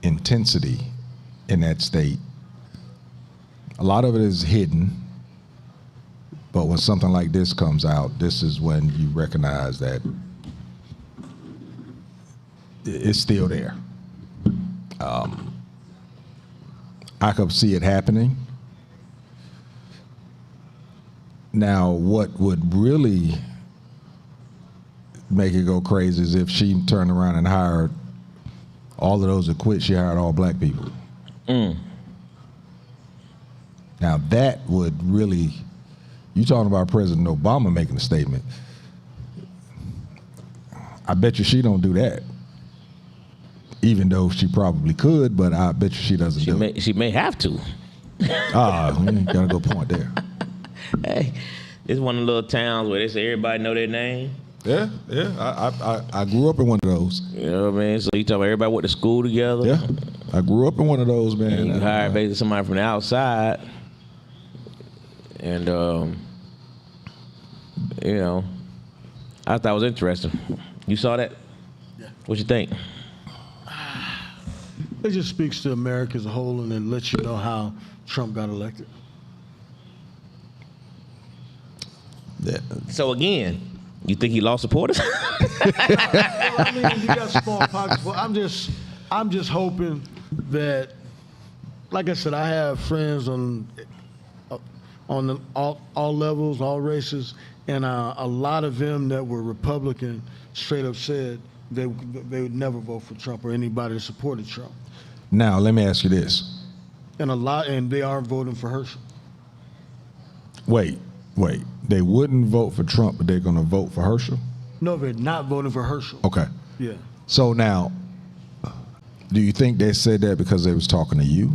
intensity in that state. A lot of it is hidden, but when something like this comes out, this is when you recognize that it's still there. I could see it happening. Now, what would really make it go crazy is if she turned around and hired all of those that quit, she hired all black people. Now, that would really, you talking about President Obama making a statement. I bet you she don't do that. Even though she probably could, but I bet you she doesn't do it. She may have to. You got a good point there. Hey, it's one of the little towns where they say everybody know their name. Yeah. I grew up in one of those. You know what I mean? So you talk about everybody went to school together. Yeah, I grew up in one of those, man. And you hire basically somebody from the outside. And, I thought it was interesting. You saw that? Yeah. What you think? It just speaks to America as a whole and then lets you know how Trump got elected. Yeah. So again, you think he lost supporters? I mean, you got small pockets. But I'm just hoping that, like I said, I have friends on all levels, all races, and a lot of them that were Republican straight up said they would never vote for Trump or anybody that supported Trump. Now, let me ask you this. And they aren't voting for Herschel. Wait. They wouldn't vote for Trump, but they're going to vote for Herschel? No, they're not voting for Herschel. Okay. Yeah. So now, do you think they said that because they was talking to you?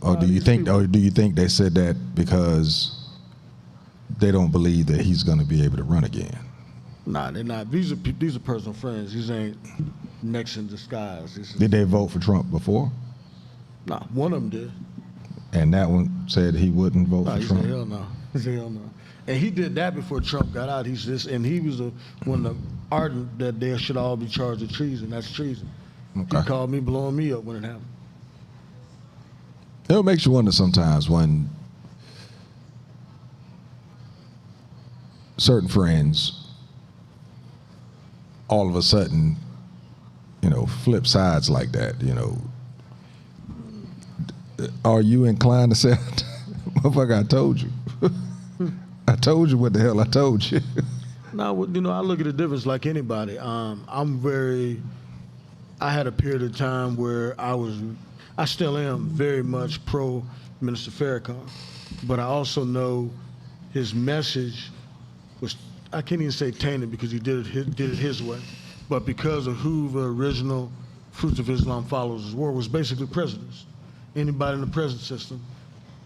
Or do you think they said that because they don't believe that he's going to be able to run again? Nah, they're not. These are personal friends. These ain't necks in disguise. Did they vote for Trump before? Nah, one of them did. And that one said he wouldn't vote for He Trump? said hell no. He said hell no. And he did that before Trump got out. He was one of the ardent that they should all be charged with treason. That's treason. Okay. He called me blowing me up when it happened. It makes you wonder sometimes when certain friends all of a sudden, flip sides like that, Are you inclined to say, motherfucker, I told you. I told you what the hell I told you. No, I look at the difference like anybody. I had a period of time where I still am very much pro Minister Farrakhan, but I also know his message was, I can't even say tainted because he did it his way, but because of who the original Fruits of Islam followers were, was basically presidents. Anybody in the prison system,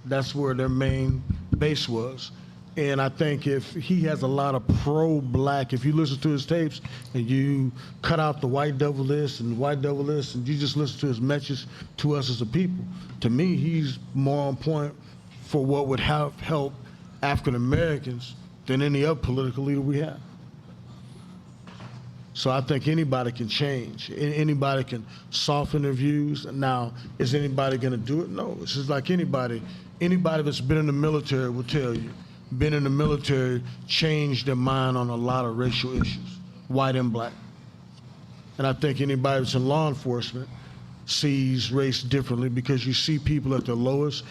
that's where their main base was. And I think if he has a lot of pro-black, if you listen to his tapes and you cut out the white devil this and the white devil this, and you just listen to his message to us as a people, to me, he's more on point for what would have helped African Americans than any other political leader we have. So I think anybody can change. Anybody can soften their views. Now, is anybody going to do it? No. It's just like anybody. Anybody that's been in the military will tell you, been in the military changed their mind on a lot of racial issues, white and black. And I think anybody that's in law enforcement sees race differently because you see people at their lowest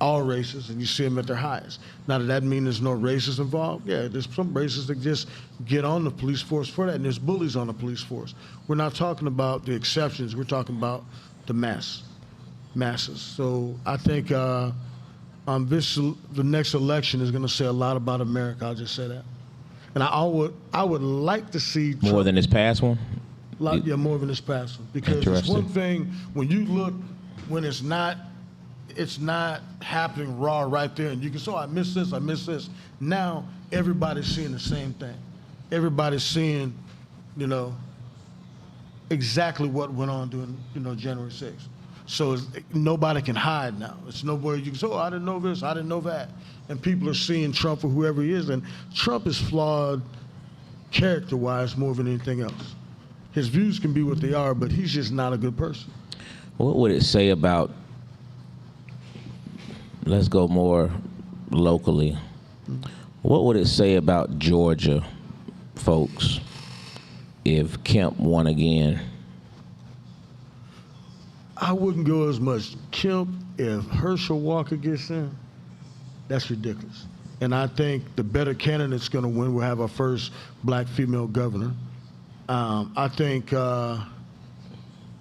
all races, and you see them at their highest. Now, does that mean there's no racists involved? Yeah, there's some racists that just get on the police force for that, and there's bullies on the police force. We're not talking about the exceptions. We're talking about the masses. So I think the next election is going to say a lot about America. I'll just say that. And I would like to see Trump, More than this past one? more than this past one, because it's one thing when you look when it's not happening raw right there, and you can say, oh, I missed this. Now everybody's seeing the same thing. Everybody's seeing, exactly what went on during, January 6th. So nobody can hide now. It's nowhere you can say, oh, I didn't know this, I didn't know that. And people are seeing Trump for whoever he is, and Trump is flawed character-wise more than anything else. His views can be what they are, but he's just not a good person. What would it say about, let's go more locally, what would it say about Georgia folks if Kemp won again? I wouldn't go as much Kemp. If Herschel Walker gets in, that's ridiculous. And I think the better candidate's going to win. We'll have our first black female governor. I think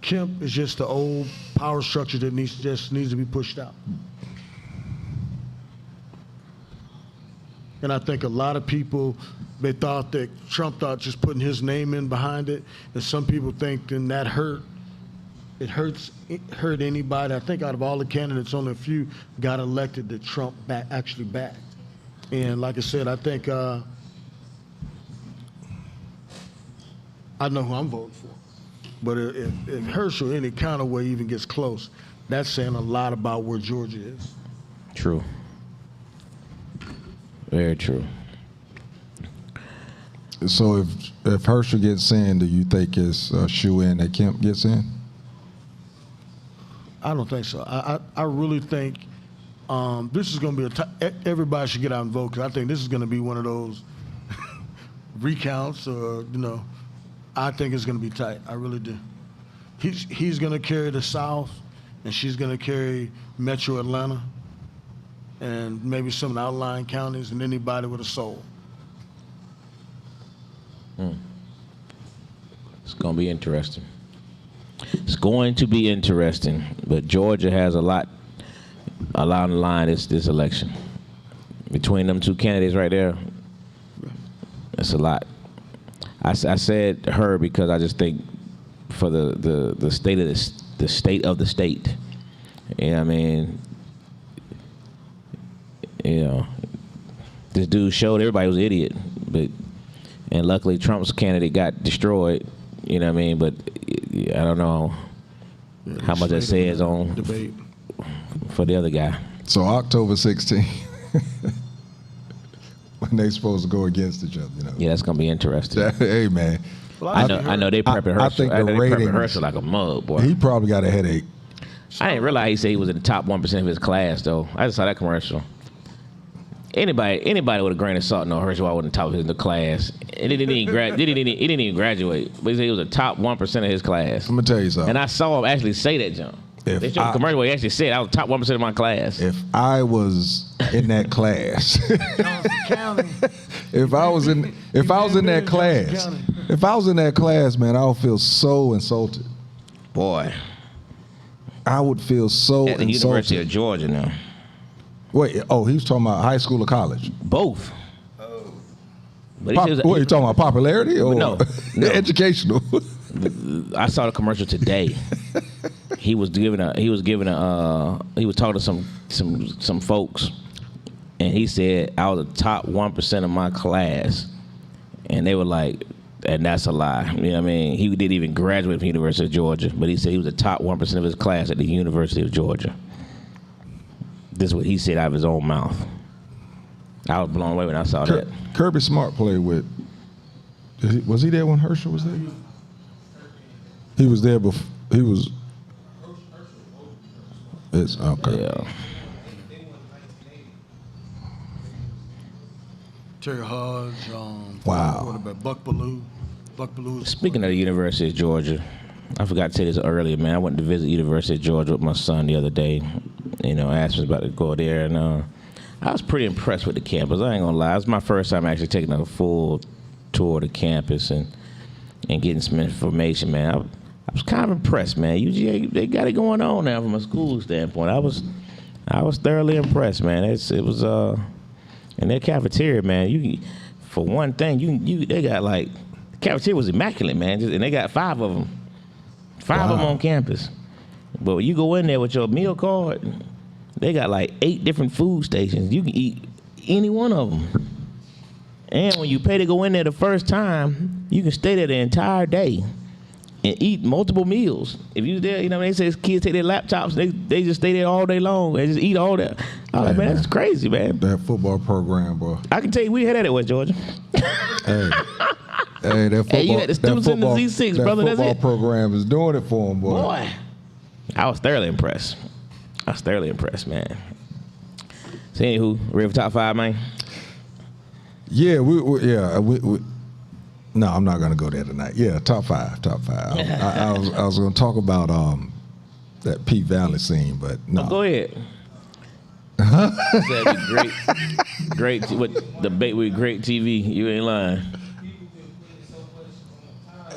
Kemp is just the old power structure that needs to be pushed out. And I think a lot of people, they thought that Trump thought just putting his name in behind it, and some people think then that hurt anybody. I think out of all the candidates, only a few got elected that Trump actually backed. And like I said, I think I know who I'm voting for. But if Herschel any kind of way even gets close, that's saying a lot about where Georgia is. True. Very true. So if Herschel gets in, do you think it's a shoe-in that Kemp gets in? I don't think so. I really think this is going to be everybody should get out and vote, because I think this is going to be one of those recounts, or I think it's going to be tight. I really do. He's going to carry the South, and she's going to carry Metro Atlanta, and maybe some of the outlying counties, and anybody with a soul. It's going to be interesting. It's going to be interesting, but Georgia has a lot on the line this election. Between them two candidates right there, it's a lot. I said her because I just think for the state of the state of the state. I mean, this dude showed everybody was an idiot, and luckily Trump's candidate got destroyed. You know what I mean? But I don't know how much that says on debate for the other guy. So October 16th, when they supposed to go against each other, Yeah, that's gonna be interesting. Hey man, Well, I know they prepping Herschel. I think the they ratings, prepping Herschel like a mug, boy. he probably got a headache. I didn't realize he said he was in the top 1% of his class, though. I just saw that commercial. Anybody with a grain of salt know Herschel was in the top of the class. And he didn't even graduate. But he said he was the top 1% of his class. I'm gonna tell you something. And I saw him actually say that, John. They showed a commercial where he actually said I was top 1% of my class. If I was in that class, if I was in that class, man, I would feel so insulted. Boy. I would feel so At the insulted. University of Georgia now. Wait, he was talking about high school or college? Both. But What, you talking about popularity or No. educational? I saw the commercial today. He was talking to some folks, and he said I was the top 1% of my class, and they were like, and that's a lie. You know what I mean? He didn't even graduate from the University of Georgia, but he said he was the top 1% of his class at the University of Georgia. This is what he said out of his own mouth. I was blown away when I saw that. Kirby Smart played with. Was he there when Herschel was there? He was there before. He was. It's okay. Yeah. Terry Hodge, Wow. quarterback, Buck Bellew. Speaking of the University of Georgia, I forgot to say this earlier, man. I went to visit University of Georgia with my son the other day, asked me about to go there, and I was pretty impressed with the campus. I ain't gonna lie, it was my first time actually taking a full tour of the campus and getting some information, man. I was kind of impressed, man. UGA, they got it going on now from a school standpoint. I was thoroughly impressed, man. It was in their cafeteria, man. For one thing, they got like the cafeteria was immaculate, man, and they got 5 of them. 5 of them on campus. But when you go in there with your meal card, they got like 8 different food stations. You can eat any one of them. And when you pay to go in there the first time, you can stay there the entire day and eat multiple meals. If you there, they say kids take their laptops, they just stay there all day long and just eat all that. I'm like, man, that's crazy, man. That football program, bro. I can tell you, we had that at West Georgia. Hey, that football. Hey, you had the students in the Z6, brother. That's it. That football program is doing it for them, boy. Boy, I was thoroughly impressed. Man. So, anywho, ready for top 5, man? Yeah, we no, I'm not gonna go there tonight. Yeah, top 5. I was gonna talk about that P Valley scene, but no. Oh, go ahead. That'd be great. With debate with great TV. You ain't lying.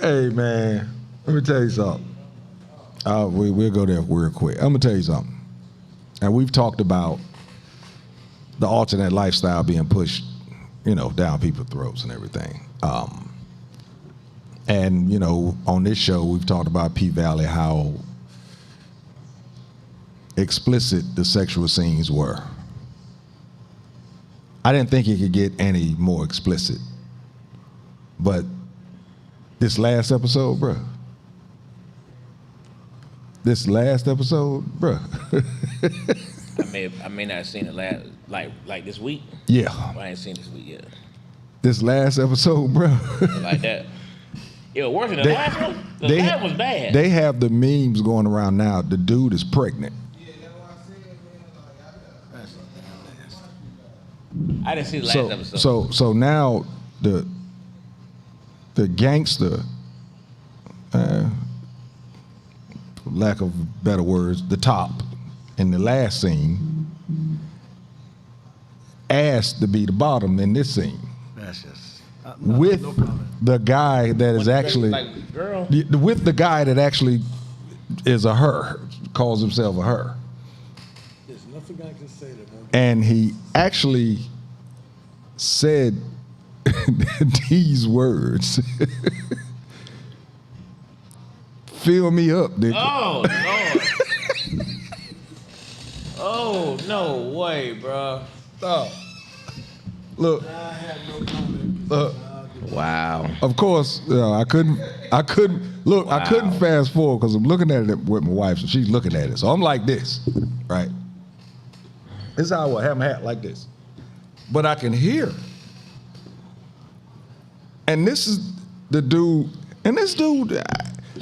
Hey man, let me tell you something. We'll go there real quick. I'm gonna tell you something. And we've talked about the alternate lifestyle being pushed, down people's throats and everything. And on this show, we've talked about P Valley, how explicit the sexual scenes were. I didn't think it could get any more explicit. But this last episode, bruh. I may not have seen it last, like this week. Yeah. I ain't seen this week yet. This last episode, bro. Like that. It was worse than the last one. The last was bad. They have the memes going around now. The dude is pregnant. I didn't see the last episode. So now the gangster, lack of better words, the top in the last scene asked to be the bottom in this scene. That's just With the guy that is actually girl. with the guy that actually is a her, calls himself a her. There's nothing I can say that won't. And he actually said these words. Fill me up, nigga. Oh, Lord. Oh, no way, bro. Oh. Look. I have no comment. Look. Wow. Of course, I couldn't look. Wow. I couldn't fast forward because I'm looking at it with my wife, so she's looking at it. So I'm like this, right? This is how I would have my hat like this, but I can hear. And this is the dude, and this dude.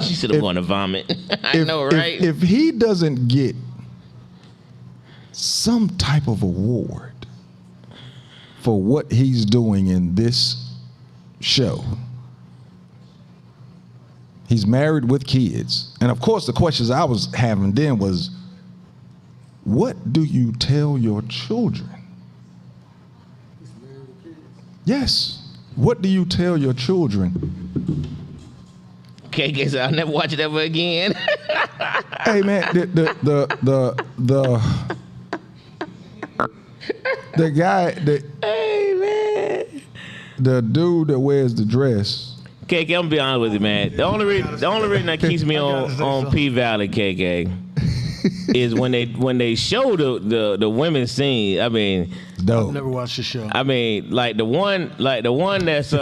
She should have wanted to vomit. I know, right? If he doesn't get some type of award for what he's doing in this show, he's married with kids. And of course, the questions I was having then was, what do you tell your children? Yes. What do you tell your children? Okay, guess I'll never watch it ever again. Hey man, the guy, Hey, man. the dude that wears the dress. KK, I'm gonna be honest with you, man. The only reason that keeps me on P Valley, KK, is when they show the women's scene. I mean, Dope. I've never watched the show. I mean, like the one that's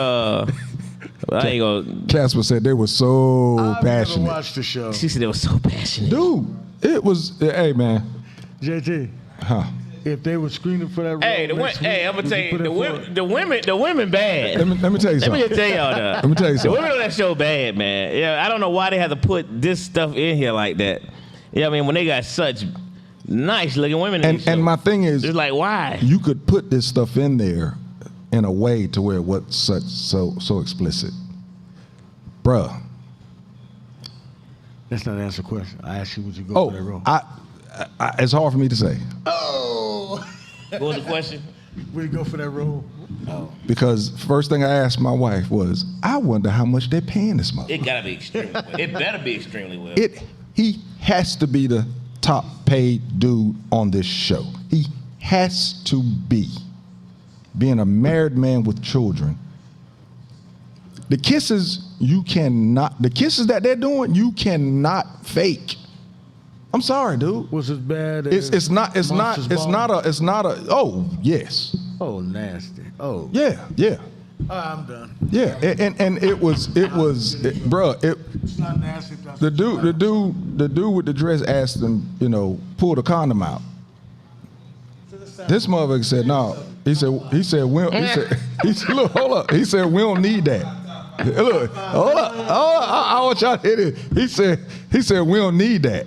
I ain't gonna. Casper said they were so I've passionate. never watched the show. She said they were so passionate. Dude, it was. Hey man, JT, huh? if they were screening for that role, Hey, next week, I'm gonna would tell you you, put it the women bad. Let me tell you Let me something. just tell y'all that. Let me tell you The something. women on that show bad, man. Yeah, I don't know why they had to put this stuff in here like that. Yeah, I mean when they got such nice looking women in the show. And my thing is, It's like why? you could put this stuff in there in a way to where it wasn't so explicit, bruh. That's not an answer question. I asked you, would you go for that role? it's hard for me to say. Oh. What was the question? Where you go for that role? Because first thing I asked my wife was, I wonder how much they're paying this motherfucker. It gotta be extremely well. It better be extremely well. He has to be the top paid dude on this show. He has to be. Being a married man with children. The kisses that they're doing, you cannot fake. I'm sorry, dude. Was it bad? It's not a, oh, yes. Oh, nasty. Oh. Yeah. I'm done. Yeah, and it was, bruh, It's not nasty. the dude with the dress asked him, pull the condom out. This motherfucker said, no. He said, look, hold up. He said, we don't need that. Look, hold up. I want y'all to hit it. He said, we don't need that.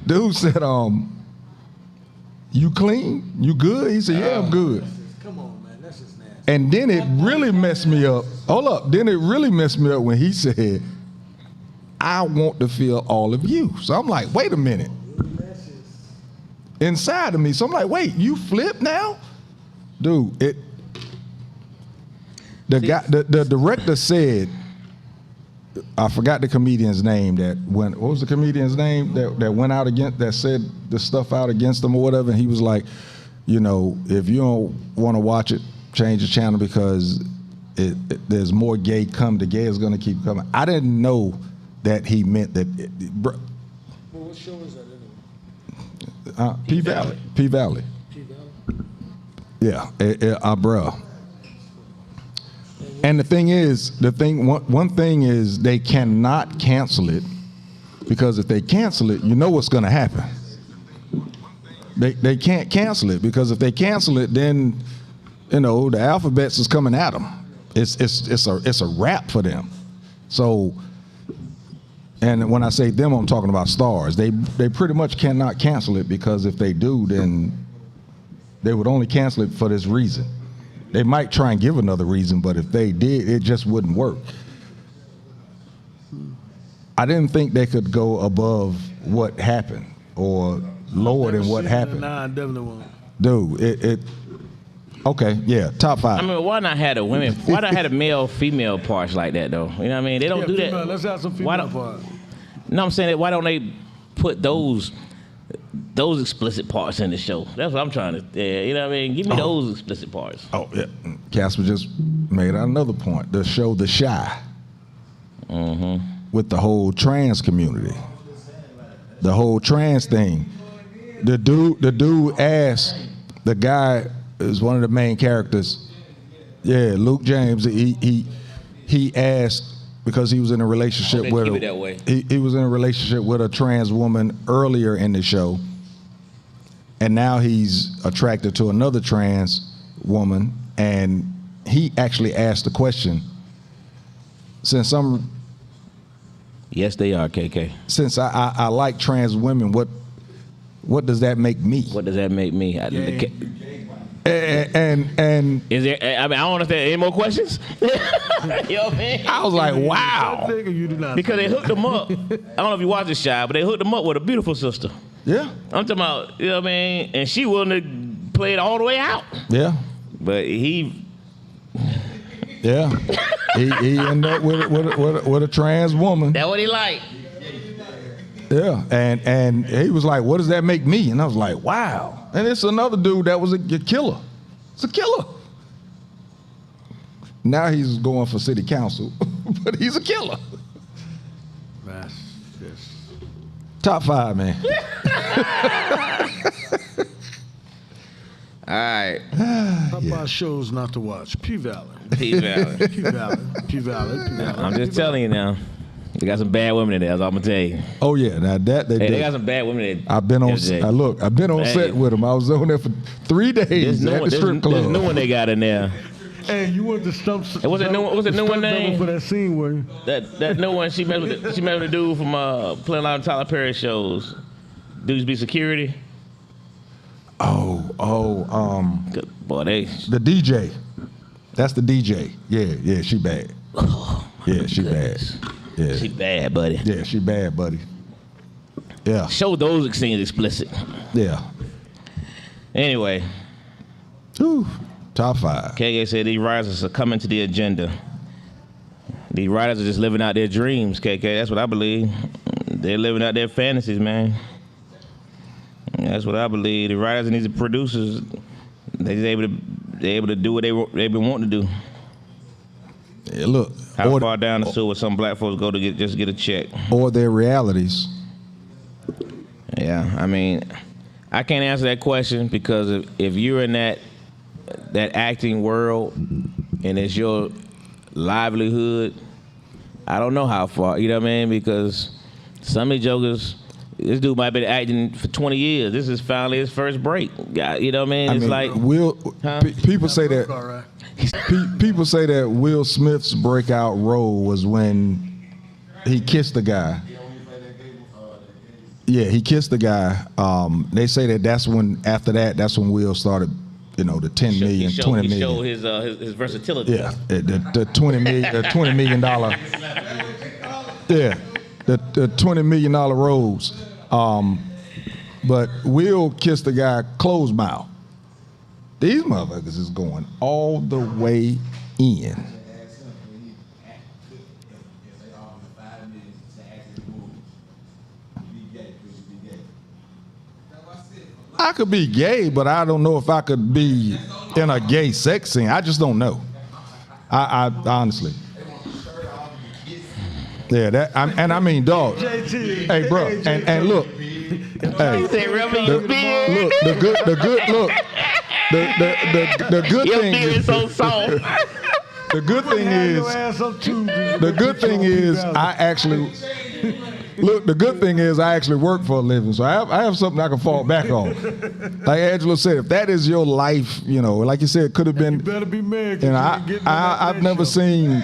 Dude said, you clean? You good? He said, yeah, I'm good. Come on, man. That's just nasty. And then it really messed me up. Hold up. Then it really messed me up when he said, I want to feel all of you. So I'm like, wait a minute. Inside of me. So I'm like, wait, you flip now? Dude, the director said, I forgot the comedian's name what was the comedian's name that went out against, that said the stuff out against him or whatever, and he was like, if you don't want to watch it, change the channel because there's more gay come. The gay is going to keep coming. I didn't know that he meant that. Well, what show is that anyway? P-Valley. P-Valley? Yeah, bruh. And one thing is they cannot cancel it, because if they cancel it, you know what's going to happen. They can't cancel it, because if they cancel it, then the alphabets is coming at them. It's a wrap for them. So, and when I say them, I'm talking about stars. They pretty much cannot cancel it, because if they do, then they would only cancel it for this reason. They might try and give another reason, but if they did, it just wouldn't work. I didn't think they could go above what happened or lower than what happened. Nah, I definitely won't. Dude, okay, yeah, top 5. I mean, why not have the women? Why not have the male-female parts like that though? You know what I mean? They don't do female, that. let's have some female parts. No, I'm saying that. Why don't they put those explicit parts in the show? That's what I'm trying to. Yeah, you know what I mean? Give me those explicit parts. Oh yeah, Casper just made another point. The show The Shy, with the whole trans community, the whole trans thing. The dude asked, the guy is one of the main characters. Yeah, Luke James. He asked, because he was in a relationship with keep it that way. He was in a relationship with a trans woman earlier in the show, and now he's attracted to another trans woman, and he actually asked the question, since Yes, they are, KK. Since I like trans women, what does that make me? What does that make me? And is there? I mean, I don't understand. Any more questions? You know what I mean? I was like, wow. Because they hooked them up. I don't know if you watch The Shy, but they hooked them up with a beautiful sister. Yeah. I'm talking about, you know what I mean? And she willing to play it all the way out. Yeah. But he ended up with a trans woman. That's what he like. Yeah, and he was like, what does that make me? And I was like, wow. And it's another dude that was a killer. It's a killer. Now he's going for city council, but he's a killer. That's just... Top 5, man. All right. Top 5 shows not to watch. P-Valley. P-Valley. P-Valley. P-Valley. I'm just telling you now. They got some bad women in there. That's all I'm gonna tell you. Oh yeah, now that they did. They got some bad women in there. I've been on. I've been on set with them. I was on there for 3 days at the strip club. There's new one they got in there. Hey, you want the stump? What's the new one name? For that scene where that new one, she met with the dude from playing a lot of Tyler Perry shows. Dudes be security. Good boy, the DJ. That's the DJ. Yeah, she bad. Oh, yeah, she goodness. bad. Yeah. She bad, buddy. Yeah, she bad, buddy. Yeah. Show those scenes explicit. Yeah. Anyway, Ooh, top 5. KK said these writers are succumbing to the agenda. These writers are just living out their dreams, KK. That's what I believe. They're living out their fantasies, man. That's what I believe. The writers and these producers, they're able to do what they've been wanting to do. Yeah, look. How far down the sewer some black folks go to just get a check. Or their realities. Yeah, I mean, I can't answer that question because if you're in that acting world and it's your livelihood, I don't know how far, you know what I mean? Because some of these jokers, this dude might have been acting for 20 years. This is finally his first break. Yeah, you know what I mean? It's like people say that people say that Will Smith's breakout role was when he kissed the guy. Yeah, he kissed the guy. They say that's when Will started, the 10 million, 20 million. He showed his versatility. Yeah, the $20 million. Yeah, the $20 million roles. But Will kissed the guy closed mouth. These motherfuckers is going all the way in. I could be gay, but I don't know if I could be in a gay sex scene. I just don't know. I honestly. Yeah, I mean, dog. Hey, bro, and look. Hey, look, the good Your thing beard is so soft. The good thing is I actually work for a living, so I have something I can fall back on. Like Angelo said, if that is your life, like you said, it could have been. You better be married. I've never seen.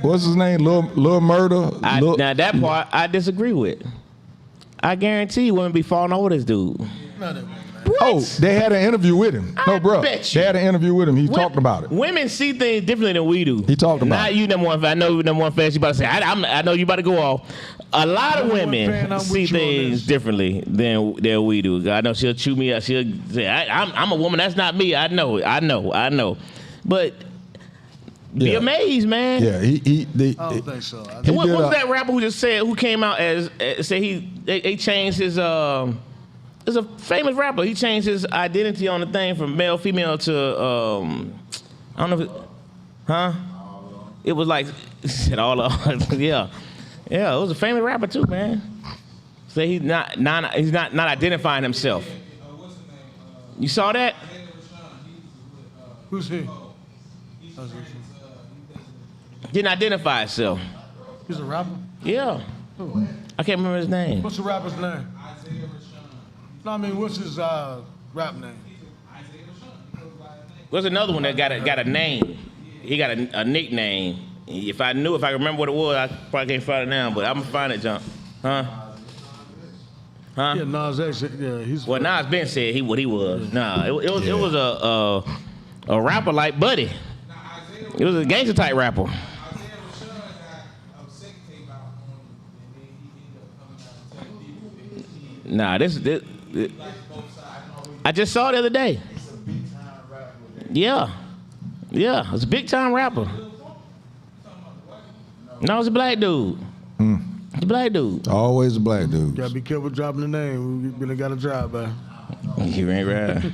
What's his name? Lil Murder. Now that part I disagree with. I guarantee you wouldn't be falling over this dude. What? Oh, they had an interview with him. No, bro. Bet you. They had an interview with him. He talked about it. Women see things differently than we do. He talked about Not it. you, number one fan. I know you, number one fan. You about to say, I know you about to go off. A lot of women see things differently than we do. I know she'll chew me out. She'll say, I'm a woman. That's not me. I know. But be amazed, man. Yeah, I don't think so. What was that rapper who came out as say they changed his it's a famous rapper. He changed his identity on the thing from male, female to I don't know if it was like said all yeah. Yeah, it was a famous rapper too, man. Say he's not identifying himself. You saw that? Who's he? Didn't identify himself. He's a rapper? Yeah. Who? I can't remember his name. What's the rapper's name? No, I mean, what's his rap name? There's another one that got a name. He got a nickname. If I remember what it was, I probably can't find it now, but I'm gonna find it, John. Huh? Yeah, Nas X. Yeah, he's. Well, Nas Ben said what he was. Nah, it was a rapper like Buddy. It was a gangster type rapper. Nah, this I just saw it the other day. Yeah, it's a big time rapper. No, it's a black dude. It's a black dude. Always a black dude. Gotta be careful dropping the name. We really got a job, man. You ain't right.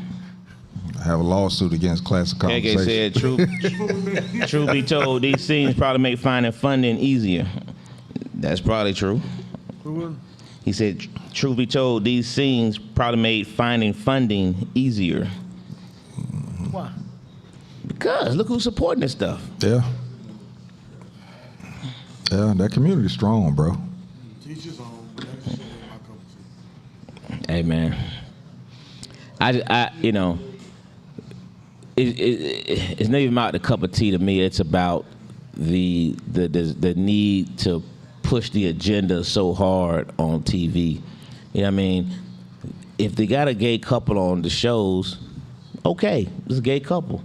I have a lawsuit against Classic Konversations. said, truth be told, these scenes probably make finding funding easier. That's probably true. Who was? He said, truth be told, these scenes probably made finding funding easier. Why? Because look who's supporting this stuff. Yeah. Yeah, that community's strong, bro. Teach his own. Hey, man. It's not even about the cup of tea to me. It's about the need to push the agenda so hard on TV. You know what I mean? If they got a gay couple on the shows, okay, it's a gay couple.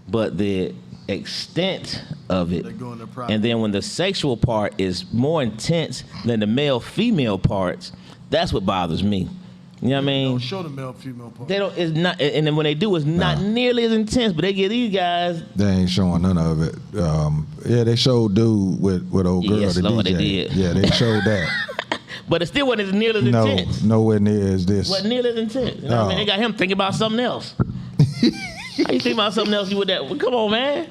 But the extent of it, and then when the sexual part is more intense than the male-female parts, That's what bothers me. You know what I mean? Don't show the male female part. They don't. It's not, and then when they do, it's not nearly as intense. But they get these guys. They ain't showing none of it. Yeah, they showed dude with old girl. Yes, the Lord, DJ. they did. Yeah, they showed that. But it still wasn't as nearly as No, intense. nowhere near as this. Wasn't nearly as intense. You know what I mean? They got him thinking about something else. How you think about something else? You with that? Well, come on, man.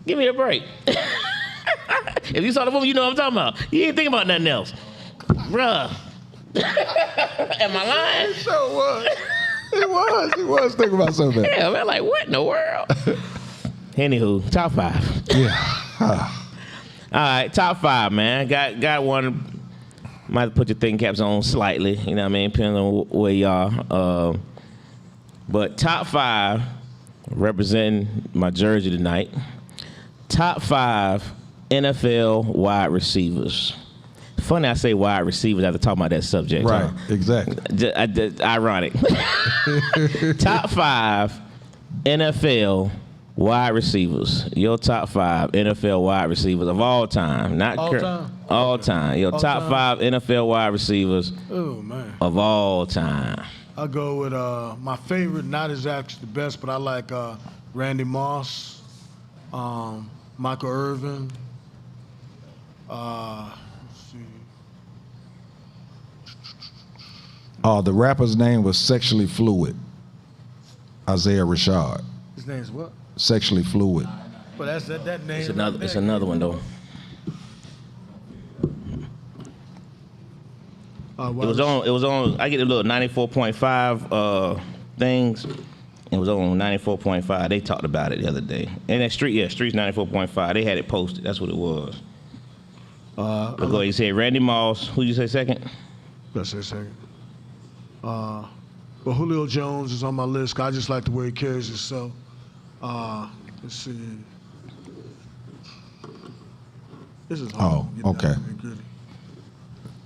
Give me a break. If you saw the woman, you know what I'm talking about. You ain't thinking about nothing else, bruh. Am I lying? So was. He was thinking about something. Yeah, man. Like what in the world? Anywho, top 5. Yeah. All right, top 5, man. Got one. Might have to put your thinking caps on slightly. You know what I mean? Depending on where you are. But top 5, representing my jersey tonight. Top 5 NFL wide receivers. Funny I say wide receivers after talking about that subject. Right, Huh? exactly. Ironic. Top 5 NFL wide receivers. Your top 5 NFL wide receivers of all time. Not All time? All time. Your All top time. 5 NFL wide receivers Oh, man. of all time. I'll go with my favorite, not exactly the best, but I like Randy Moss, Michael Irvin. Let's see. The rapper's name was Sexually Fluid. Isaiah Rashad. His name's what? Sexually Fluid. But that's that name. It's another one though. It was on. I get a little 94.5 things. It was on 94.5. They talked about it the other day. And that Street's 94.5. They had it posted. That's what it was. But go ahead. You said Randy Moss. Who you say second? Let's say second. Well, Julio Jones is on my list. I just like the way he carries himself. Let's see. This is hard. Oh, okay.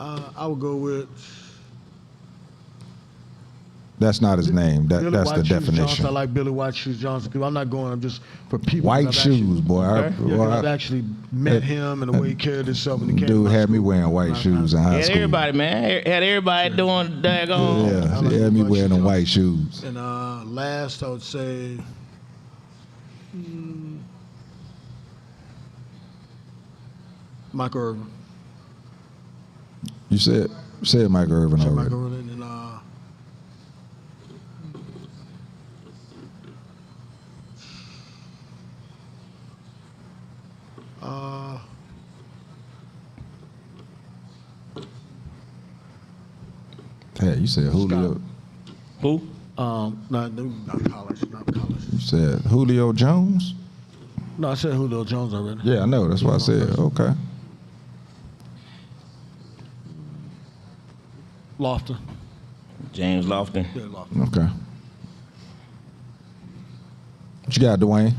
I would go with That's not his name. That's the White Shoes definition. Johnson. I like Billy White Shoes Johnson. I'm not going. I'm just for people. White that I've shoes, boy. I've actually met him and the way he carried himself. And Dude had me wearing white shoes in high Had school. everybody, man. Had everybody doing daggone. Yeah, he had me wearing them white shoes. And last, I would say, Michael Irvin. You said Mike Irvin already. Michael Irvin and Hey, you said Julio. Who? not college. You said Julio Jones? No, I said Julio Jones already. Yeah, I know. That's why I said, okay. Lofton. James Lofton. Yeah, Lofton. Okay. What you got, Dwayne?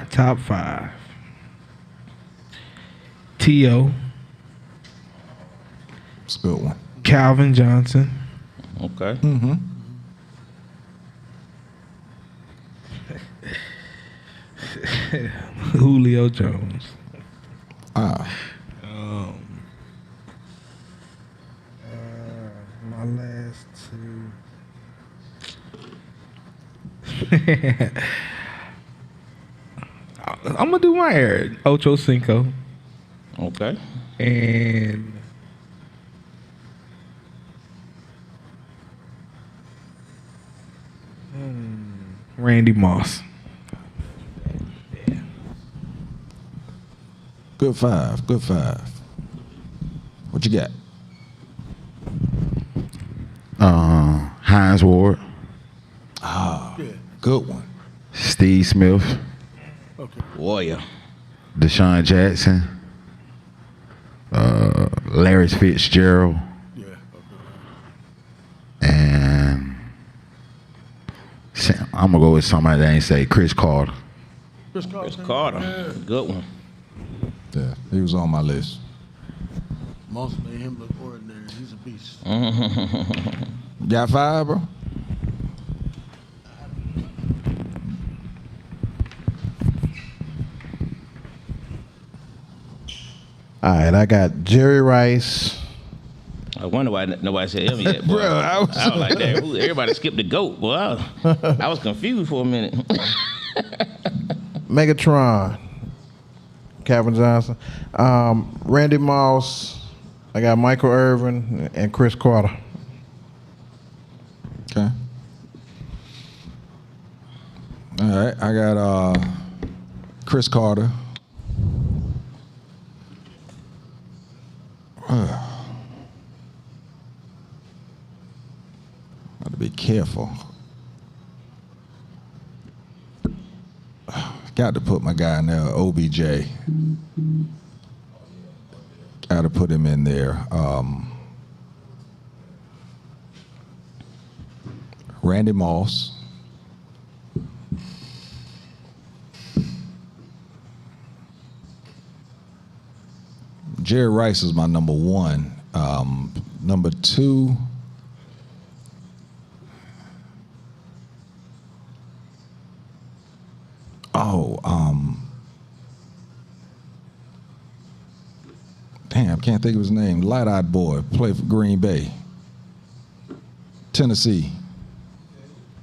Top 5. T.O. It's a good one. Calvin Johnson. Okay. Mm-hmm. Julio Jones. Ah. My last 2. I'm gonna do my hair. Ocho Cinco. Okay. And Randy Moss. Good 5. Good 5. What you got? Hines Ward, Good one. Steve Smith, Warrior. Deshaun Jackson, Larry Fitzgerald, and I'm gonna go with somebody that ain't say Chris Carter. Chris Carter. Good one. Yeah, he was on my list. Most made him look ordinary. He's a beast. Got 5, bro? All right, I got Jerry Rice. I wonder why nobody said him yet, boy. Bro, I was like that. Everybody skipped the GOAT, boy. I was confused for a minute. Megatron, Calvin Johnson. Randy Moss. I got Michael Irvin and Chris Carter. Okay. All right, I got Chris Carter. Got to be careful. Got to put my guy in there, OBJ. Got to put him in there. Randy Moss. Jerry Rice is my number one. Number two. Damn, can't think of his name. Light-eyed boy, played for Green Bay. Tennessee.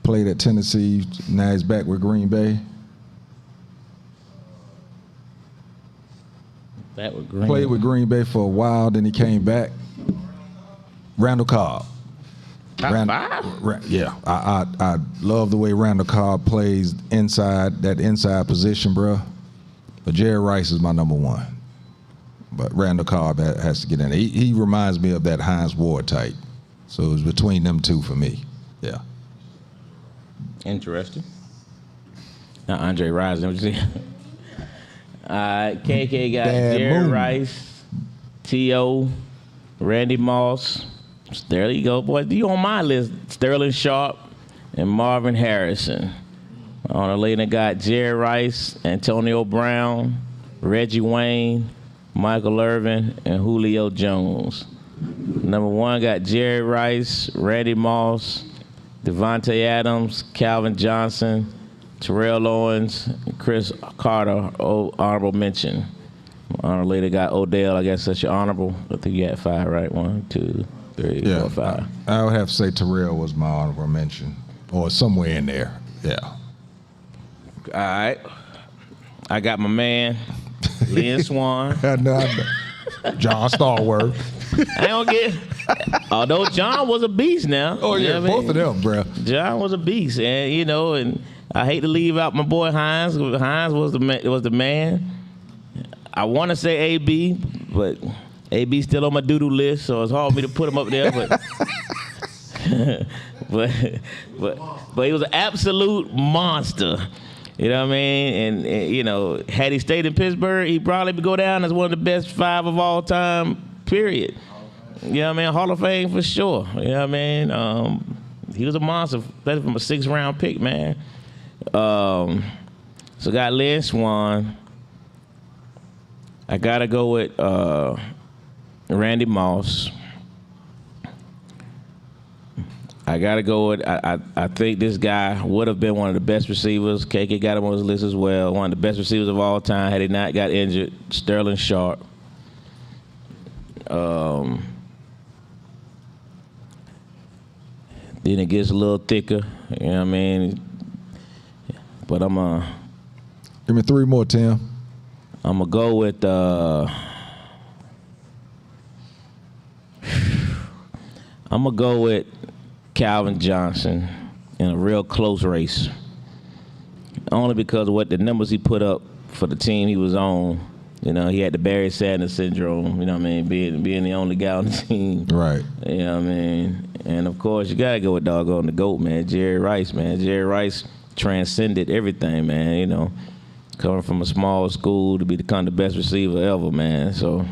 Played at Tennessee, now he's back with Green Bay. That was Green. Played with Green Bay for a while, then he came back. Randall Cobb. Top five? Yeah, I love the way Randall Cobb plays inside, that inside position, bro. But Jerry Rice is my number one. But Randall Cobb has to get in there. He reminds me of that Hines Ward type. So it's between them two for me. Yeah. Interesting. Now Andre Rison, what you see? All right, KK got Bad Jerry moon. Rice, T.O., Randy Moss. There you go, boy. You on my list. Sterling Sharp and Marvin Harrison. On the lane, I got Jerry Rice, Antonio Brown, Reggie Wayne, Michael Irvin, and Julio Jones. Number one got Jerry Rice, Randy Moss, Devontae Adams, Calvin Johnson, Terrell Owens, and Chris Carter, honorable mention. Later got Odell, I guess that's your honorable. I think you had 5, right? 1, 2, 3, 4, 5. I would have to say Terrell was my honorable mention, or somewhere in there. Yeah. All right. I got my man, Lynn Swan. I know. John Stallworth. I don't get. Although John was a beast now. Oh yeah, you know both of them, bro. John was a beast, and and I hate to leave out my boy Hines. Hines was the man. I want to say AB, but AB still on my doodle list, so it's hard for me to put him up there. But but he was an absolute monster. You know what I mean? And had he stayed in Pittsburgh, he'd probably go down as one of the best 5 of all time, period. You know what I mean? Hall of Fame for sure. You know what I mean? He was a monster, especially from a 6th-round pick, man. So got Lynn Swan. I got to go with Randy Moss. I got to go with, I think this guy would have been one of the best receivers. KK got him on his list as well. One of the best receivers of all time had he not got injured. Sterling Sharp. Then it gets a little thicker. You know what I mean? But I'm Give me 3 more, Tim. I'm going to go with I'm going to go with Calvin Johnson in a real close race. Only because of what the numbers he put up for the team he was on. He had the Barry Sanders syndrome, you know what I mean, being the only guy on the team. Right. You know what I mean? And, of course, you got to go with doggone the GOAT, man, Jerry Rice, man. Jerry Rice transcended everything, man, coming from a small school to become the best receiver ever, man. So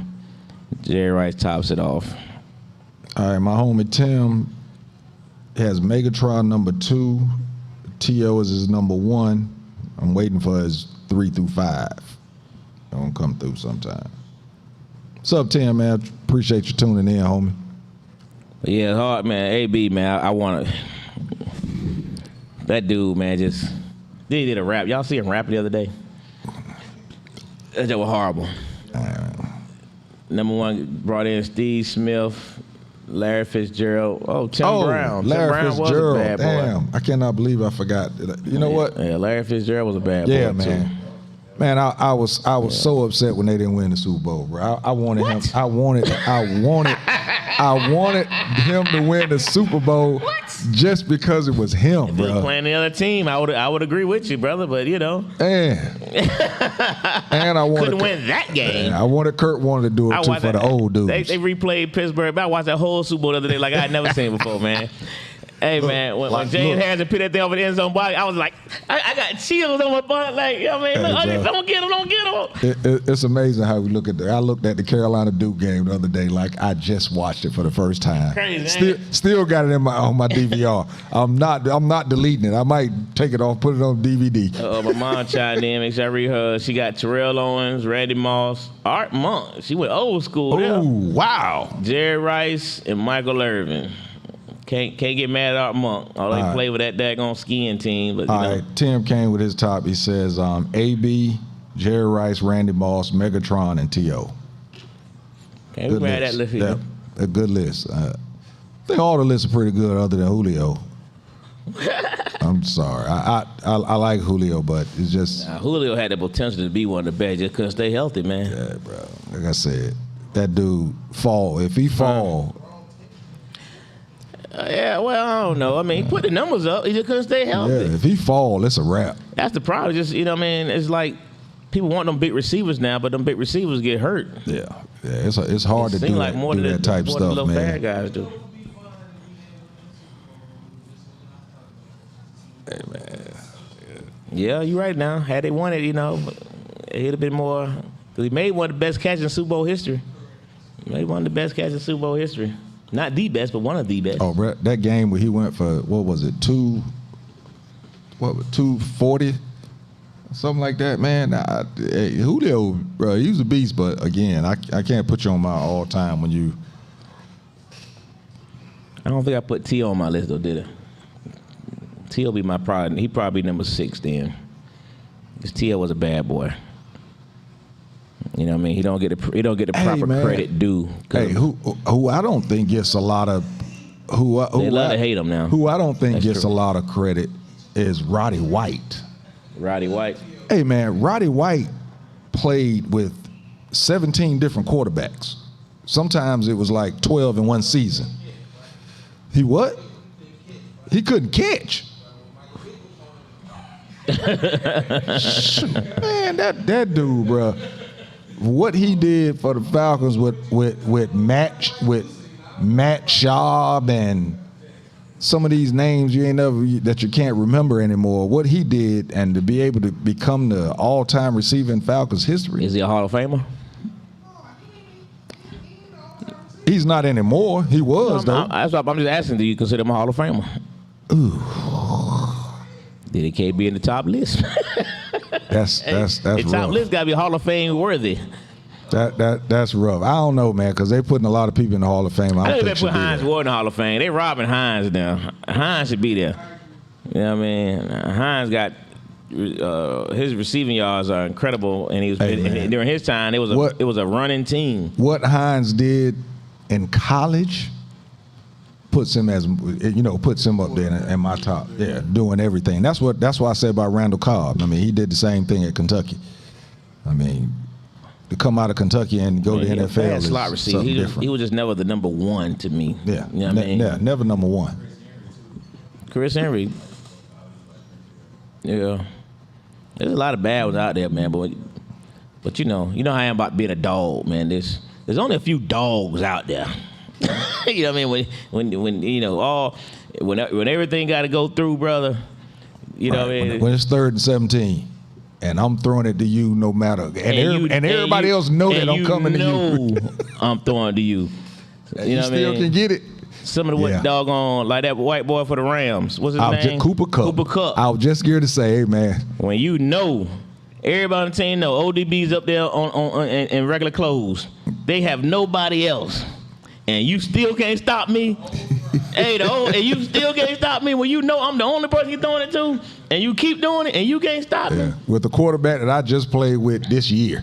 Jerry Rice tops it off. All right, my homie Tim has Megatron number 2. T.O. is his number 1. I'm waiting for his 3 through 5. Don't come through sometime. What's up, Tim, man? Appreciate you tuning in, homie. Yeah, hard, man. AB, man, I want to. That dude, man, he did a rap. Y'all see him rap the other day? That was horrible. Number one brought in Steve Smith, Larry Fitzgerald. Tim Brown. Larry Tim Brown Fitzgerald. was a bad boy. Damn, I cannot believe I forgot. You know what? Yeah, Larry Fitzgerald was a bad boy Yeah, man. too. Man, I was so upset when they didn't win the Super Bowl, bro. I wanted him. I wanted him to win the Super Bowl just because it was him, If he was bro. playing the other team, I would agree with you, brother. But you know, And I wanted couldn't win that game. I wanted Kurt wanted to do it too for the old dudes. They replayed Pittsburgh. But I watched that whole Super Bowl the other day like I had never seen before, man. Hey, man, when James Harrison put that thing over the end zone body, I was like, I got chills on my butt. Like, you know what I mean? Hey, Look, don't get him. It's amazing how we look at I looked at the Carolina Duke game the other day like I just watched it for the first time. Crazy, Still got it on my DVR. I'm not deleting it. I might take it off, put it on DVD. My mom chimed in, make sure I read her. She got Terrell Owens, Randy Moss, Art Monk. She went old school. Oh, wow. Jerry Rice and Michael Irvin. Can't get mad at Art Monk. All they play with that daggone skiing team. But, All right, Tim came with his top. He says AB, Jerry Rice, Randy Moss, Megatron, and T.O. Can't we grab that list here? A good list. I think all the lists are pretty good other than Julio. I'm sorry. I like Julio, but it's just... Julio had the potential to be one of the best. Just couldn't stay healthy, man. Yeah, bro. Like I said, that dude fall. If he fall... Yeah, well, I don't know. I mean, he put the numbers up. He just couldn't stay healthy. Yeah, if he fall, it's a wrap. That's the problem. Just, you know what I mean? It's like people want them big receivers now, but them big receivers get hurt. Yeah. It's hard to do like that, more do than that type more stuff, than little man. bad guys do. Hey, man. Yeah, you're right now. Had they won it, you know, it'd have been more. Because he made one of the best catches in Super Bowl history. Made one of the best catches in Super Bowl history. Not the best, but one of the best. Oh, bro, that game where he went for, what was it, 240? Something like that, man. Hey, Julio, bro, he was a beast, but again, I can't put you on my all-time when you... I don't think I put T on my list, though, did I? T will be my pride. He probably number 6 then. Because T was a bad boy. You know what I mean? He don't get the proper credit due. Hey, who I don't think gets a lot of they love to hate him now. Who I don't think That's gets true. a lot of credit is Roddy White. Roddy White. Hey man, Roddy White played with 17 different quarterbacks. Sometimes it was like 12 in one season. He what? He couldn't catch. Man, that dude, bro. What he did for the Falcons with Matt Schaub and some of these names that you can't remember anymore. What he did and to be able to become the all-time receiver in Falcons history. Is he a Hall of Famer? He's not anymore. He was though. I'm just asking. Do you consider him a Hall of Famer? Ooh. Did he can't be in the top list? That's the rough. top list got to be Hall of Fame worthy. That's rough. I don't know, man, because they're putting a lot of people in the Hall of Fame. I don't think think they put should be Hines there. Ward in the Hall of Fame. They robbing Hines now. Hines should be there. You know what I mean? Hines got his receiving yards are incredible, and he was and during his time it was a running team. What Hines did in college puts him up there in my top. Yeah, doing everything. That's why I said about Randall Cobb. I mean, he did the same thing at Kentucky. I mean, to come out of Kentucky and go to the NFL is slot receiver. something different. He was just never the number one to me. Yeah, you know what I mean? Yeah, never number one. Chris Henry. Yeah, there's a lot of bad ones out there, man. But you know how I am about being a dog, man. There's only a few dogs out there. You know what I mean? When you know when everything got to go through, brother. You know what I mean? When it's 3rd and 17, and I'm throwing it to you no matter, and everybody else know that I'm coming to you. I'm throwing it to you. You know still can get it. Some of the doggone like that white boy for the Rams. What's his name? Cooper Kupp. Cooper Kupp. I was just here to say, hey man. When you know. Everybody on the team know ODB's up there in regular clothes. They have nobody else. And you still can't stop me. And you still can't stop me when you know I'm the only person you're throwing it to. And you keep doing it and you can't stop me. With the quarterback that I just played with this year.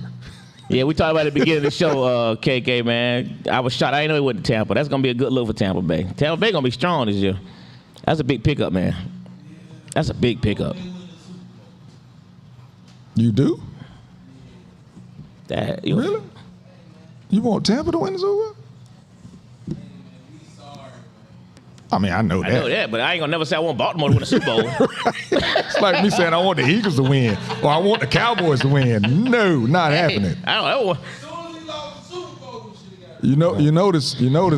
Yeah, we talked about it at the beginning of the show, KK, man. I was shocked. I didn't know he went to Tampa. That's going to be a good look for Tampa Bay. Tampa Bay going to be strong this year. That's a big pickup, man. That's a big pickup. You do? Really? You want Tampa to win the Super Bowl? I mean, I know that. I know that, but I ain't going to never say I want Baltimore to win the Super Bowl. It's like me saying I want the Eagles to win or I want the Cowboys to win. No, not happening. I don't know. You notice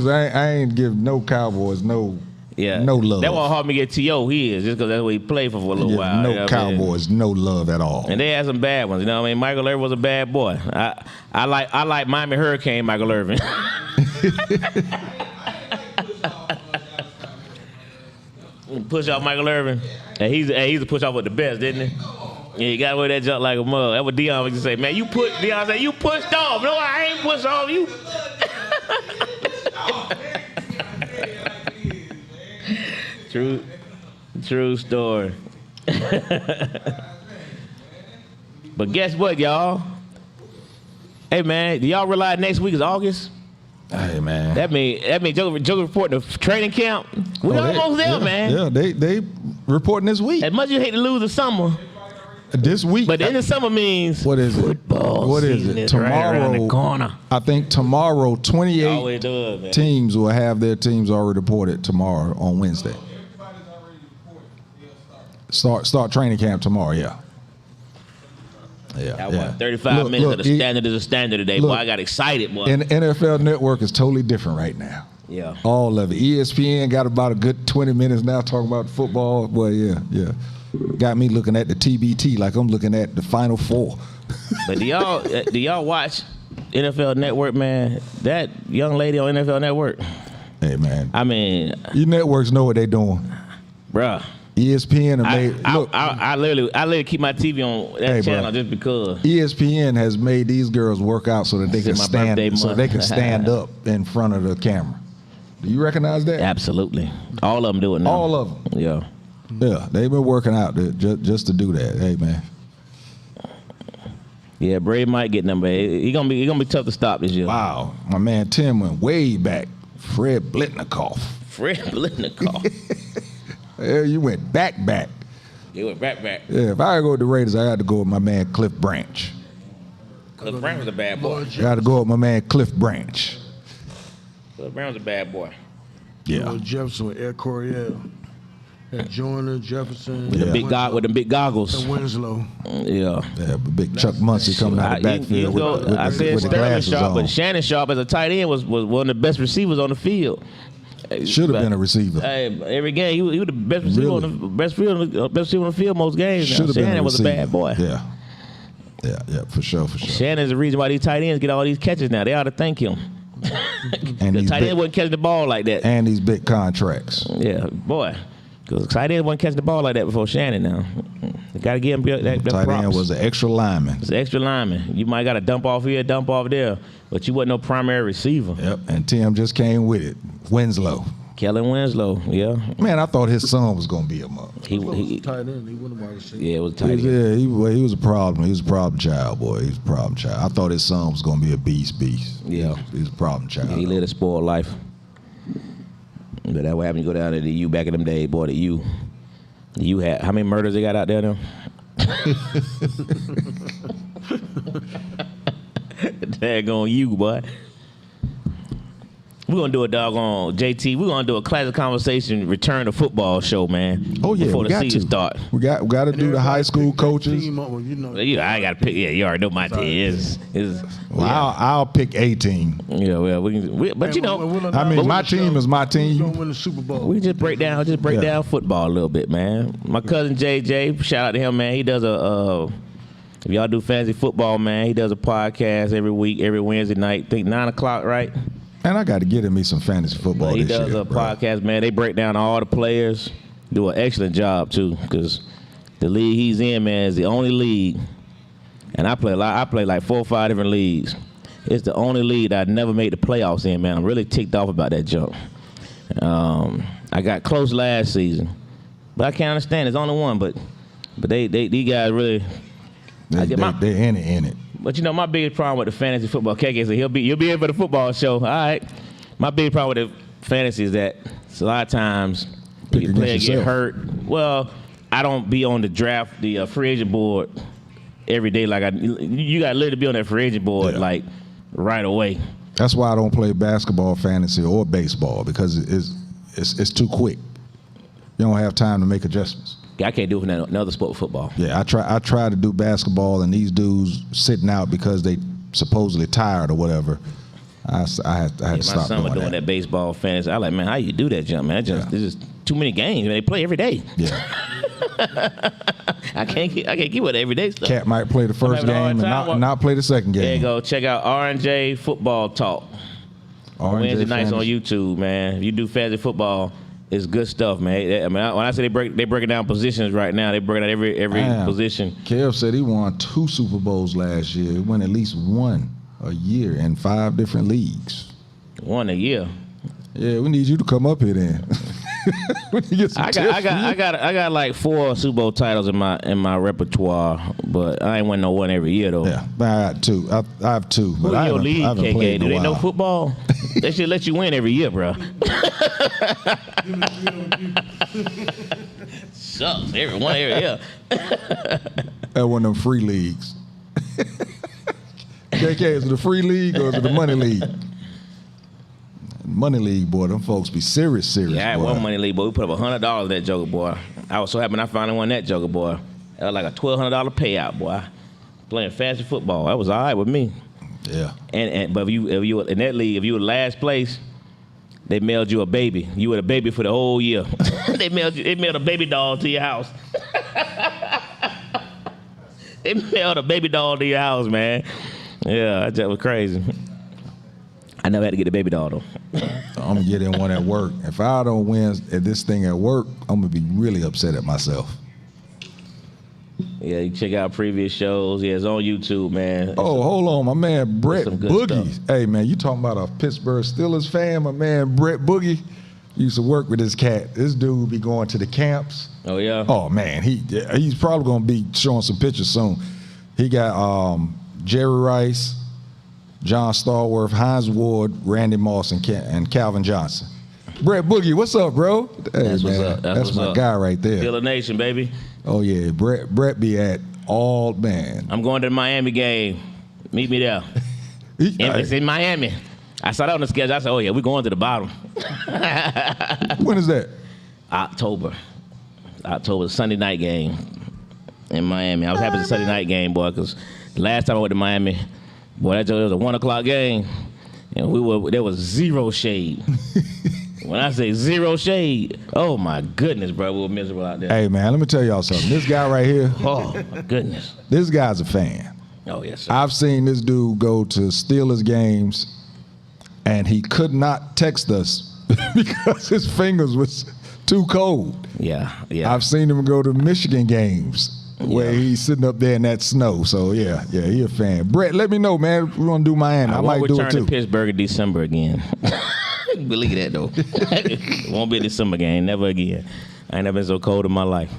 I ain't give no Cowboys no love. That won't help me get T.O. He is, just because that's what he played for a little while. No you know what I mean? Cowboys, no love at all. And they had some bad ones. You know what I mean? Michael Irvin was a bad boy. I like Miami Hurricane Michael Irvin. Push off Michael Irvin. And he's a push off with the best, didn't he? Yeah, he got away that jump like a mug. That's what Deion would just say, man, Deion said, you pushed off. No, I ain't pushed off. You. True story. But guess what, y'all? Hey, man, do y'all realize next week is August? Hey, man. That mean Joker reporting the training camp. We almost there, man. Yeah, they reporting this week. As much as you hate to lose the summer. This week. But the end of summer means what is it? Football what is season it? is Tomorrow, right around the corner. I think tomorrow, 28 Always does, man. teams will have their teams already reported tomorrow on Wednesday. Start training camp tomorrow, yeah. I won 35 minutes of the standard is a standard today, boy. I got excited, boy. And the NFL Network is totally different right now. Yeah. All of it. ESPN got about a good 20 minutes now talking about football. Boy, yeah. Got me looking at the TBT like I'm looking at the Final Four. But do y'all watch NFL Network, man? That young lady on NFL Network. Hey, man. I mean, your networks know what they doing, bruh. ESPN I literally keep my TV on that channel just because. ESPN has made these girls work out so that they can stand up in front of the camera. Do you recognize that? Absolutely. All of them do it now. All of them. Yeah. Yeah, they've been working out just to do that. Hey, man. Yeah, Bray might get number 8. He gonna be tough to stop this year. Wow, my man Tim went way back. Fred Blitnikoff. Yeah, you went back. He went back. Yeah, if I go with the Raiders, I got to go with my man Cliff Branch. Cliff Branch was a bad boy. I got to go with my man Cliff Branch. Cliff Branch was a bad boy. Yeah. Jefferson with Ed Coryell. Had Joyner, Jefferson. With the big goggles. And Winslow. Yeah. But big Chuck Muncie coming out of the backfield with the glasses Sharp, on. but Shannon Sharp as a tight end was one of the best receivers on the field. Should have been a receiver. Every game, he was the best receiver on the field most games. Shannon was a bad boy. Yeah, for sure. Shannon's the reason why these tight ends get all these catches now. They ought to thank him. And the tight end wasn't catching the ball like that. And these big contracts. Yeah, boy. Because tight end wasn't catching the ball like that before Shannon now. You got to give him that tight props. end was an extra lineman. It's an extra lineman. You might got to dump off here, dump off there, but you wasn't no primary receiver. Yep, and Tim just came with it. Winslow. Kellen Winslow, yeah. Man, I thought his son was going to be a mother. He tight end. He wasn't wide receiver. Yeah, it was tight end. Yeah, he was a problem. He was a problem child, boy. He was a problem child. I thought his son was going to be a beast. Yeah. He was a problem child. Yeah, he lived a spoiled life. But that what happened. You go down to the U back in them days, boy. The U had how many murders they got out there now? Daggone you, boy. We're gonna do a doggone JT. We're gonna do a Classic Conversation return to football show, man. Oh yeah, before we the got season to start. We got to do the high school coaches. I gotta pick. Yeah, you already know my team. I'll pick a team. Yeah, well, but you know, I mean, my team is my team. Don't win the Super Bowl. We just break down football a little bit, man. My cousin JJ, shout out to him, man. He does if y'all do fantasy football, man, he does a podcast every week, every Wednesday night. I think 9:00, right? And I got to get in me some fantasy football. He this does year, a podcast, man. They break down all the players, do an excellent job too, because the league he's in, man, is the only league. And I play like 4 or 5 different leagues. It's the only league that I never made the playoffs in, man. I'm really ticked off about that jump. I got close last season, but I can't understand. There's only one, but these guys really. They're in it. But you know, my biggest problem with the fantasy football, KK said you'll be in for the football show. All right. My big problem with the fantasy is that a lot of times players get hurt. Well, I don't be on the free agent board every day. Like you got to literally be on that free agent board like right away. That's why I don't play basketball, fantasy, or baseball because it's too quick. You don't have time to make adjustments. I can't do it for another sport, football. Yeah, I try to do basketball, and these dudes sitting out because they supposedly tired or whatever. I had to stop my son was doing that baseball fantasy. I like, man, how you do that jump, man? It's just too many games. Man. They play every day. Yeah. I can't keep with every day stuff. Cat might play the first game and not play the second game. There you go. Check out R&J Football Talk. Wednesday nights on YouTube, man. If you do fantasy football, it's good stuff, man. I mean, when I say they breaking down positions right now, they breaking down every position. Kev said he won 2 Super Bowls last year. He won at least one a year in 5 different leagues. One a year. Yeah, we need you to come up here then. I got like 4 Super Bowl titles in my repertoire, but I ain't win no one every year though. Yeah, I got 2. I have 2. Who in your league, KK? Do they know football? They should let you win every year, bro. Sucks. Every year. That one of them free leagues. KK, is it a free league or is it a money league? Money league, boy, them folks be serious. Yeah, I had boy. one money league, boy. We put up $100 in that joker, boy. I was so happy when I finally won that joker, boy. That was like a $1,200 payout, boy. Playing fantasy football, that was all right with me. Yeah. But if you in that league, if you were last place, they mailed you a baby. You were a baby for the whole year. They mailed a baby doll to your house. They mailed a baby doll to your house, man. Yeah, that was crazy. I never had to get a baby doll though. I'm gonna get in one at work. If I don't win at this thing at work, I'm gonna be really upset at myself. Yeah, you check out previous shows. Yeah, it's on YouTube, man. Hold on, my man Brett Boogie. Stuff. Hey man, you talking about a Pittsburgh Steelers fan? My man Brett Boogie used to work with this cat. This dude be going to the camps. Oh yeah. Oh man, he's probably gonna be showing some pictures soon. He got Jerry Rice, John Stallworth, Hines Ward, Randy Moss, and Calvin Johnson. Brett Boogie, what's up, bro? Hey, That's man, what's up. That's my guy right there. Steeler Nation, baby. Oh yeah, Brett be at all, man. I'm going to the Miami game. Meet me there. It's in Miami. I saw that on the schedule. I said, oh yeah, we're going to the bottom. When is that? October, Sunday night game in Miami. I was happy it's a Sunday night game, boy, because the last time I went to Miami, boy, that was a 1:00 game, and there was zero shade. When I say zero shade, oh my goodness, bro, we were miserable out there. Hey man, let me tell y'all something. This guy right here, Oh my goodness. this guy's a fan. Oh yes, sir. I've seen this dude go to Steelers games, and he could not text us because his fingers was too cold. Yeah. I've seen him go to Michigan games where he's sitting up there in that snow. So yeah, he a fan. Brett, let me know, man. We're gonna do Miami. I might do it return too. to Pittsburgh in December again. Believe that though. It won't be a December game, never again. I ain't never been so cold in my life.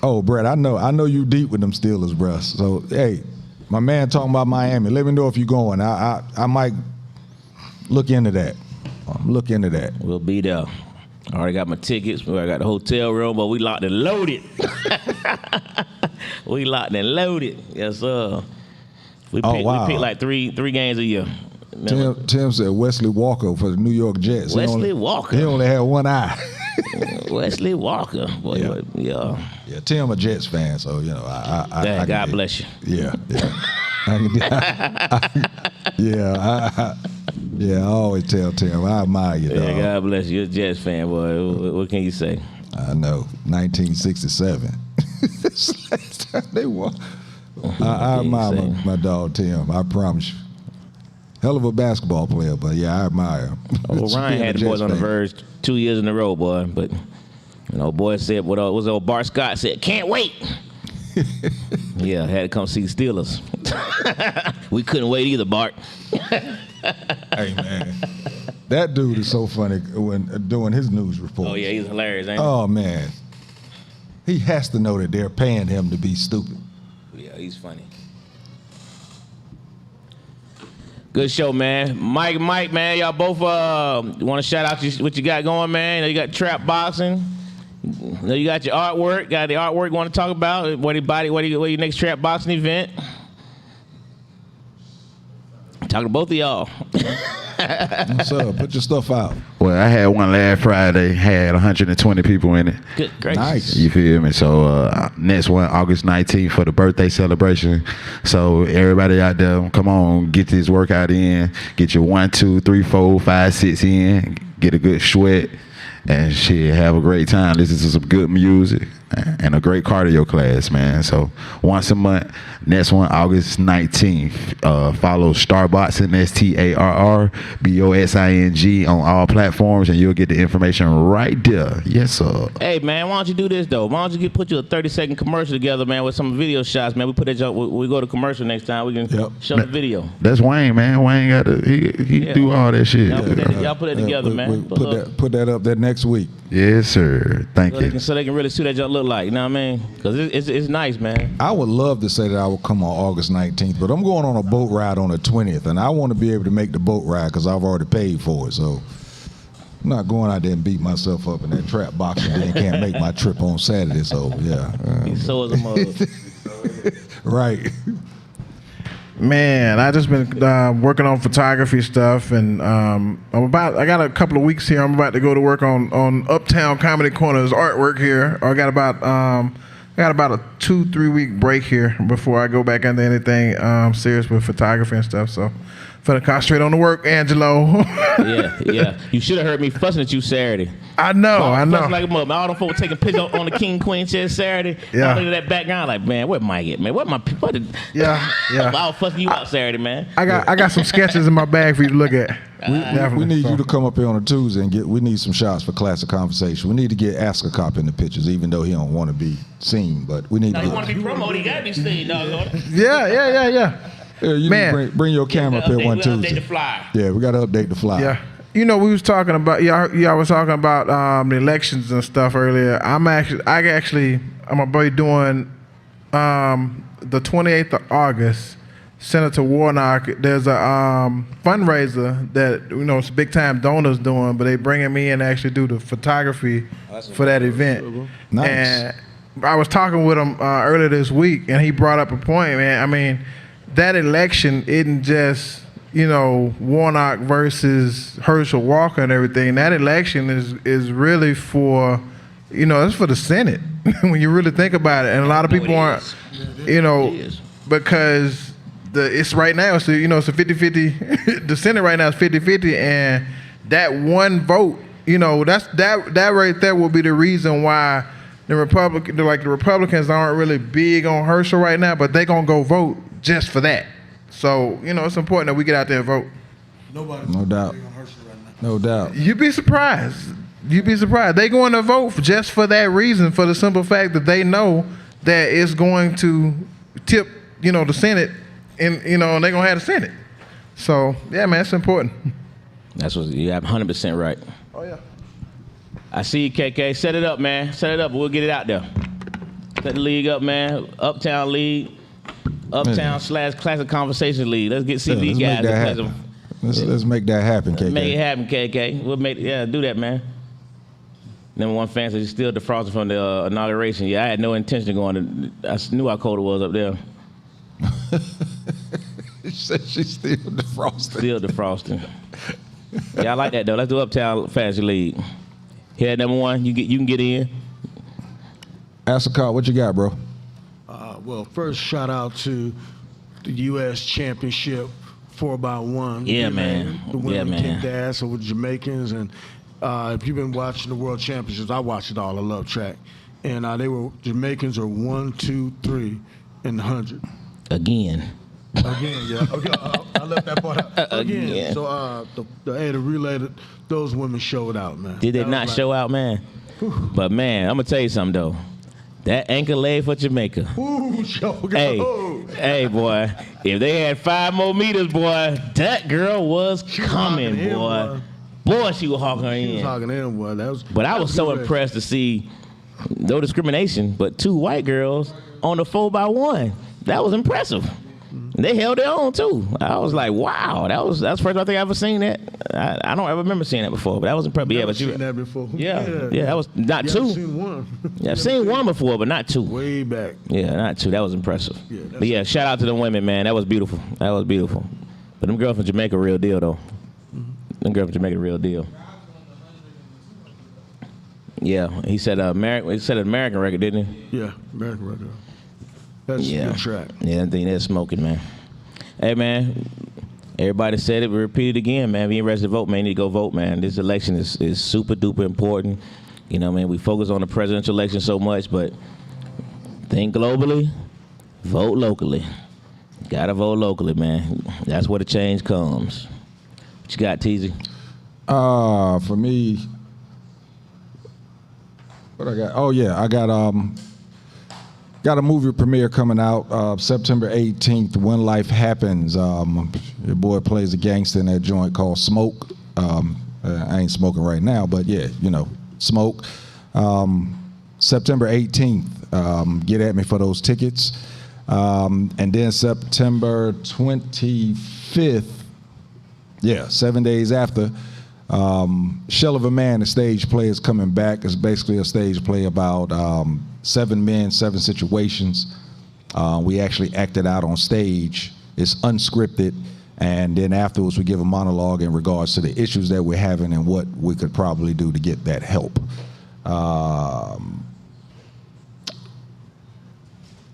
Oh, Brett, I know you deep with them Steelers, bruh. So hey, my man talking about Miami. Let me know if you're going. I might look into that. We'll be there. I already got my tickets. I got the hotel room, but we locked and loaded. Yes, sir. We pick like three games a year. Tim said Wesley Walker for the New York Jets. Walker. He only had one eye. Wesley Walker. Boy, yeah. Yeah, Tim a Jets fan, so you know I God bless you. Yeah. I always tell Tim I admire you, dog. Yeah, God bless you. You're a Jets fan, boy. What can you say? I know. 1967. Last time they won. I admire my dog Tim. I promise you. Hell of a basketball player, but yeah, I admire him. Well, Ryan had the boys on the verge 2 years in a row, boy. But boy said what was old Bart Scott said, can't wait. Yeah, had to come see the Steelers. We couldn't wait either, Bart. Hey man, that dude is so funny when doing his news report. Oh yeah, he's hilarious, ain't he? Oh man, He has to know that they're paying him to be stupid. Yeah, he's funny. Good show, man. Mike, man, y'all both want to shout out what you got going, man. You know, you got trap boxing. You know, you got your artwork. Got the artwork you want to talk about? What your next trap boxing event? Talking to both of y'all. What's up? Put your stuff out. Well, I had one last Friday, had 120 people in it. Good, great. Nice. You feel me? So next one, August 19th for the birthday celebration. So everybody out there, come on, get this workout in. Get your 1, 2, 3, 4, 5, 6 in. Get a good sweat. And shit, have a great time. Listen to some good music and a great cardio class, man. So once a month, next one, August 19th. Follow Starboxing, STARRBOXING on all platforms, and you'll get the information right there. Yes, sir. Hey, man, why don't you do this, though? Why don't you put you a 30-second commercial together, man, with some video shots, man. We put that junk, we go to commercial next time. We can show the video. That's Wayne, man. Wayne got to, he do all that shit. Y'all put it together, man. Put that up there next week. Yes, sir. Thank you. So they can really see what that junk look like, you know what I mean? Because it's nice, man. I would love to say that I will come on August 19th, but I'm going on a boat ride on the 20th, and I want to be able to make the boat ride because I've already paid for it. So I'm not going out there and beat myself up in that trap box and then can't make my trip on Saturday. So, yeah. So is a mother. Right. Man, I just been working on photography stuff, and I got a couple of weeks here. I'm about to go to work on Uptown Comedy Corner's artwork here. I got about a 2-3 week break here before I go back into anything serious with photography and stuff. So, finna concentrate on the work, Angelo. yeah. You should have heard me fussing at you Saturday. I know. Fussing like a mother. All them folks taking pictures on the King Queen chair Saturday. Yeah. I look at that background like, man, where Mike at, man? Yeah. I was fussing you out Saturday, man. I got some sketches in my bag for you to look at. We need you to come up here on a Tuesday and we need some shots for Classic Conversation. We need to get Ask a Cop in the pictures, even though he don't want to be seen, but we need to He want to be promoted. He got to be seen, doggone it. Yeah. Yeah, you Man. need to bring your camera up here one Tuesday. Update the flyer. Yeah, we got to update the flyer. Yeah. You know, we was talking about y'all was talking about the elections and stuff earlier. I'm gonna be doing the 28th of August. Senator Warnock, there's a fundraiser that it's big time donors doing, but they bringing me in to actually do the photography for that event. Nice. And I was talking with him earlier this week, and he brought up a point, man. I mean, that election isn't just Warnock versus Herschel Walker and everything. That election is really for, it's for the Senate when you really think about it. And a lot of people aren't, because it's right now, so it's a 50-50. The Senate right now is 50-50, and that one vote, that right there will be the reason why the Republicans aren't really big on Herschel right now, but they're gonna go vote just for that. So, it's important that we get out there and vote. No doubt. No doubt. You'd be surprised. They going to vote just for that reason, for the simple fact that they know that it's going to tip, the Senate, and they're going to have the Senate. So, yeah, man, it's important. That's what you have 100% right. Oh, yeah. I see you, KK. Set it up, man. Set it up. We'll get it out there. Set the league up, man. Uptown League. Uptown / Classic Conversation League. Let's get these guys. Let's make that happen, KK. Make it happen, KK. We'll do that, man. Number one fan said he's still defrosted from the inauguration. Yeah, I had no intention of going. I knew how cold it was up there. She said she's still defrosting. Still defrosting. Yeah, I like that though. Let's do Uptown Fantasy League. Here, number one, you can get in. Ask a call. What you got, bro? Well, first shout out to the U.S. Championship 4x1. Yeah, man. The women Yeah, man. kicked ass over the Jamaicans, and if you've been watching the World Championships, I watched it all. I love track, and Jamaicans are 1, 2, 3 in the 100. Again, yeah. Okay, I left that part out. Again. So the relay, those women showed out, man. Did they not show out, man? But man, I'm gonna tell you something though. That anchor leg for Jamaica. Ooh, Hey, boy. If they had 5 more meters, boy, that girl was coming, boy. Boy, she was hawking her in. She was hawking in, boy. But I was so impressed to see no discrimination, but 2 white girls on the 4x1. That was impressive. They held their own too. I was like, wow, that's the first time I think I ever seen that. I don't ever remember seeing that before, but that was impressive. Yeah, but seen that before. Yeah, that was not 2. I've seen one. Yeah, I've seen one before, but not 2. Way back. Yeah, not 2. That was impressive. Yeah, but yeah, shout out to the women, man. That was beautiful. That was beautiful. But them girls from Jamaica, real deal though. Them girls from Jamaica, real deal. Yeah, he said American. He said an American record, didn't he? Yeah, American record. That's a good track. Yeah, I think they're smoking, man. Hey, man, everybody said it. We repeat it again, man. If you ain't ready to vote, man, you need to go vote, man. This election is super duper important. You know, man, we focus on the presidential election so much, but think globally, vote locally. Gotta vote locally, man. That's where the change comes. What you got, Teasy? For me, what I got? Oh yeah, I got a movie premiere coming out September 18th. When Life Happens. Your boy plays a gangster in that joint called Smoke. I ain't smoking right now, but yeah, you know, Smoke. September 18th. Get at me for those tickets. And then September 25th. Yeah, 7 days after. Shell of a Man, the stage play is coming back. It's basically a stage play about 7 men, 7 situations. We actually acted out on stage. It's unscripted. And then afterwards, we give a monologue in regards to the issues that we're having and what we could probably do to get that help.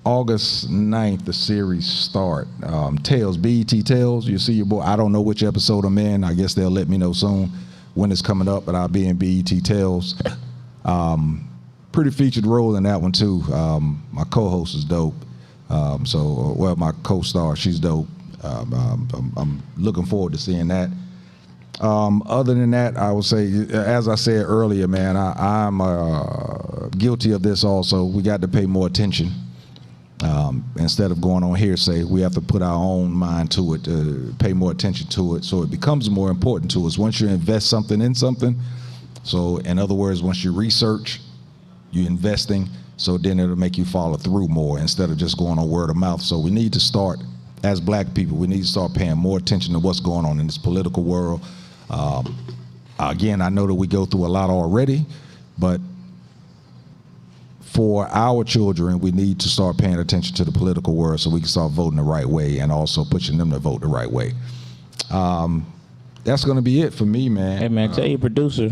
August 9th, the series start. Tales, BET Tales. You see your boy. I don't know which episode I'm in. I guess they'll let me know soon when it's coming up, but I'll be in BET Tales. Pretty featured role in that one too. My co-host is dope. Well, my co-star, she's dope. I'm looking forward to seeing that. Other than that, I would say, as I said earlier, man, I'm guilty of this also. We got to pay more attention. Instead of going on hearsay, we have to put our own mind to it, pay more attention to it, so it becomes more important to us. Once you invest something in something, so in other words, once you research, you're investing, so then it'll make you follow through more instead of just going on word of mouth. So we need to start, as black people, we need to start paying more attention to what's going on in this political world. Again, I know that we go through a lot already, but for our children, we need to start paying attention to the political world so we can start voting the right way and also pushing them to vote the right way. That's going to be it for me, man. Hey, man, tell your producer,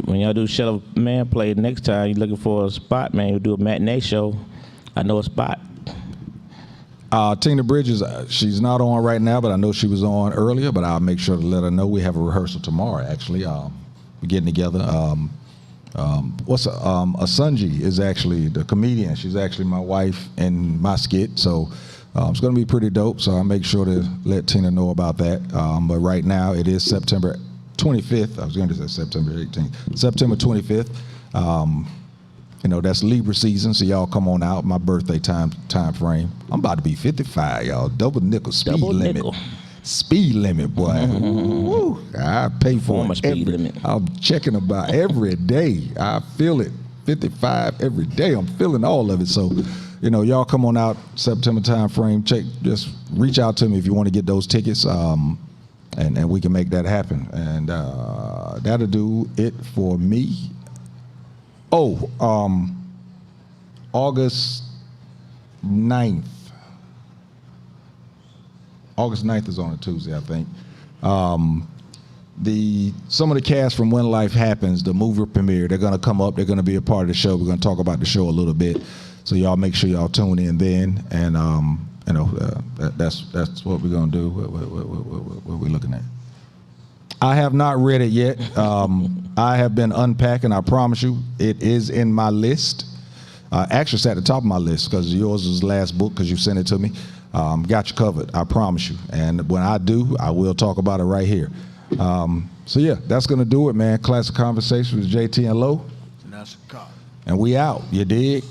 when y'all do Shell of Man play next time, you're looking for a spot, man, you do a matinee show. I know a spot. Tina Bridges, she's not on right now, but I know she was on earlier, but I'll make sure to let her know. We have a rehearsal tomorrow, actually. We're getting together. Asunji is actually the comedian. She's actually my wife in my skit, so it's going to be pretty dope. So I'll make sure to let Tina know about that. But right now it is September 25th. I was going to say September 18th. September 25th. You know, that's Libra season, so y'all come on out. My birthday time frame. I'm about to be 55, y'all. Double nickel speed limit. Speed limit, boy. Ooh, I pay for it. Speed limit. I'm checking about every day. I feel it. 55 every day. I'm feeling all of it. So, you know, y'all come on out September time frame. Just reach out to me if you want to get those tickets, and we can make that happen. And that'll do it for me. Oh, August 9th. August 9th is on a Tuesday, I think. Some of the cast from When Life Happens, the movie premiere, they're gonna come up. They're gonna be a part of the show. We're gonna talk about the show a little bit. So y'all make sure y'all tune in then. And you know, that's what we're gonna do. What are we looking at? I have not read it yet. I have been unpacking. I promise you, it is in my list. Actually, it's at the top of my list because yours was the last book because you sent it to me. Got you covered, I promise you. And when I do, I will talk about it right here. So yeah, that's gonna do it, man. Classic Konversations with Jae Tea and Lo. And that's a cop. And we out. You dig?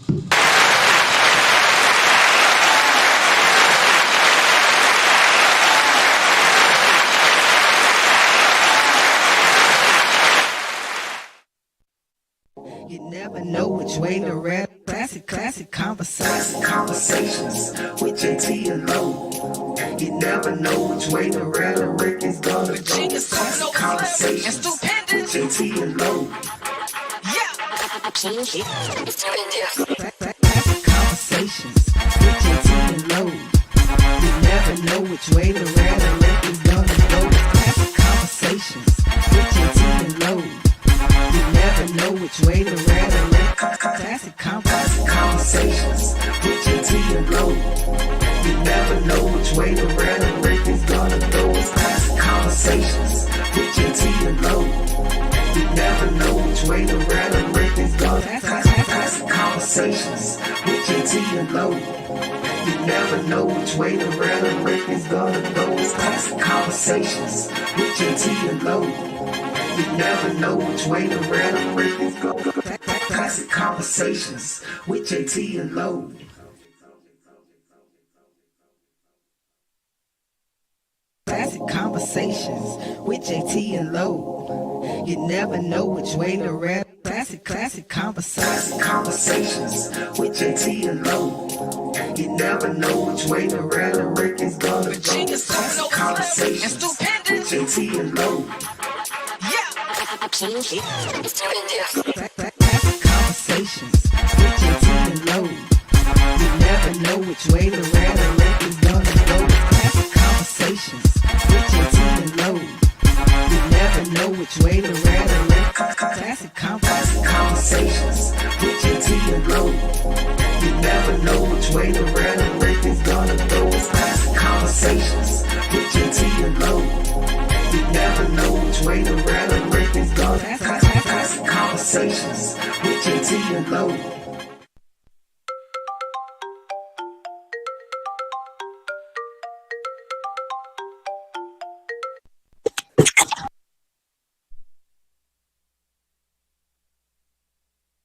You never know which way to rap. Classic conversations with Jae Tea and Lo. You never know which way the rhetoric is gonna go. Classic conversations with Jae Tea and Lo. Classic conversations with Jae Tea and Lo. You never know which way the rhetoric is gonna go. Classic conversations with Jae Tea and Lo. You never know which way the rhetoric. Classic conversations with Jae Tea and Lo. You never know which way the rhetoric is gonna go. Classic conversations with Jae Tea and Lo. You never know which way the rhetoric is gonna. Classic conversations with Jae Tea and Lo. You never know which way the rhetoric is gonna go. Classic conversations with Jae Tea and Lo. You never know which way the rhetoric is gonna go. Classic conversations with Jae Tea and Lo. Classic conversations with Jae Tea and Lo. You never know which way to rap. Classic conversations with Jae Tea and Lo. You never know which way the rhetoric is gonna go. Classic conversations with Jae Tea and Lo. Classic conversations with Jae Tea and Lo. You never know which way the rhetoric is gonna go. Classic conversations with Jae Tea and Lo. You never know which way the rhetoric. Classic conversations with Jae Tea and Lo. You never know which way the rhetoric is gonna go. Classic conversations with Jae Tea and Lo. You never know which way the rhetoric is gonna. Classic conversations with Jae Tea and Lo.